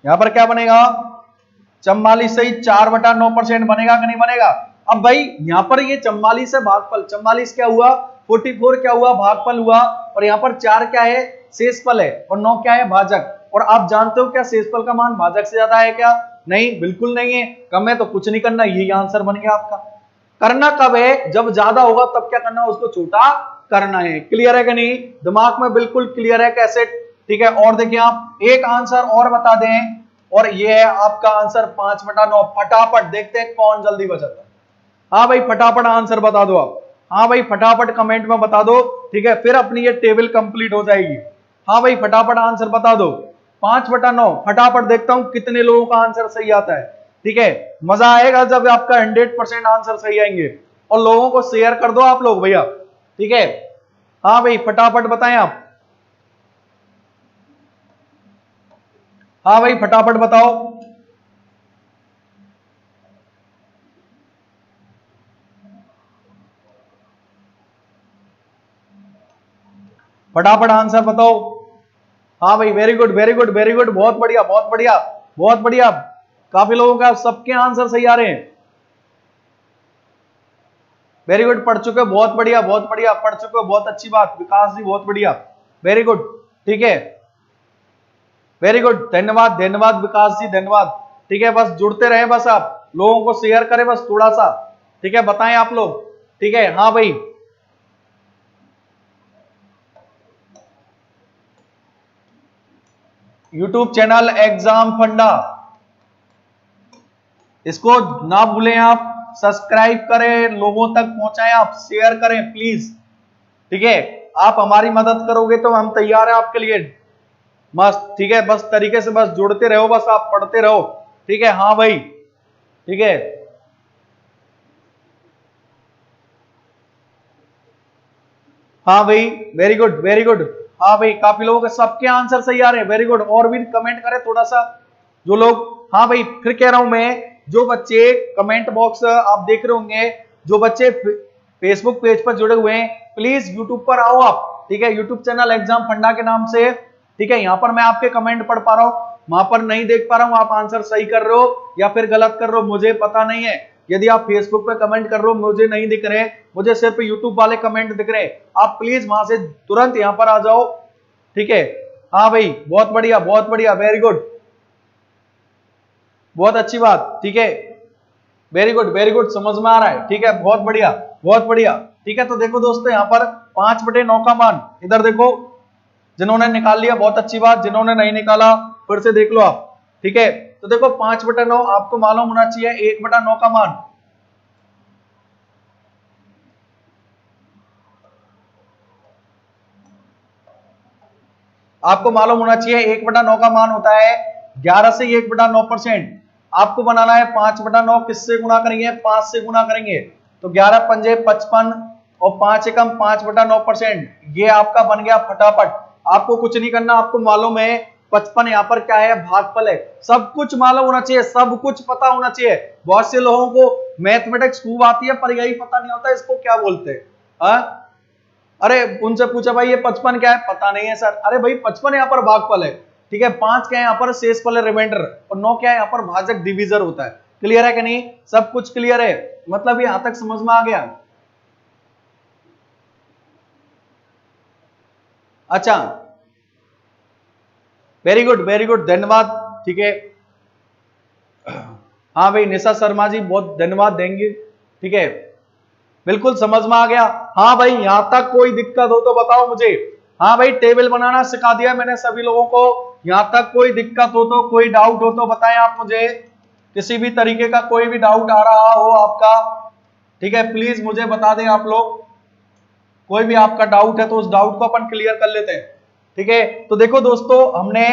यहां पर क्या बनेगा 44 से 4/9% बनेगा कि नहीं बनेगा। अब भाई यहां पर ये 44 है भागफल, 44 क्या हुआ 44 क्या हुआ भागफल हुआ, और यहां पर 4 क्या है शेषफल है, और 9 क्या है भाजक। और आप जानते हो क्या शेषफल का मान भाजक से ज्यादा है क्या, नहीं, बिल्कुल नहीं है, कम है तो कुछ नहीं करना, यही आंसर बन गया आपका। करना कब है, जब ज्यादा होगा तब क्या करना है, उसको छोटा करना है। क्लियर है कि नहीं, दिमाग में बिल्कुल क्लियर है कैसे, ठीक है। और देखिए आप एक आंसर और बता दें, और ये है आपका आंसर 5/9। फटाफट देखते हैं कौन जल्दी बचाता है। हाँ भाई फटाफट आंसर बता दो आप, हाँ भाई फटाफट कमेंट में बता दो, ठीक है, फिर अपनी ये टेबल कंप्लीट हो जाएगी। हाँ भाई फटाफट आंसर बता दो, 5/9, फटाफट देखता हूं कितने लोगों का आंसर सही आता है, ठीक है। मजा आएगा जब आपका 100% आंसर सही आएंगे, और लोगों को शेयर कर दो आप लोग भैया, ठीक है। हाँ भाई फटाफट बताएं आप, हाँ भाई फटाफट बताओ, फटाफट आंसर बताओ। हाँ भाई very good very good very good, बहुत बढ़िया बहुत बढ़िया बहुत बढ़िया, काफी लोगों का सबके आंसर सही आ रहे हैं, वेरी गुड, पढ़ चुके हो बहुत बढ़िया बहुत बढ़िया, पढ़ चुके हो बहुत अच्छी बात विकास जी, बहुत बढ़िया, वेरी गुड, ठीक है, वेरी गुड, धन्यवाद धन्यवाद विकास जी, धन्यवाद, ठीक है। बस जुड़ते रहे, बस आप लोगों को शेयर करें बस थोड़ा सा, ठीक है, बताएं आप लोग, ठीक है। हाँ भाई यूट्यूब चैनल एग्जाम फंडा, इसको ना भूलें आप, सब्सक्राइब करें, लोगों तक पहुंचाएं आप, शेयर करें प्लीज, ठीक है। आप हमारी मदद करोगे तो हम तैयार हैं आपके लिए, मस्त, ठीक है, बस तरीके से बस जुड़ते रहो, बस आप पढ़ते रहो, ठीक है। हाँ भाई ठीक है, हाँ भाई वेरी गुड वेरी गुड, हाँ भाई काफी लोगों के सबके आंसर सही आ रहे हैं, वेरी गुड, और भी कमेंट करें थोड़ा सा जो लोग, हाँ भाई फिर कह रहा हूं मैं, जो बच्चे कमेंट बॉक्स आप देख रहे होंगे, जो बच्चे फेसबुक पेज पर जुड़े हुए हैं प्लीज यूट्यूब पर आओ आप, ठीक है, यूट्यूब चैनल एग्जाम फंडा के नाम से, ठीक है। यहाँ पर मैं आपके कमेंट पढ़ पा रहा हूँ, वहां पर नहीं देख पा रहा हूँ आप आंसर सही कर रहे हो या फिर गलत कर रहे हो, मुझे पता नहीं है। यदि आप फेसबुक पे कमेंट कर रहे हो मुझे नहीं दिख रहे, मुझे सिर्फ यूट्यूब वाले कमेंट दिख रहे, आप प्लीज वहां से तुरंत यहां पर आ जाओ, ठीक है। हाँ भाई बहुत बढ़िया वेरी गुड, बहुत अच्छी बात, ठीक है, वेरी गुड, समझ में आ रहा है, ठीक है, बहुत बढ़िया, ठीक है। तो देखो दोस्तों यहाँ पर 5/9 का मान, इधर देखो, जिन्होंने निकाल लिया बहुत अच्छी बात, जिन्होंने नहीं निकाला फिर से देख लो आप, ठीक है। तो देखो 5/9 आपको मालूम होना चाहिए 1/9 का मान, आपको मालूम होना चाहिए 1/9 का मान होता है 11 से 1/9%, आपको बनाना है 5/9, किससे गुणा करेंगे 5 से गुणा करेंगे, तो 11 पंजे 55 और 5 एकम 5/9%, ये आपका बन गया फटाफट। आपको कुछ नहीं करना, आपको मालूम है 55 यहाँ पर क्या है भागफल है, सब कुछ मालूम होना चाहिए, सब कुछ पता होना चाहिए। बहुत से लोगों को मैथमेटिक्स खूब आती है पर यही पता नहीं होता इसको क्या बोलते हैं, अरे उनसे पूछा भाई ये 55 क्या है, पता नहीं है सर, अरे भाई 55 यहाँ पर भागफल है, ठीक है, 5 क्या है यहाँ पर शेषफल है रिमाइंडर, और 9 क्या है यहाँ पर भाजक डिवीजर होता है। क्लियर है कि नहीं, सब कुछ क्लियर है, मतलब यहां तक समझ में आ गया। अच्छा वेरी गुड धन्यवाद, ठीक है। हाँ भाई निशा शर्मा जी बहुत धन्यवाद देंगे, ठीक है, बिल्कुल समझ में आ गया। हाँ भाई, यहां तक कोई दिक्कत हो तो बताओ मुझे। हाँ भाई, टेबल बनाना सिखा दिया मैंने सभी लोगों को। यहां तक कोई दिक्कत हो तो, कोई डाउट हो तो बताएं आप मुझे। किसी भी तरीके का कोई भी डाउट आ रहा हो आपका, ठीक है, प्लीज मुझे बता दें आप लोग। कोई भी आपका डाउट है तो उस डाउट को अपन क्लियर कर लेते हैं। ठीक है, तो देखो दोस्तों, हमने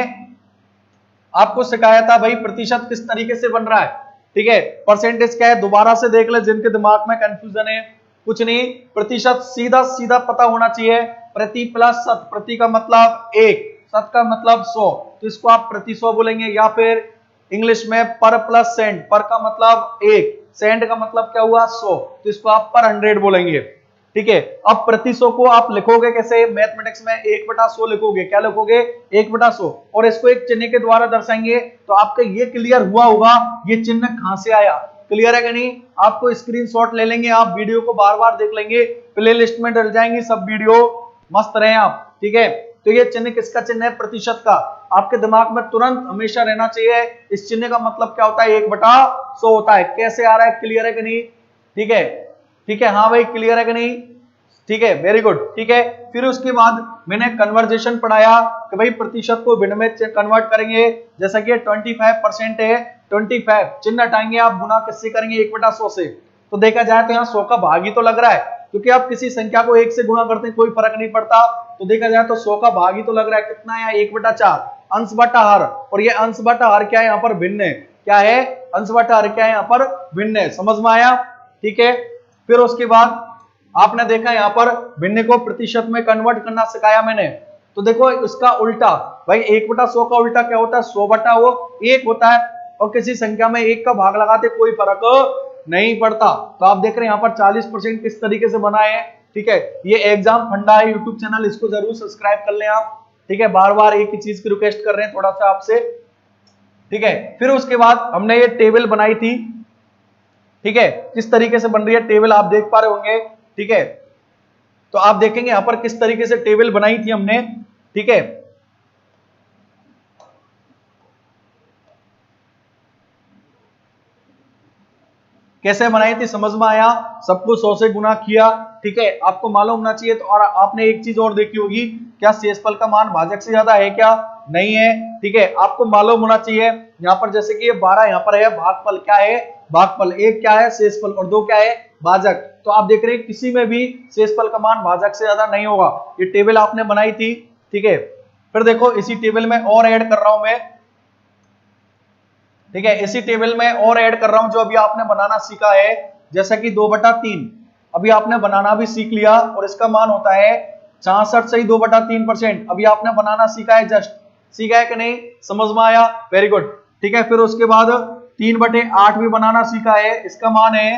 आपको सिखाया था भाई प्रतिशत किस तरीके से बन रहा है। ठीक है, परसेंटेज क्या है दोबारा से देख ले, जिनके दिमाग में कंफ्यूजन है। कुछ नहीं, प्रतिशत सीधा सीधा पता होना चाहिए। प्रति प्लस शत, प्रति का मतलब 1, शत का मतलब 100, तो इसको आप प्रति 100 बोलेंगे। या फिर इंग्लिश में पर प्लस सेंट, पर का मतलब 1, सेंट का मतलब क्या हुआ 100, तो इसको आप पर 100 बोलेंगे। ठीक है, अब प्रति 100 को आप लिखोगे कैसे, मैथमेटिक्स में 1/100 लिखोगे। क्या लिखोगे, 1/100, और इसको एक चिन्ह के द्वारा दर्शाएंगे। तो आपका ये क्लियर हुआ होगा ये चिन्ह कहां से आया। क्लियर है कि नहीं? आपको स्क्रीनशॉट ले लेंगे, आप वीडियो को बार बार देख लेंगे, प्ले लिस्ट में डल जाएंगी सब वीडियो, मस्त रहे आप। ठीक है, तो ये चिन्ह किसका चिन्ह है, प्रतिशत का। आपके दिमाग में तुरंत हमेशा रहना चाहिए इस चिन्ह का मतलब क्या होता है, 1/100 होता है। कैसे आ रहा है, क्लियर है कि नहीं? ठीक है, ठीक है, हाँ भाई क्लियर है कि नहीं? ठीक है, वेरी गुड। ठीक है, फिर उसके बाद मैंने कन्वर्जेशन पढ़ाया कि भाई प्रतिशत को भिन्न में कन्वर्ट करेंगे। जैसा कि 25% है, 25 चिन्ह हटाएंगे आप, गुना किससे करेंगे, 1/100 से। तो देखा जाए तो यहाँ 100 का भाग ही तो लग रहा है, क्योंकि आप किसी संख्या को 1 से गुणा करते हैं कोई फर्क नहीं पड़ता। तो देखा जाए तो 100 का भाग ही तो लग रहा है। कितना है, 1/4 अंश बटा हर, और ये अंश बटा हर क्या है, यहाँ पर भिन्न है। क्या है, अंश बटा हर क्या है, यहाँ पर भिन्न है। समझ में आया? ठीक है, फिर उसके बाद आपने देखा यहाँ पर भिन्न को प्रतिशत में कन्वर्ट करना सिखाया मैंने। तो देखो इसका उल्टा, भाई 1/100 का उल्टा क्या होता है, 100/1 होता है। और किसी संख्या में 1 का भाग लगाते कोई फर्क नहीं पड़ता। तो आप देख रहे हैं यहाँ पर 40% किस तरीके से बनाए हैं। ठीक है, ये एग्जाम फंडा है यूट्यूब चैनल, इसको जरूर सब्सक्राइब कर लें आप। ठीक है, बार बार एक ही चीज की रिक्वेस्ट कर रहे हैं थोड़ा सा आपसे। ठीक है, फिर उसके बाद हमने ये टेबल बनाई थी। ठीक है, किस तरीके से बन रही है टेबल आप देख पा रहे होंगे। ठीक है, तो आप देखेंगे यहां पर किस तरीके से टेबल बनाई थी हमने। ठीक है, कैसे बनाई थी, समझ में आया? सबको 100 से गुना किया। ठीक है, आपको मालूम होना चाहिए। तो और आपने एक चीज और देखी होगी, क्या शेषफल का मान भाजक से ज्यादा है क्या, नहीं है। ठीक है, आपको मालूम होना चाहिए। यहाँ पर जैसे कि ये 12 यहाँ पर है, भागफल क्या है, भागफल 1 क्या है, शेषफल, और 2 क्या है, भाजक। तो आप देख रहे हैं किसी में भी शेषफल का मान भाजक से ज्यादा नहीं होगा। ये टेबल आपने बनाई थी। ठीक है, फिर देखो इसी टेबल में और ऐड कर रहा हूं मैं। ठीक है, इसी टेबल में और ऐड कर रहा हूं जो अभी आपने बनाना सीखा है। जैसा कि 2/3 अभी आपने बनाना भी सीख लिया, और इसका मान होता है 66 से ही 2/3%। अभी आपने बनाना सीखा है, जस्ट सीखा है कि नहीं, समझ में आया? Very good. ठीक है, फिर उसके बाद 3/8 भी बनाना सीखा है। इसका मान है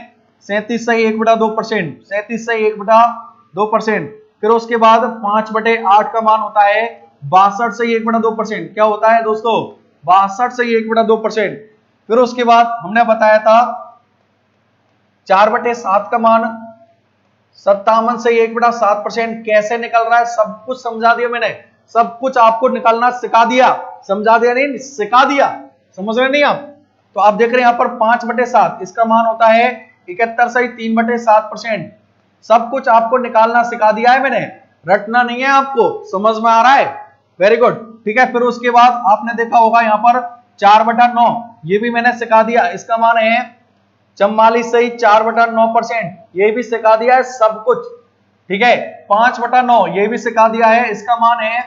37 से 1/2%, 37 से 1/2%। फिर उसके बाद 5/8 का मान होता है 62 से 1/2%। क्या होता है दोस्तों, 62 से 1/2%। फिर उसके बाद हमने बताया था 4/7 का मान 57 से 1/7%। कैसे निकल रहा है सब कुछ समझा दिया मैंने, सब कुछ आपको निकालना सिखा दिया। समझा दिया नहीं, सिखा दिया। समझ रहे नहीं आप? तो आप देख रहे हैं यहाँ पर 5/7, इसका मान होता है 71 से 3/7%। सब कुछ आपको निकालना सिखा दिया है मैंने, रटना नहीं है आपको। समझ में आ रहा है? Very good. ठीक है, फिर उसके बाद आपने देखा होगा यहाँ पर 4/9, ये भी मैंने सिखा दिया। इसका मान है 44 से 4/9%, ये भी सिखा दिया है सब कुछ। ठीक है, 5/9 ये भी सिखा दिया है, इसका मान है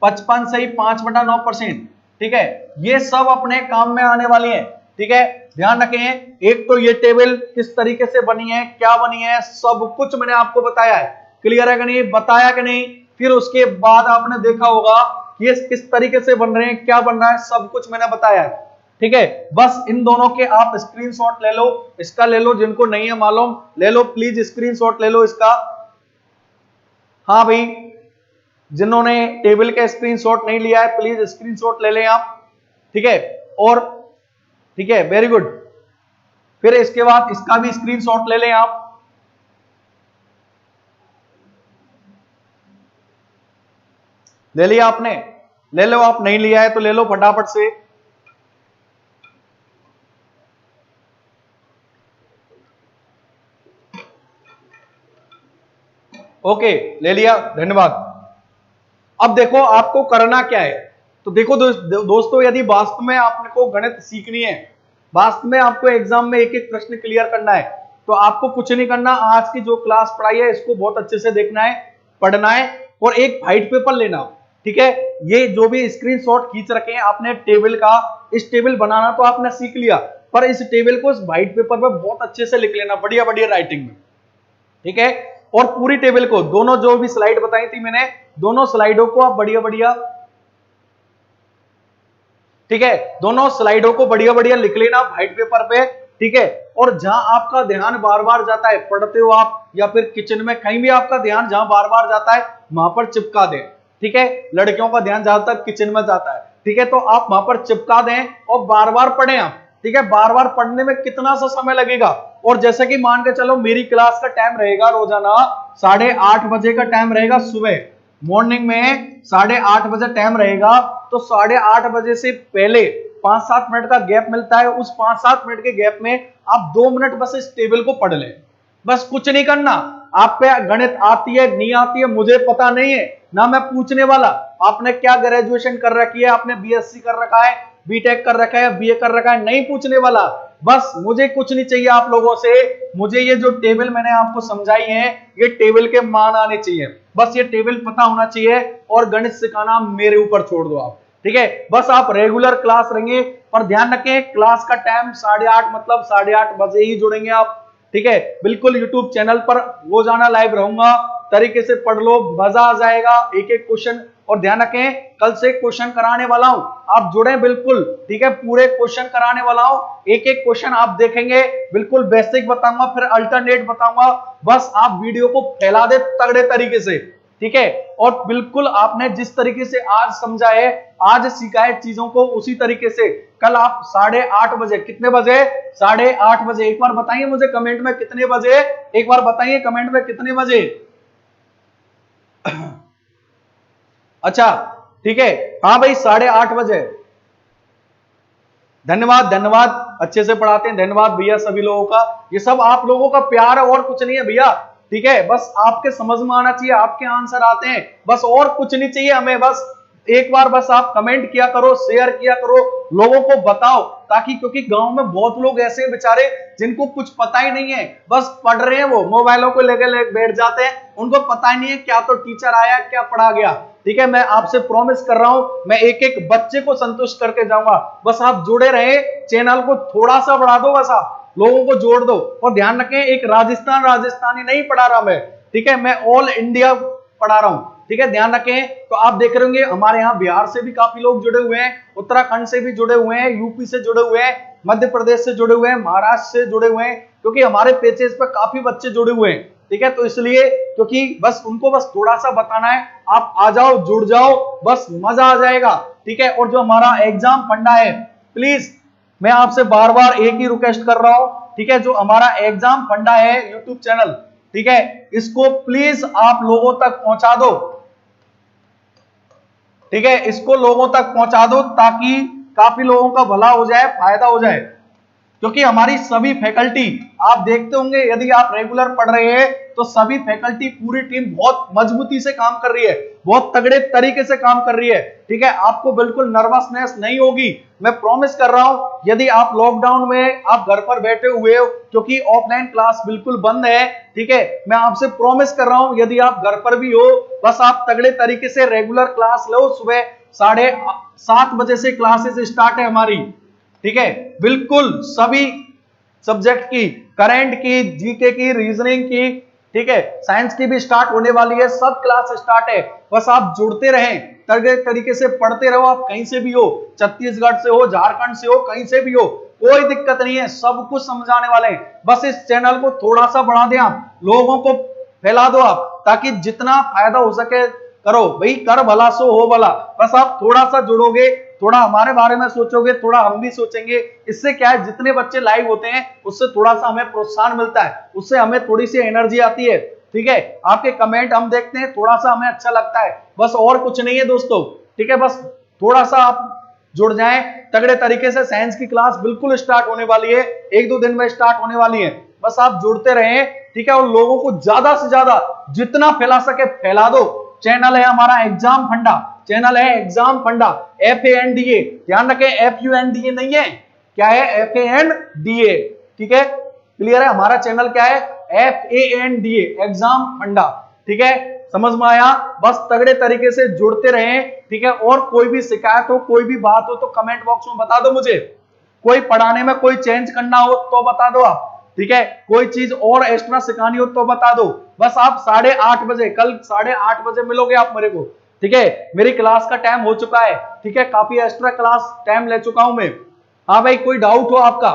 55 से 5/9%। ठीक है, ये सब अपने काम में आने वाली है। ठीक है, ध्यान रखें। एक तो ये टेबल किस तरीके से बनी है, क्या बनी है, सब कुछ मैंने आपको बताया है। क्लियर है कि नहीं, बताया कि नहीं? फिर उसके बाद आपने देखा होगा ये किस तरीके से बन रहे हैं, क्या बन रहा है, सब कुछ मैंने बताया है। ठीक है, बस इन दोनों के आप स्क्रीनशॉट ले लो, इसका ले लो, जिनको नहीं है मालूम ले लो, प्लीज स्क्रीनशॉट ले लो इसका। हाँ भाई, जिन्होंने टेबल का स्क्रीनशॉट नहीं लिया है प्लीज स्क्रीनशॉट ले लें आप। ठीक है, और ठीक है, वेरी गुड। फिर इसके बाद इसका भी स्क्रीनशॉट ले लें आप। ले लिया आपने? ले लो, आप नहीं लिया है तो ले लो फटाफट से। ओके, ले लिया, धन्यवाद। अब देखो आपको करना क्या है, तो देखो दोस्तों, यदि वास्तव में आपको गणित सीखनी है, वास्तव में आपको एग्जाम में एक एक प्रश्न क्लियर करना है, तो आपको कुछ नहीं करना, आज की जो क्लास पढ़ाई है इसको बहुत अच्छे से देखना है, पढ़ना है, और एक व्हाइट पेपर लेना, ठीक है। ये जो भी स्क्रीनशॉट खींच रखे हैं आपने टेबल का, इस टेबल बनाना तो आपने सीख लिया, पर इस टेबल को इस व्हाइट पेपर पर बहुत अच्छे से लिख लेना, बढ़िया बढ़िया राइटिंग में, ठीक है। और पूरी टेबल को, दोनों जो भी स्लाइड बताई थी मैंने, दोनों स्लाइडों को आप बढ़िया बढ़िया, ठीक है, दोनों स्लाइडों को बढ़िया बढ़िया लिख लेना व्हाइट पेपर पे, ठीक है। और जहां आपका ध्यान बार बार जाता है, पढ़ते हो आप या फिर किचन में, कहीं भी आपका ध्यान जहां बार बार जाता है वहां पर चिपका दें, ठीक है। लड़कियों का ध्यान ज्यादातर किचन में जाता है, ठीक है, तो आप वहां पर चिपका दें और बार बार पढ़ें आप, ठीक है। बार बार पढ़ने में कितना सा समय लगेगा, और जैसे कि मान के चलो मेरी क्लास का टाइम रहेगा रोजाना 8:30 बजे का टाइम रहेगा, सुबह मॉर्निंग में 8:30 बजे टाइम रहेगा, तो 8:30 बजे से पहले 5-7 मिनट का गैप मिलता है, उस 5-7 मिनट के गैप में आप 2 मिनट बस इस टेबल को पढ़ लें, बस कुछ नहीं करना। आप पे गणित आती है नहीं आती है मुझे पता नहीं है, ना मैं पूछने वाला, आपने क्या ग्रेजुएशन कर रखी है, आपने बीएससी कर रखा है, बीटेक कर रखा है, बीए कर रखा है, नहीं पूछने वाला। बस मुझे कुछ नहीं चाहिए आप लोगों से, मुझे ये जो टेबल मैंने आपको समझाई है, ये टेबल के मान आने चाहिए, बस ये टेबल पता होना चाहिए, और गणित सिखाना मेरे ऊपर छोड़ दो आप, ठीक है। बस आप रेगुलर क्लास रहेंगे, पर ध्यान रखें क्लास का टाइम 8:30, मतलब 8:30 बजे ही जुड़ेंगे आप, ठीक है। बिल्कुल यूट्यूब चैनल पर रोजाना लाइव रहूंगा, तरीके से पढ़ लो, मजा आ जाएगा, एक एक क्वेश्चन। और ध्यान रखें कल से क्वेश्चन कराने वाला हूं, आप जुड़े बिल्कुल, ठीक है, पूरे क्वेश्चन कराने वाला हूं, एक एक क्वेश्चन आप देखेंगे, बिल्कुल बेसिक बताऊंगा, फिर अल्टरनेट बताऊंगा, बस आप वीडियो को फैला दे तगड़े तरीके से, ठीक है। और बिल्कुल आपने जिस तरीके से आज समझा है, आज सीखा है चीजों को, उसी तरीके से कल आप 8:30 बजे, कितने बजे, 8:30 बजे, एक बार बताइए मुझे कमेंट में कितने बजे, एक बार बताइए कमेंट में कितने बजे। अच्छा ठीक है, हाँ भाई 8:30 बजे। धन्यवाद धन्यवाद, अच्छे से पढ़ाते हैं, धन्यवाद भैया सभी लोगों का, ये सब आप लोगों का प्यार है और कुछ नहीं है भैया, ठीक है। बस आपके समझ में आना चाहिए, आपके आंसर आते हैं, बस और कुछ नहीं चाहिए हमें, बस एक बार बस आप कमेंट किया करो, शेयर किया करो, लोगों को बताओ, ताकि, क्योंकि गांव में बहुत लोग ऐसे हैं बेचारे जिनको कुछ पता ही नहीं है, बस पढ़ रहे हैं, वो मोबाइलों को लेकर बैठ जाते हैं, उनको पता ही नहीं है क्या तो टीचर आया क्या पढ़ा गया, ठीक है। मैं आपसे प्रॉमिस कर रहा हूं, मैं एक एक बच्चे को संतुष्ट करके जाऊंगा, बस आप जुड़े रहे, चैनल को थोड़ा सा बढ़ा दो, बस आप लोगों को जोड़ दो। और ध्यान रखें एक राजस्थानी नहीं पढ़ा रहा मैं, ठीक है, मैं ऑल इंडिया पढ़ा रहा हूं, ठीक है, ध्यान रखें। तो आप देख रहे होंगे हमारे यहाँ बिहार से भी काफी लोग जुड़े हुए हैं, उत्तराखंड से भी जुड़े हुए हैं, यूपी से जुड़े हुए हैं, मध्य प्रदेश से जुड़े हुए हैं, महाराष्ट्र से जुड़े हुए हैं, क्योंकि हमारे पेजेस पर काफी बच्चे जुड़े हुए हैं, ठीक है। तो इसलिए क्योंकि बस उनको बस थोड़ा सा बताना है, आप आ जाओ, जुड़ जाओ, बस मजा आ जाएगा, ठीक है। और जो हमारा एग्जाम फंडा है, प्लीज मैं आपसे बार बार एक ही रिक्वेस्ट कर रहा हूं, ठीक है, जो हमारा एग्जाम फंडा है यूट्यूब चैनल, ठीक है, इसको प्लीज आप लोगों तक पहुंचा दो, ठीक है, इसको लोगों तक पहुंचा दो, ताकि काफी लोगों का भला हो जाए, फायदा हो जाए, क्योंकि हमारी सभी फैकल्टी, आप देखते होंगे यदि आप रेगुलर पढ़ रहे हैं तो सभी फैकल्टी, पूरी टीम बहुत मजबूती से काम कर रही है, बहुत तगड़े तरीके से काम कर रही है, ठीक है। आपको बिल्कुल नर्वसनेस नहीं होगी, मैं प्रॉमिस कर रहा हूं। यदि आप लॉकडाउन में आप घर पर बैठे हुए हो, क्योंकि ऑफलाइन क्लास बिल्कुल बंद है, ठीक है, मैं आपसे प्रॉमिस कर रहा हूं, यदि आप घर पर भी हो, बस आप तगड़े तरीके से रेगुलर क्लास लो, सुबह 7:30 बजे से क्लासेस स्टार्ट है हमारी, ठीक है, बिल्कुल सभी सब्जेक्ट की, करंट की, जीके की, रीजनिंग की, ठीक है, साइंस की भी स्टार्ट होने वाली है, सब क्लास स्टार्ट है, बस आप जुड़ते रहें, तरीके से पढ़ते रहो, आप कहीं से भी हो, छत्तीसगढ़ से हो, झारखंड से हो, कहीं से भी हो, कोई दिक्कत नहीं है, सब कुछ समझाने वाले हैं, बस इस चैनल को थोड़ा सा बढ़ा दें आप, लोगों को फैला दो आप, ताकि जितना फायदा हो सके करो भाई, कर भला सो हो भला, बस आप थोड़ा सा जुड़ोगे, थोड़ा हमारे बारे में सोचोगे, थोड़ा हम भी सोचेंगे, इससे क्या है, जितने बच्चे लाइव होते हैं उससे थोड़ा सा हमें प्रोत्साहन मिलता है, उससे हमें थोड़ी सी एनर्जी आती है, ठीक है, आपके कमेंट हम देखते हैं, थोड़ा सा हमें अच्छा लगता है, बस और कुछ नहीं है दोस्तों, ठीक है, बस थोड़ा सा आप जुड़ जाएं तगड़े तरीके से। साइंस की क्लास बिल्कुल स्टार्ट होने वाली है, 1-2 दिन में स्टार्ट होने वाली है, बस आप जुड़ते रहें, ठीक है, और लोगों को ज्यादा से ज्यादा जितना फैला सके फैला दो। चैनल है हमारा एग्जाम फंडा, चैनल है एग्जाम फंडा, FANDA, ध्यान रखें FUNDA नहीं है, क्या है FANDA, ठीक है, क्लियर है। हमारा चैनल क्या है FANDA, एग्जाम फंडा, ठीक है, समझ में आया। बस तगड़े तरीके से जुड़ते रहें, ठीक है। और कोई भी शिकायत हो, कोई भी बात हो तो कमेंट बॉक्स में बता दो मुझे, कोई पढ़ाने में कोई चेंज करना हो तो बता दो आप, ठीक है, कोई चीज और एक्स्ट्रा सिखानी हो तो बता दो। बस आप 8:30 बजे, कल 8:30 बजे मिलोगे आप मेरे को, ठीक है। मेरी क्लास का टाइम हो चुका है, ठीक है, काफी एक्स्ट्रा क्लास टाइम ले चुका हूं मैं। हाँ भाई, कोई डाउट हो आपका?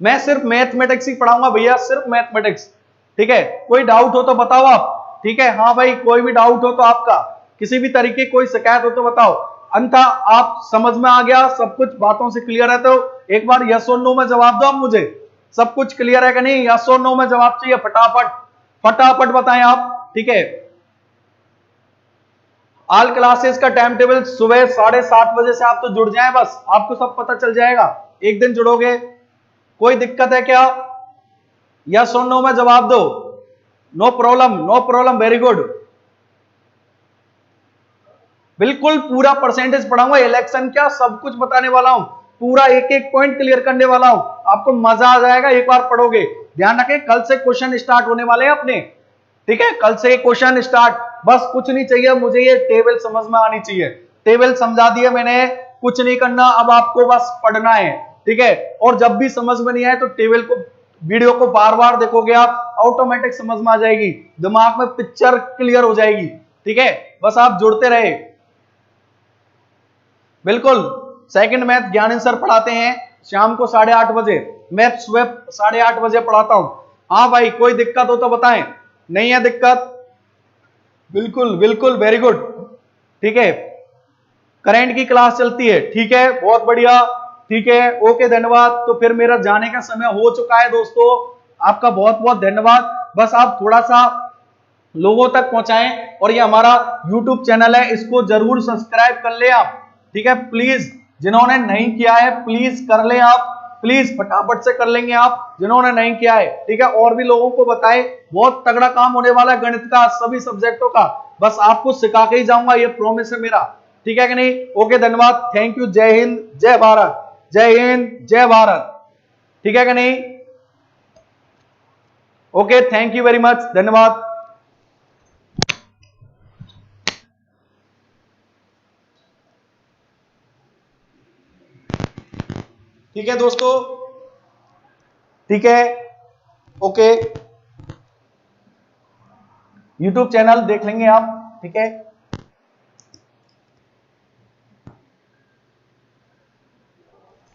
मैं सिर्फ मैथमेटिक्स ही पढ़ाऊंगा भैया, सिर्फ मैथमेटिक्स, ठीक है। कोई डाउट हो तो बताओ आप, ठीक है। हाँ भाई, कोई भी डाउट हो तो आपका, किसी भी तरीके कोई शिकायत हो तो बताओ। अंता आप समझ में आ गया, सब कुछ बातों से क्लियर है तो एक बार यस और नो में जवाब दो आप मुझे, सब कुछ क्लियर है कि नहीं? यस और नो में जवाब चाहिए, फटाफट फटाफट बताएं आप, ठीक है। ऑल क्लासेस का टाइम टेबल सुबह 7:30 बजे से आप तो जुड़ जाएं, बस आपको सब पता चल जाएगा। एक दिन जुड़ोगे, कोई दिक्कत है क्या? यस और नो में जवाब दो। No problem, no problem, very good. बिल्कुल पूरा परसेंटेज पढ़ाऊंगा, इलेक्शन क्या सब कुछ बताने वाला हूं, पूरा एक एक पॉइंट क्लियर करने वाला हूं, आपको मजा आ जाएगा एक बार पढ़ोगे। ध्यान रखें, कल से क्वेश्चन स्टार्ट होने वाले हैं अपने, ठीक है, कल से क्वेश्चन स्टार्ट। बस कुछ नहीं चाहिए मुझे, ये टेबल समझ में आनी चाहिए, टेबल समझा दिया मैंने, कुछ नहीं करना, अब आपको बस पढ़ना है, ठीक है। और जब भी समझ में नहीं आए तो टेबल को, वीडियो को बार बार देखोगे आप, ऑटोमेटिक समझ में आ जाएगी, दिमाग में पिक्चर क्लियर हो जाएगी, ठीक है। बस आप जुड़ते रहे, बिल्कुल। सेकंड मैथ ज्ञानेंद्र सर पढ़ाते हैं शाम को 8:30 बजे, मैथ सुबह 8:30 बजे पढ़ाता हूं। हाँ भाई, कोई दिक्कत हो तो बताएं, नहीं है दिक्कत? बिल्कुल बिल्कुल, वेरी गुड, ठीक है। करंट की क्लास चलती है, ठीक है, बहुत बढ़िया, ठीक है, ओके, धन्यवाद। तो फिर मेरा जाने का समय हो चुका है दोस्तों, आपका बहुत बहुत धन्यवाद। बस आप थोड़ा सा लोगों तक पहुंचाएं, और ये हमारा YouTube चैनल है, इसको जरूर सब्सक्राइब कर ले आप, ठीक है, प्लीज। जिन्होंने नहीं किया है प्लीज कर ले आप, प्लीज फटाफट से कर लेंगे आप जिन्होंने नहीं किया है, ठीक है। और भी लोगों को बताएं, बहुत तगड़ा काम होने वाला है गणित का, सभी सब्जेक्टों का, बस आपको सिखा के ही जाऊंगा, ये प्रॉमिस है मेरा, ठीक है कि नहीं? ओके, धन्यवाद, थैंक यू, जय हिंद, जय भारत, जय हिंद, जय भारत, ठीक है कि नहीं? Okay, thank you very much, धन्यवाद। ठीक है दोस्तों, ठीक है, ओके, YouTube चैनल देख लेंगे आप, ठीक है।